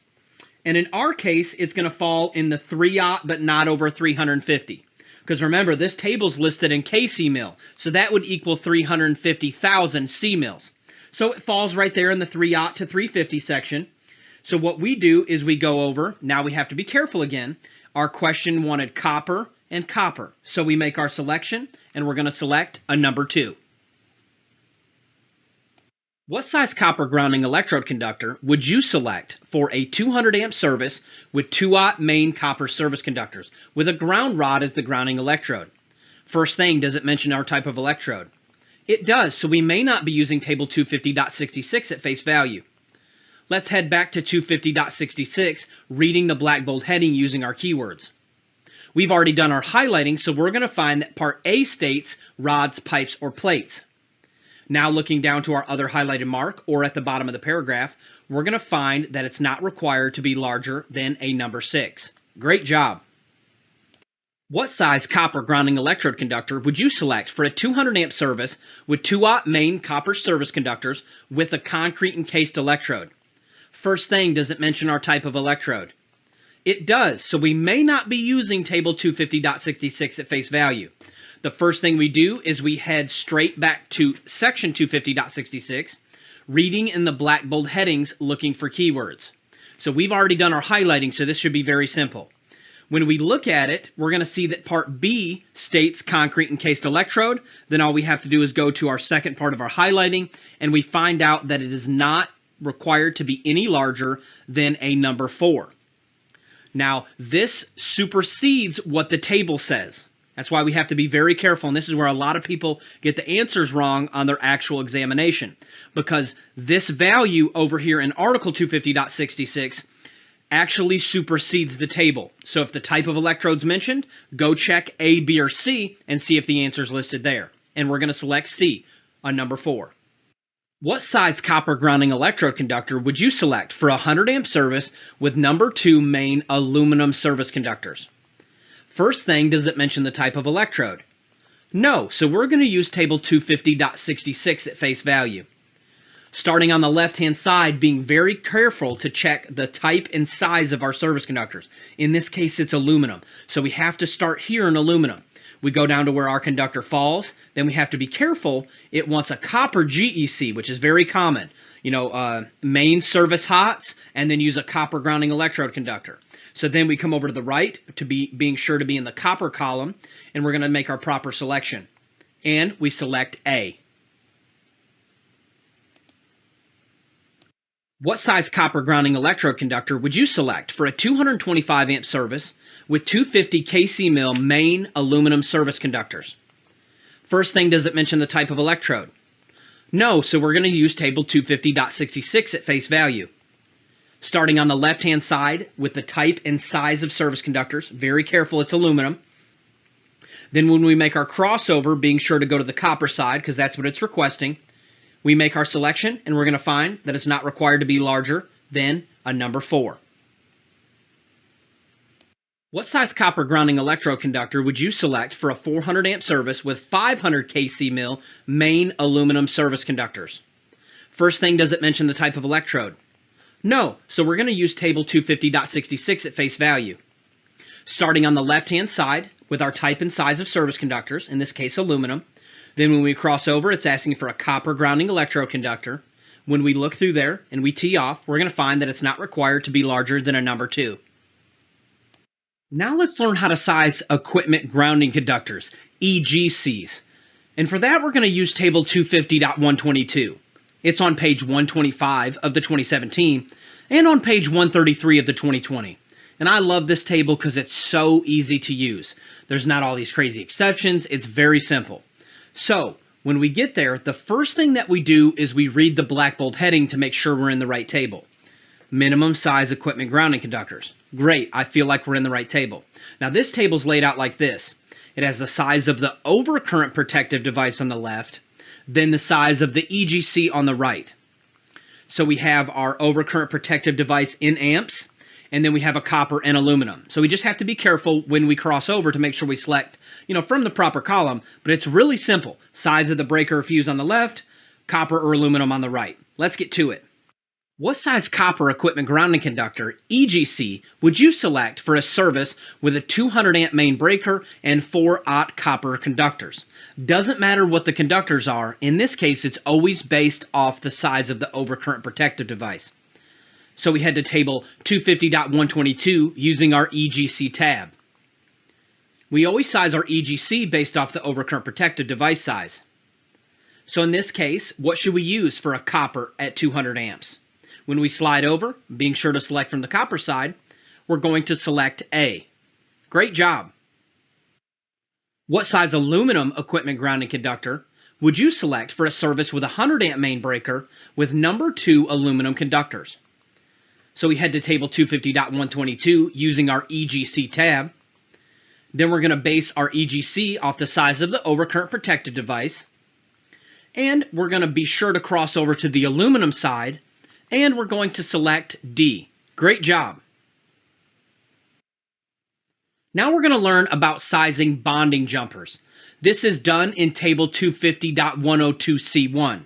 And in our case, it's going to fall in the 3-aught, but not over 350. Because remember, this table's listed in KC mil, so that would equal 350,000 C mils. So it falls right there in the 3-aught to 350 section. So what we do is we go over, now we have to be careful again, our question wanted copper and copper. So we make our selection, and we're going to select a number 2. What size copper grounding electrode conductor would you select for a 200 amp service with 2-aught main copper service conductors with a ground rod as the grounding electrode? First thing, does it mention our type of electrode? It does, so we may not be using table 250.66 at face value. Let's head back to 250.66, reading the black bold heading using our keywords. We've already done our highlighting, so we're going to find that part A states rods, pipes, or plates. Now looking down to our other highlighted mark, or at the bottom of the paragraph, we're going to find that it's not required to be larger than a number 6. Great job. What size copper grounding electrode conductor would you select for a 200 amp service with 2-aught main copper service conductors with a concrete encased electrode? First thing, does it mention our type of electrode? It does, so we may not be using table 250.66 at face value. The first thing we do is we head straight back to section 250.66, reading in the black bold headings, looking for keywords. So we've already done our highlighting, so this should be very simple. When we look at it, we're going to see that part B states concrete encased electrode. Then all we have to do is go to our second part of our highlighting, and we find out that it is not required to be any larger than a number 4. Now, this supersedes what the table says. That's why we have to be very careful, and this is where a lot of people get the answers wrong on their actual examination, because this value over here in Article 250.66 actually supersedes the table. So if the type of electrode's mentioned, go check A, B, or C and see if the answer is listed there. And we're going to select C, a number 4. What size copper grounding electrode conductor would you select for a 100 amp service with number 2 main aluminum service conductors? First thing, does it mention the type of electrode? No, so we're going to use table 250.66 at face value. Starting on the left-hand side, being very careful to check the type and size of our service conductors. In this case, it's aluminum, so we have to start here in aluminum. We go down to where our conductor falls, then we have to be careful. It wants a copper GEC, which is very common. Main service hots, and then use a copper grounding electrode conductor. So then we come over to the right to being sure to be in the copper column, and we're going to make our proper selection. And we select A. What size copper grounding electrode conductor would you select for a 225 amp service with 250 KC mil main aluminum service conductors? First thing, does it mention the type of electrode? No, so we're going to use table 250.66 at face value. Starting on the left-hand side with the type and size of service conductors, very careful, it's aluminum. Then when we make our crossover, being sure to go to the copper side because that's what it's requesting, We make our selection, and we're going to find that it's not required to be larger than a number 4. What size copper grounding electroconductor would you select for a 400 amp service with 500 kc mil main aluminum service conductors? First thing, does it mention the type of electrode? No, so we're going to use table 250.66 at face value. Starting on the left-hand side with our type and size of service conductors, in this case aluminum. Then when we cross over, it's asking for a copper grounding electroconductor. When we look through there and we tee off, we're going to find that it's not required to be larger than a number 2. Now let's learn how to size equipment grounding conductors, EGCs. And for that, we're going to use table 250.122. It's on page 125 of the 2017 and on page 133 of the 2020. And I love this table because it's so easy to use. There's not all these crazy exceptions. It's very simple. So when we get there, the first thing that we do is we read the black bold heading to make sure we're in the right table. Minimum size equipment grounding conductors. Great, I feel like we're in the right table. Now this table's laid out like this. It has the size of the overcurrent protective device on the left, then the size of the EGC on the right. So we have our overcurrent protective device in amps, and then we have a copper and aluminum. So we just have to be careful when we cross over to make sure we select, from the proper column, but it's really simple. Size of the breaker or fuse on the left, copper or aluminum on the right. Let's get to it. What size copper equipment grounding conductor, EGC, would you select for a service with a 200 amp main breaker and 4-aught copper conductors? Doesn't matter what the conductors are. In this case, it's always based off the size of the overcurrent protective device. So we head to table 250.122 using our EGC tab. We always size our EGC based off the overcurrent protective device size. So in this case, what should we use for a copper at 200 amps? When we slide over, being sure to select from the copper side, we're going to select A. Great job. What size aluminum equipment grounding conductor would you select for a service with a 100 amp main breaker with number 2 aluminum conductors? So we head to table 250.122 using our EGC tab. Then we're going to base our EGC off the size of the overcurrent protective device. And we're going to be sure to cross over to the aluminum side. And we're going to select D. Great job. Now we're going to learn about sizing bonding jumpers. This is done in table 250.102C1.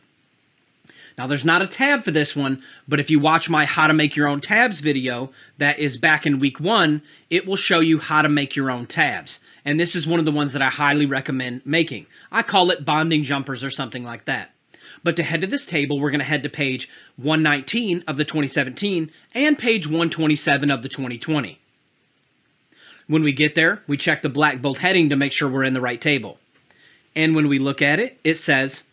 Now there's not a tab for this one, but if you watch my how to make your own tabs video that is back in week 1, it will show you how to make your own tabs. And this is one of the ones that I highly recommend making. I call it bonding jumpers or something like that. But to head to this table, we're going to head to page 119 of the 2017 and page 127 of the 2020. When we get there, we check the black bold heading to make sure we're in the right table. And when we look at it, it says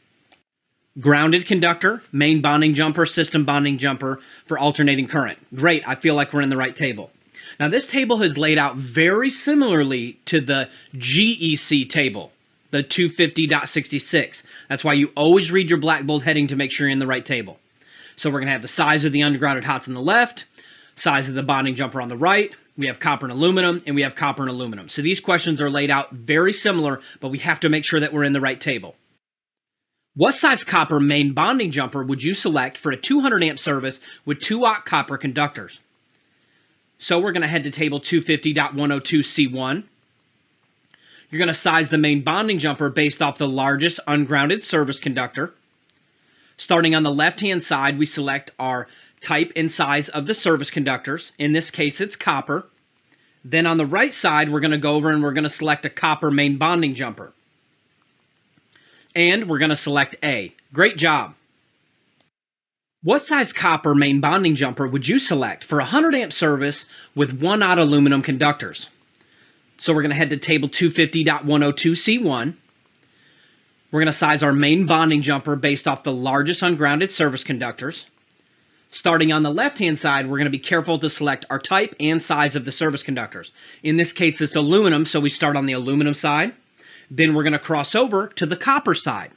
grounded conductor, main bonding jumper, system bonding jumper for alternating current. Great, I feel like we're in the right table. Now this table is laid out very similarly to the GEC table. The 250.66. That's why you always read your black bold heading to make sure you're in the right table. So we're going to have the size of the ungrounded hots on the left, size of the bonding jumper on the right, we have copper and aluminum, and we have copper and aluminum. So these questions are laid out very similar, but we have to make sure that we're in the right table. What size copper main bonding jumper would you select for a 200 amp service with 2-aught copper conductors? So we're going to head to table 250.102C1. You're going to size the main bonding jumper based off the largest ungrounded service conductor. Starting on the left-hand side, we select our type and size of the service conductors. In this case, it's copper. Then on the right side, we're going to go over and we're going to select a copper main bonding jumper. And we're going to select A. Great job. What size copper main bonding jumper would you select for a 100 amp service with 1-aught aluminum conductors? So we're going to head to table 250.102C1. We're going to size our main bonding jumper based off the largest ungrounded service conductors. Starting on the left-hand side, we're going to be careful to select our type and size of the service conductors. In this case, it's aluminum, so we start on the aluminum side. Then we're going to cross over to the copper side.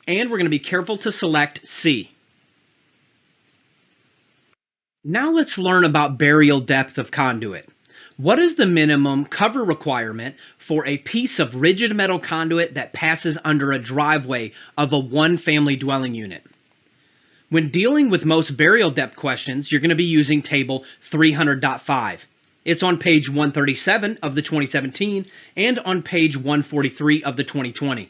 And we're going to be careful to select C. Now let's learn about burial depth of conduit. What is the minimum cover requirement for a piece of rigid metal conduit that passes under a driveway of a one-family dwelling unit? When dealing with most burial depth questions, you're going to be using table 300.5. It's on page 137 of the 2017 and on page 143 of the 2020.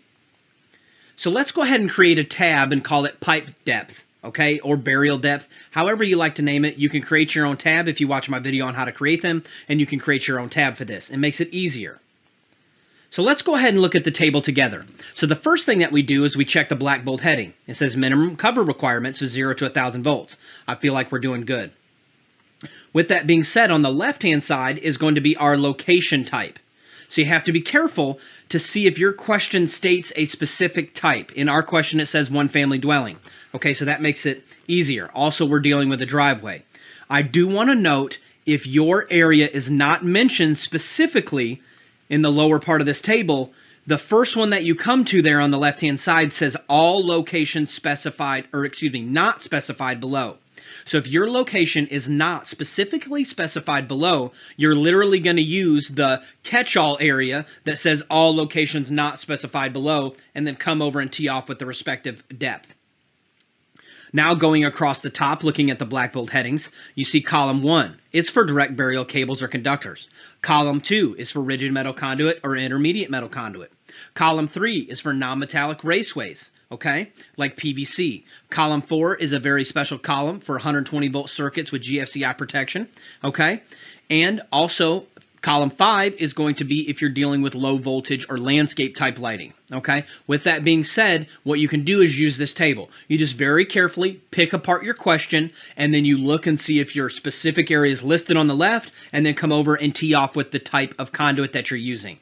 So let's go ahead and create a tab and call it pipe depth. Okay, or burial depth, however you like to name it. You can create your own tab if you watch my video on how to create them, and you can create your own tab for this. It makes it easier. So let's go ahead and look at the table together. So the first thing that we do is we check the black bold heading. It says minimum cover requirements of 0 to 1,000 volts. I feel like we're doing good. With that being said, on the left-hand side is going to be our location type. So you have to be careful to see if your question states a specific type. In our question, it says one family dwelling. Okay, so that makes it easier. Also, we're dealing with a driveway. I do want to note if your area is not mentioned specifically in the lower part of this table, the first one that you come to there on the left-hand side says all locations specified, or excuse me, not specified below. So if your location is not specifically specified below, you're literally going to use the catch-all area that says all locations not specified below, and then come over and tee off with the respective depth. Now going across the top, looking at the black bold headings, you see column 1. It's for direct burial cables or conductors. Column 2 is for rigid metal conduit or intermediate metal conduit. Column 3 is for non-metallic raceways, okay, like PVC. Column 4 is a very special column for 120 volt circuits with GFCI protection, okay, and also column 5 is going to be if you're dealing with low voltage or landscape type lighting, okay? With that being said, what you can do is use this table. You just very carefully pick apart your question, and then you look and see if your specific area is listed on the left, and then come over and tee off with the type of conduit that you're using.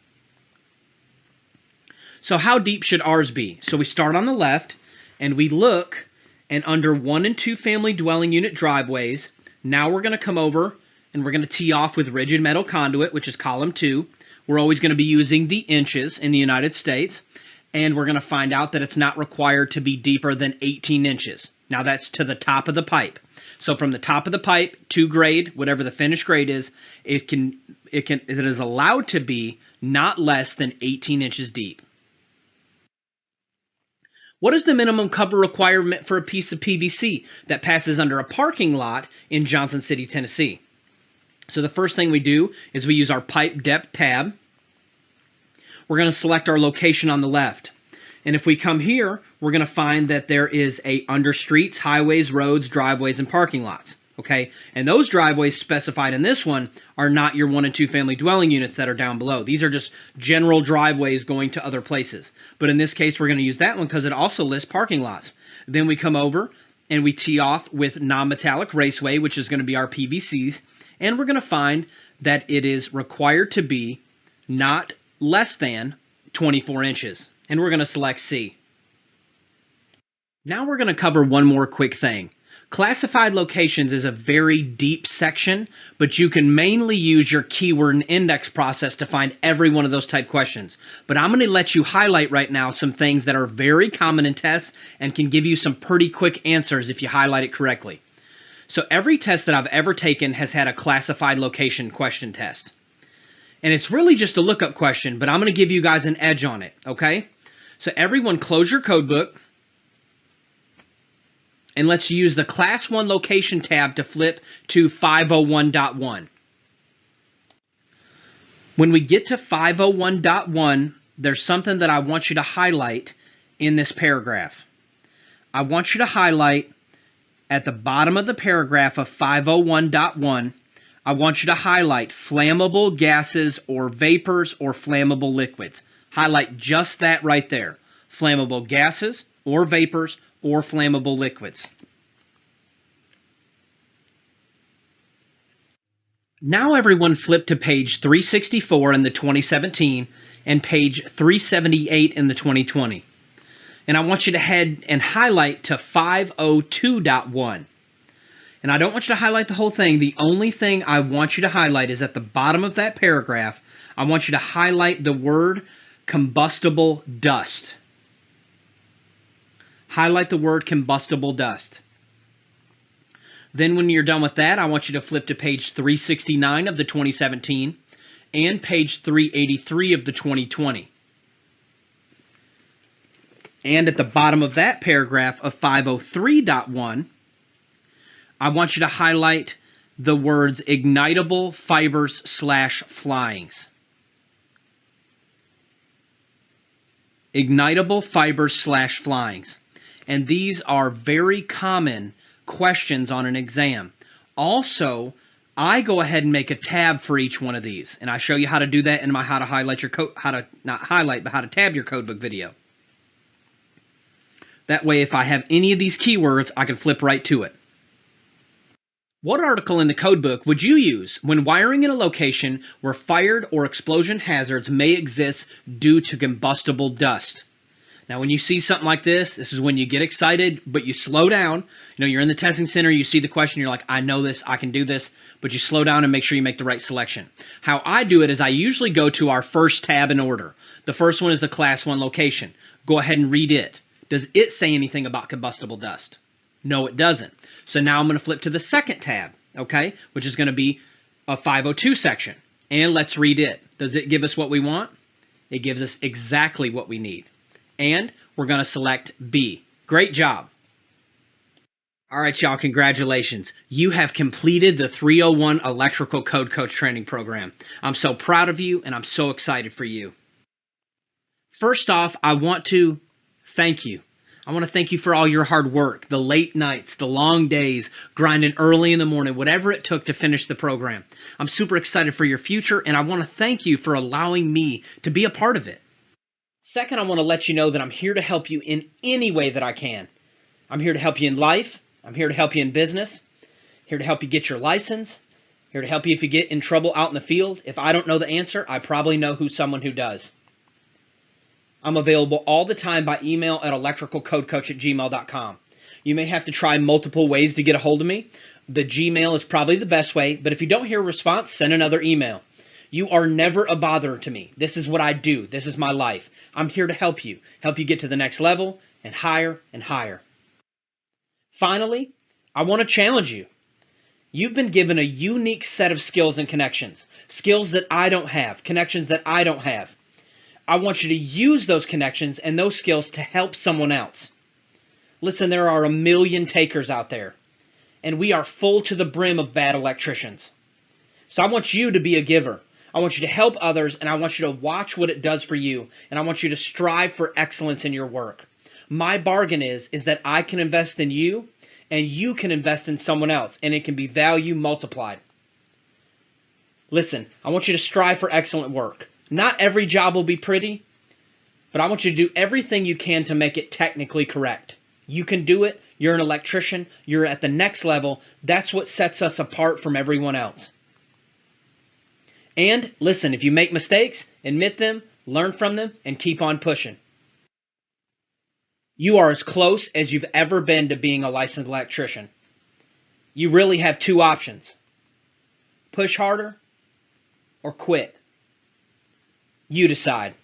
So how deep should ours be? So we start on the left, and we look, and under 1 and 2 family dwelling unit driveways, now we're going to come over and we're going to tee off with rigid metal conduit, which is column 2. We're always going to be using the inches in the United States, and we're going to find out that it's not required to be deeper than 18 inches. Now that's to the top of the pipe. So from the top of the pipe to grade, whatever the finished grade is, it is allowed to be not less than 18 inches deep. What is the minimum cover requirement for a piece of PVC that passes under a parking lot in Johnson City, Tennessee? So the first thing we do is we use our pipe depth tab. We're going to select our location on the left. And if we come here, we're going to find that there is a under streets, highways, roads, driveways, and parking lots. Okay, and those driveways specified in this one are not your 1 and 2 family dwelling units that are down below. These are just general driveways going to other places. But in this case, we're going to use that one because it also lists parking lots. Then we come over and we tee off with non-metallic raceway, which is going to be our PVCs. And we're going to find that it is required to be not less than 24 inches. And we're going to select C. Now we're going to cover one more quick thing. Classified locations is a very deep section, but you can mainly use your keyword and index process to find every one of those type questions. But I'm going to let you highlight right now some things that are very common in tests and can give you some pretty quick answers if you highlight it correctly. So every test that I've ever taken has had a classified location question test. And it's really just a lookup question, but I'm going to give you guys an edge on it, okay? So everyone close your code book. And let's use the Class 1 Location tab to flip to 501.1. When we get to 501.1, there's something that I want you to highlight in this paragraph. I want you to highlight at the bottom of the paragraph of 501.1, I want you to highlight flammable gases or vapors or flammable liquids. Highlight just that right there. Flammable gases or vapors or flammable liquids. Now everyone flip to page 364 in the 2017 and page 378 in the 2020. And I want you to head and highlight to 502.1. And I don't want you to highlight the whole thing. The only thing I want you to highlight is at the bottom of that paragraph, I want you to highlight the word combustible dust. Highlight the word combustible dust. Then when you're done with that, I want you to flip to page 369 of the 2017 and page 383 of the 2020. And at the bottom of that paragraph of 503.1, I want you to highlight the words ignitable fibers / flyings. Ignitable fibers / flyings. And these are very common questions on an exam. Also, I go ahead and make a tab for each one of these, and I show you how to do that in my how to highlight your code, how to tab your codebook video. That way, if I have any of these keywords, I can flip right to it. What article in the codebook would you use when wiring in a location where fired or explosion hazards may exist due to combustible dust? Now, when you see something like this is when you get excited, but you slow down. You know, you're in the testing center, you see the question, you're like, I know this, I can do this, but you slow down and make sure you make the right selection. How I do it is I usually go to our first tab in order. The first one is the Class 1 location. Go ahead and read it. Does it say anything about combustible dust? No, it doesn't. So now I'm going to flip to the second tab, okay, which is going to be a 502 section. And let's read it. Does it give us what we want? It gives us exactly what we need. And we're going to select B. Great job. All right, y'all, congratulations. You have completed the 301 Electrical Code Coach Training Program. I'm so proud of you, and I'm so excited for you. First off, I want to thank you. I want to thank you for all your hard work, the late nights, the long days, grinding early in the morning, whatever it took to finish the program. I'm super excited for your future, and I want to thank you for allowing me to be a part of it. Second, I want to let you know that I'm here to help you in any way that I can. I'm here to help you in life. I'm here to help you in business. Here to help you get your license. Here to help you if you get in trouble out in the field. If I don't know the answer, I probably know someone who does. I'm available all the time by email at electricalcodecoach@gmail.com. You may have to try multiple ways to get a hold of me. The Gmail is probably the best way, but if you don't hear a response, send another email. You are never a bother to me. This is what I do. This is my life. I'm here to help you get to the next level and higher and higher. Finally, I want to challenge you. You've been given a unique set of skills and connections, skills that I don't have, connections that I don't have. I want you to use those connections and those skills to help someone else. Listen, there are a million takers out there, and we are full to the brim of bad electricians. So I want you to be a giver. I want you to help others, and I want you to watch what it does for you, and I want you to strive for excellence in your work. My bargain is that I can invest in you, and you can invest in someone else, and it can be value multiplied. Listen, I want you to strive for excellent work. Not every job will be pretty, but I want you to do everything you can to make it technically correct. You can do it. You're an electrician. You're at the next level. That's what sets us apart from everyone else. And listen, if you make mistakes, admit them, learn from them, and keep on pushing. You are as close as you've ever been to being a licensed electrician. You really have two options. Push harder or quit. You decide.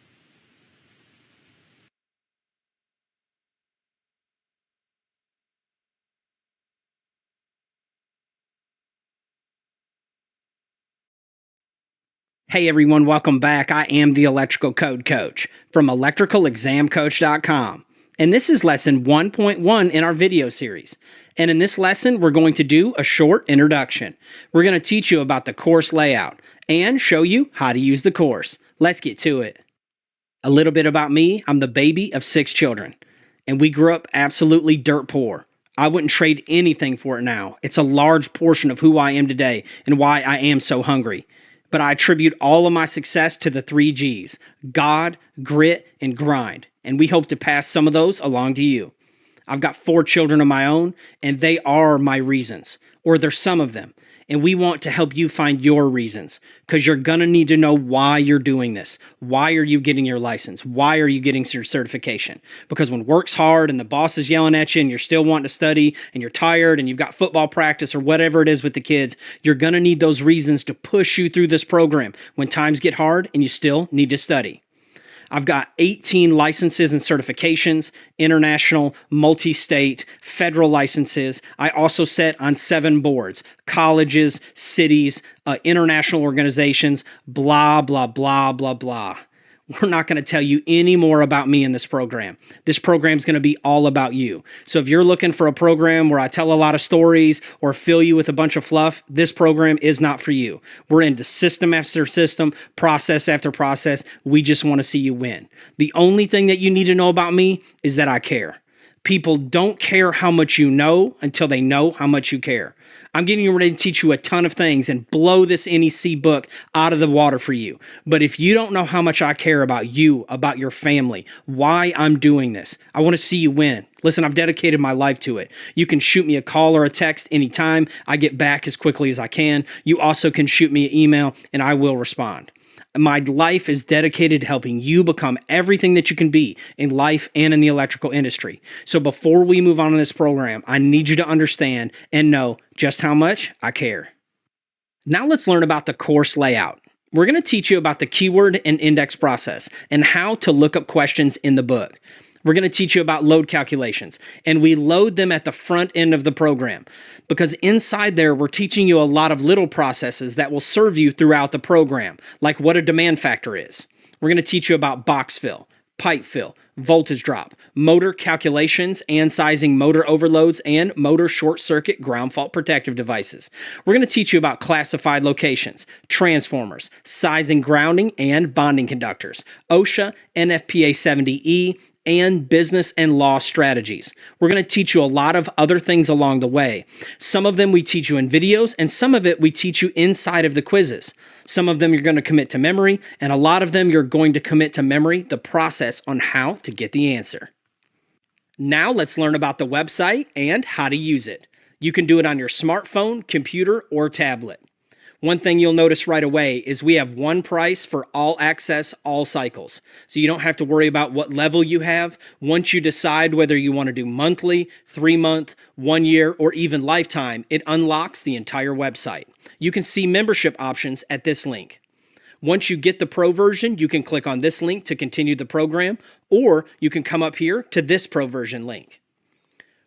Hey everyone, welcome back. I am the Electrical Code Coach from electricalexamcoach.com. And this is lesson 1.1 in our video series. And in this lesson, we're going to do a short introduction. We're going to teach you about the course layout and show you how to use the course. Let's get to it. A little bit about me. I'm the baby of 6 children, and we grew up absolutely dirt poor. I wouldn't trade anything for it now. It's a large portion of who I am today and why I am so hungry. But I attribute all of my success to the 3 G's: God, grit, and grind. And we hope to pass some of those along to you. I've got 4 children of my own, and they are my reasons, or they're some of them. And we want to help you find your reasons, because you're going to need to know why you're doing this. Why are you getting your license? Why are you getting your certification? Because when work's hard and the boss is yelling at you and you're still wanting to study and you're tired and you've got football practice or whatever it is with the kids, you're going to need those reasons to push you through this program when times get hard and you still need to study. I've got 18 licenses and certifications, international, multi-state, federal licenses. I also sit on 7 boards, colleges, cities, international organizations, blah, blah, blah, blah, blah. We're not going to tell you any more about me in this program. This program is going to be all about you. So if you're looking for a program where I tell a lot of stories or fill you with a bunch of fluff, this program is not for you. We're into system after system, process after process. We just want to see you win. The only thing that you need to know about me is that I care. People don't care how much you know until they know how much you care. I'm getting ready to teach you a ton of things and blow this NEC book out of the water for you. But if you don't know how much I care about you, about your family, why I'm doing this, I want to see you win. Listen, I've dedicated my life to it. You can shoot me a call or a text anytime. I get back as quickly as I can. You also can shoot me an email and I will respond. My life is dedicated to helping you become everything that you can be in life and in the electrical industry. So before we move on in this program, I need you to understand and know just how much I care. Now let's learn about the course layout. We're going to teach you about the keyword and index process and how to look up questions in the book. We're going to teach you about load calculations, and we load them at the front end of the program because inside there, we're teaching you a lot of little processes that will serve you throughout the program, like what a demand factor is. We're going to teach you about box fill, pipe fill, voltage drop, motor calculations and sizing motor overloads and motor short circuit ground fault protective devices. We're going to teach you about classified locations, transformers, sizing grounding and bonding conductors, OSHA, NFPA 70E, and business and law strategies. We're going to teach you a lot of other things along the way. Some of them we teach you in videos, and some of it we teach you inside of the quizzes. Some of them you're going to commit to memory, and a lot of them you're going to commit to memory the process on how to get the answer. Now let's learn about the website and how to use it. You can do it on your smartphone, computer, or tablet. One thing you'll notice right away is we have one price for all access, all cycles. So you don't have to worry about what level you have. Once you decide whether you want to do monthly, 3-month, 1 year, or even lifetime, it unlocks the entire website. You can see membership options at this link. Once you get the pro version, you can click on this link to continue the program, or you can come up here to this pro version link.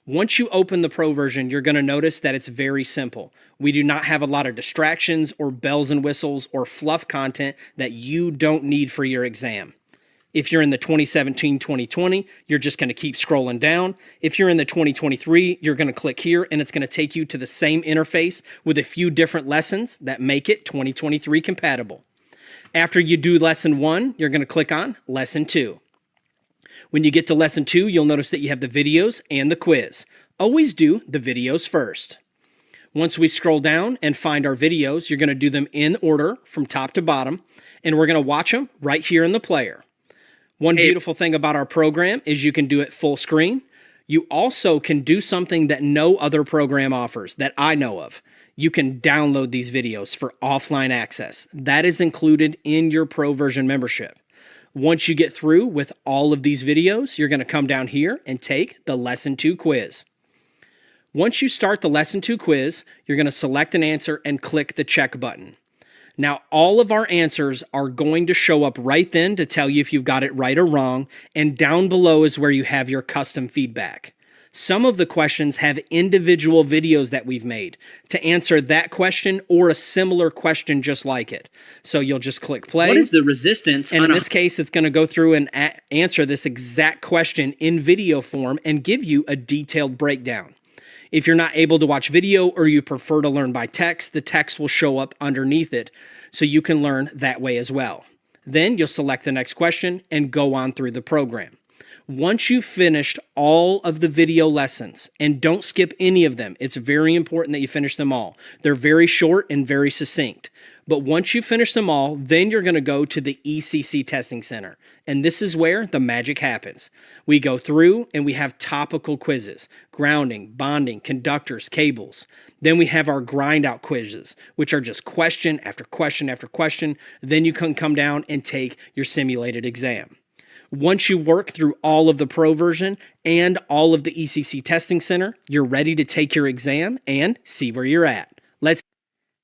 Once you open the pro version, you're going to notice that it's very simple. We do not have a lot of distractions or bells and whistles or fluff content that you don't need for your exam. If you're in the 2017-2020, you're just going to keep scrolling down. If you're in the 2023, you're going to click here and it's going to take you to the same interface with a few different lessons that make it 2023 compatible. After you do lesson 1, you're going to click on lesson 2. When you get to lesson 2, you'll notice that you have the videos and the quiz. Always do the videos first. Once we scroll down and find our videos, you're going to do them in order from top to bottom, and we're going to watch them right here in the player. One beautiful thing about our program is you can do it full screen. You also can do something that no other program offers that I know of. You can download these videos for offline access. That is included in your pro version membership. Once you get through with all of these videos, you're going to come down here and take the Lesson 2 quiz. Once you start the Lesson 2 quiz, you're going to select an answer and click the check button. Now, all of our answers are going to show up right then to tell you if you've got it right or wrong, and down below is where you have your custom feedback. Some of the questions have individual videos that we've made to answer that question or a similar question just like it. So you'll just click play. What is the resistance? And in this case, it's going to go through and answer this exact question in video form and give you a detailed breakdown. If you're not able to watch video or you prefer to learn by text, the text will show up underneath it so you can learn that way as well. Then you'll select the next question and go on through the program. Once you've finished all of the video lessons, and don't skip any of them, it's very important that you finish them all. They're very short and very succinct. But once you finish them all, then you're going to go to the ECC Testing Center. And this is where the magic happens. We go through and we have topical quizzes, grounding, bonding, conductors, cables. Then we have our grind out quizzes, which are just question after question after question. Then you can come down and take your simulated exam. Once you work through all of the pro version and all of the ECC Testing Center, you're ready to take your exam and see where you're at.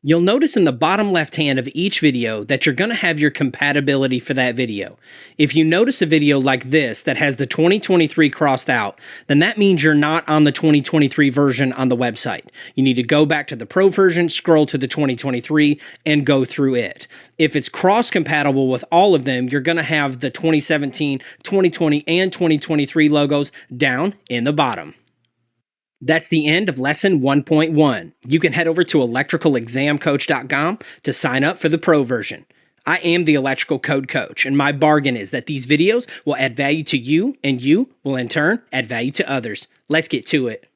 You'll notice in the bottom left hand of each video that you're going to have your compatibility for that video. If you notice a video like this that has the 2023 crossed out, then that means you're not on the 2023 version on the website. You need to go back to the Pro version, scroll to the 2023, and go through it. If it's cross-compatible with all of them, you're going to have the 2017, 2020, and 2023 logos down in the bottom. That's the end of lesson 1.1. You can head over to electricalexamcoach.com to sign up for the Pro version. I am the Electrical Code Coach, and my bargain is that these videos will add value to you, and you will in turn add value to others. Let's get to it.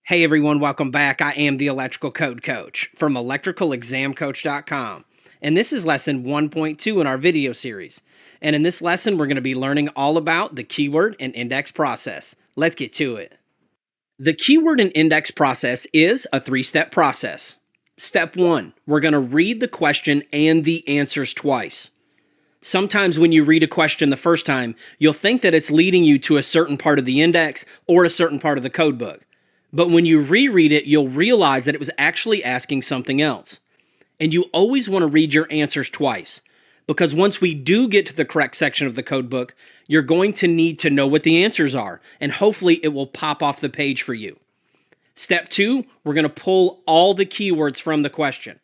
Hey everyone, welcome back. I am the Electrical Code Coach from electricalexamcoach.com, and this is lesson 1.2 in our video series. And in this lesson, we're going to be learning all about the keyword and index process. Let's get to it. The keyword and index process is a three-step process. Step 1, we're going to read the question and the answers twice. Sometimes when you read a question the first time, you'll think that it's leading you to a certain part of the index or a certain part of the code book. But when you reread it, you'll realize that it was actually asking something else. And you always want to read your answers twice, because once we do get to the correct section of the code book, you're going to need to know what the answers are, and hopefully it will pop off the page for you. Step 2, we're going to pull all the keywords from the question.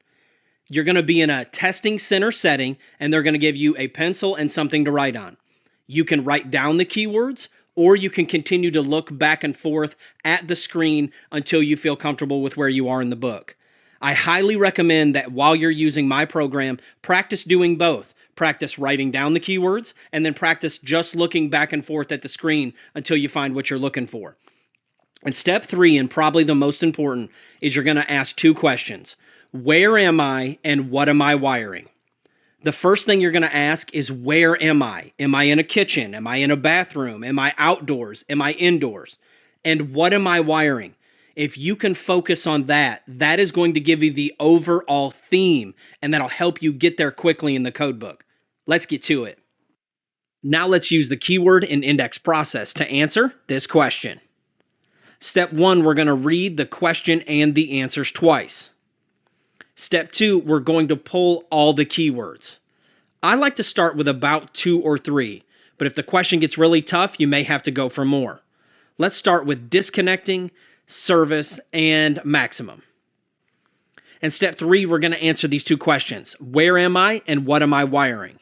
You're going to be in a testing center setting, and they're going to give you a pencil and something to write on. You can write down the keywords, or you can continue to look back and forth at the screen until you feel comfortable with where you are in the book. I highly recommend that while you're using my program, practice doing both. Practice writing down the keywords, and then practice just looking back and forth at the screen until you find what you're looking for. And step 3, and probably the most important, is you're going to ask 2 questions. Where am I, and what am I wiring? The first thing you're going to ask is, where am I? Am I in a kitchen? Am I in a bathroom? Am I outdoors? Am I indoors? And what am I wiring? If you can focus on that, that is going to give you the overall theme, and that'll help you get there quickly in the code book. Let's get to it. Now let's use the keyword and index process to answer this question. Step 1, we're going to read the question and the answers twice. Step 2, we're going to pull all the keywords. I like to start with about 2 or 3, but if the question gets really tough, you may have to go for more. Let's start with disconnecting, service, and maximum. And step 3, we're going to answer these 2 questions. Where am I, and what am I wiring?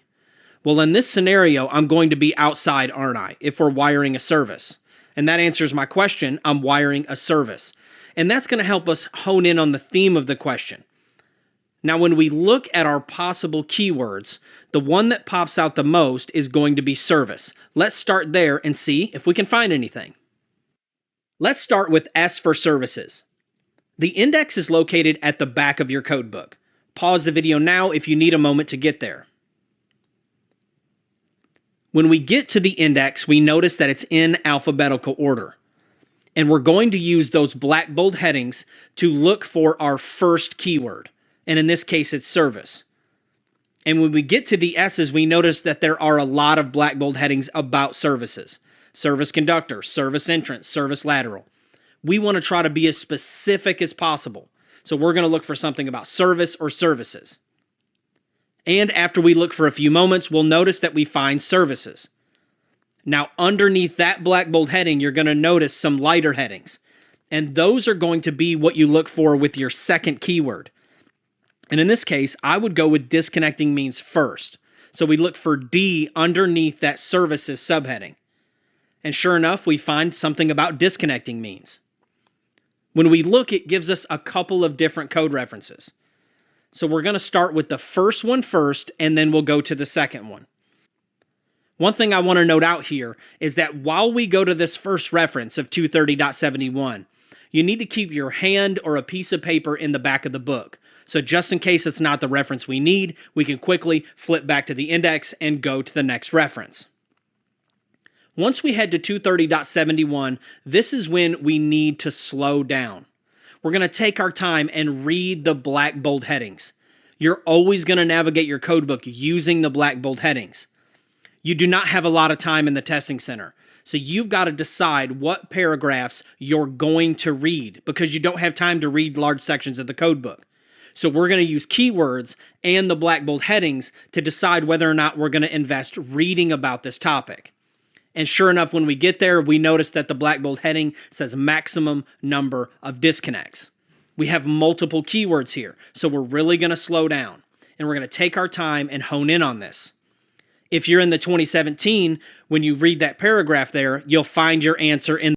Well, in this scenario, I'm going to be outside, aren't I, if we're wiring a service? And that answers my question. I'm wiring a service. And that's going to help us hone in on the theme of the question. Now, when we look at our possible keywords, the one that pops out the most is going to be service. Let's start there and see if we can find anything. Let's start with S for services. The index is located at the back of your code book. Pause the video now if you need a moment to get there. When we get to the index, we notice that it's in alphabetical order. And we're going to use those black bold headings to look for our first keyword. And in this case, it's service. And when we get to the S's, we notice that there are a lot of black bold headings about services. Service conductor, service entrance, service lateral. We want to try to be as specific as possible. So we're going to look for something about service or services. And after we look for a few moments, we'll notice that we find services. Now, underneath that black bold heading, you're going to notice some lighter headings. And those are going to be what you look for with your second keyword. And in this case, I would go with disconnecting means first. So we look for D underneath that services subheading. And sure enough, we find something about disconnecting means. When we look, it gives us a couple of different code references. So we're going to start with the first one first, and then we'll go to the second one. One thing I want to note out here is that while we go to this first reference of 230.71, you need to keep your hand or a piece of paper in the back of the book. So just in case it's not the reference we need, we can quickly flip back to the index and go to the next reference. Once we head to 230.71, this is when we need to slow down. We're going to take our time and read the black bold headings. You're always going to navigate your code book using the black bold headings. You do not have a lot of time in the testing center. So you've got to decide what paragraphs you're going to read because you don't have time to read large sections of the code book. So we're going to use keywords and the black bold headings to decide whether or not we're going to invest reading about this topic. And sure enough, when we get there, we notice that the black bold heading says maximum number of disconnects. We have multiple keywords here, so we're really going to slow down, and we're going to take our time and hone in on this. If you're in the 2017, when you read that paragraph there, you'll find your answer in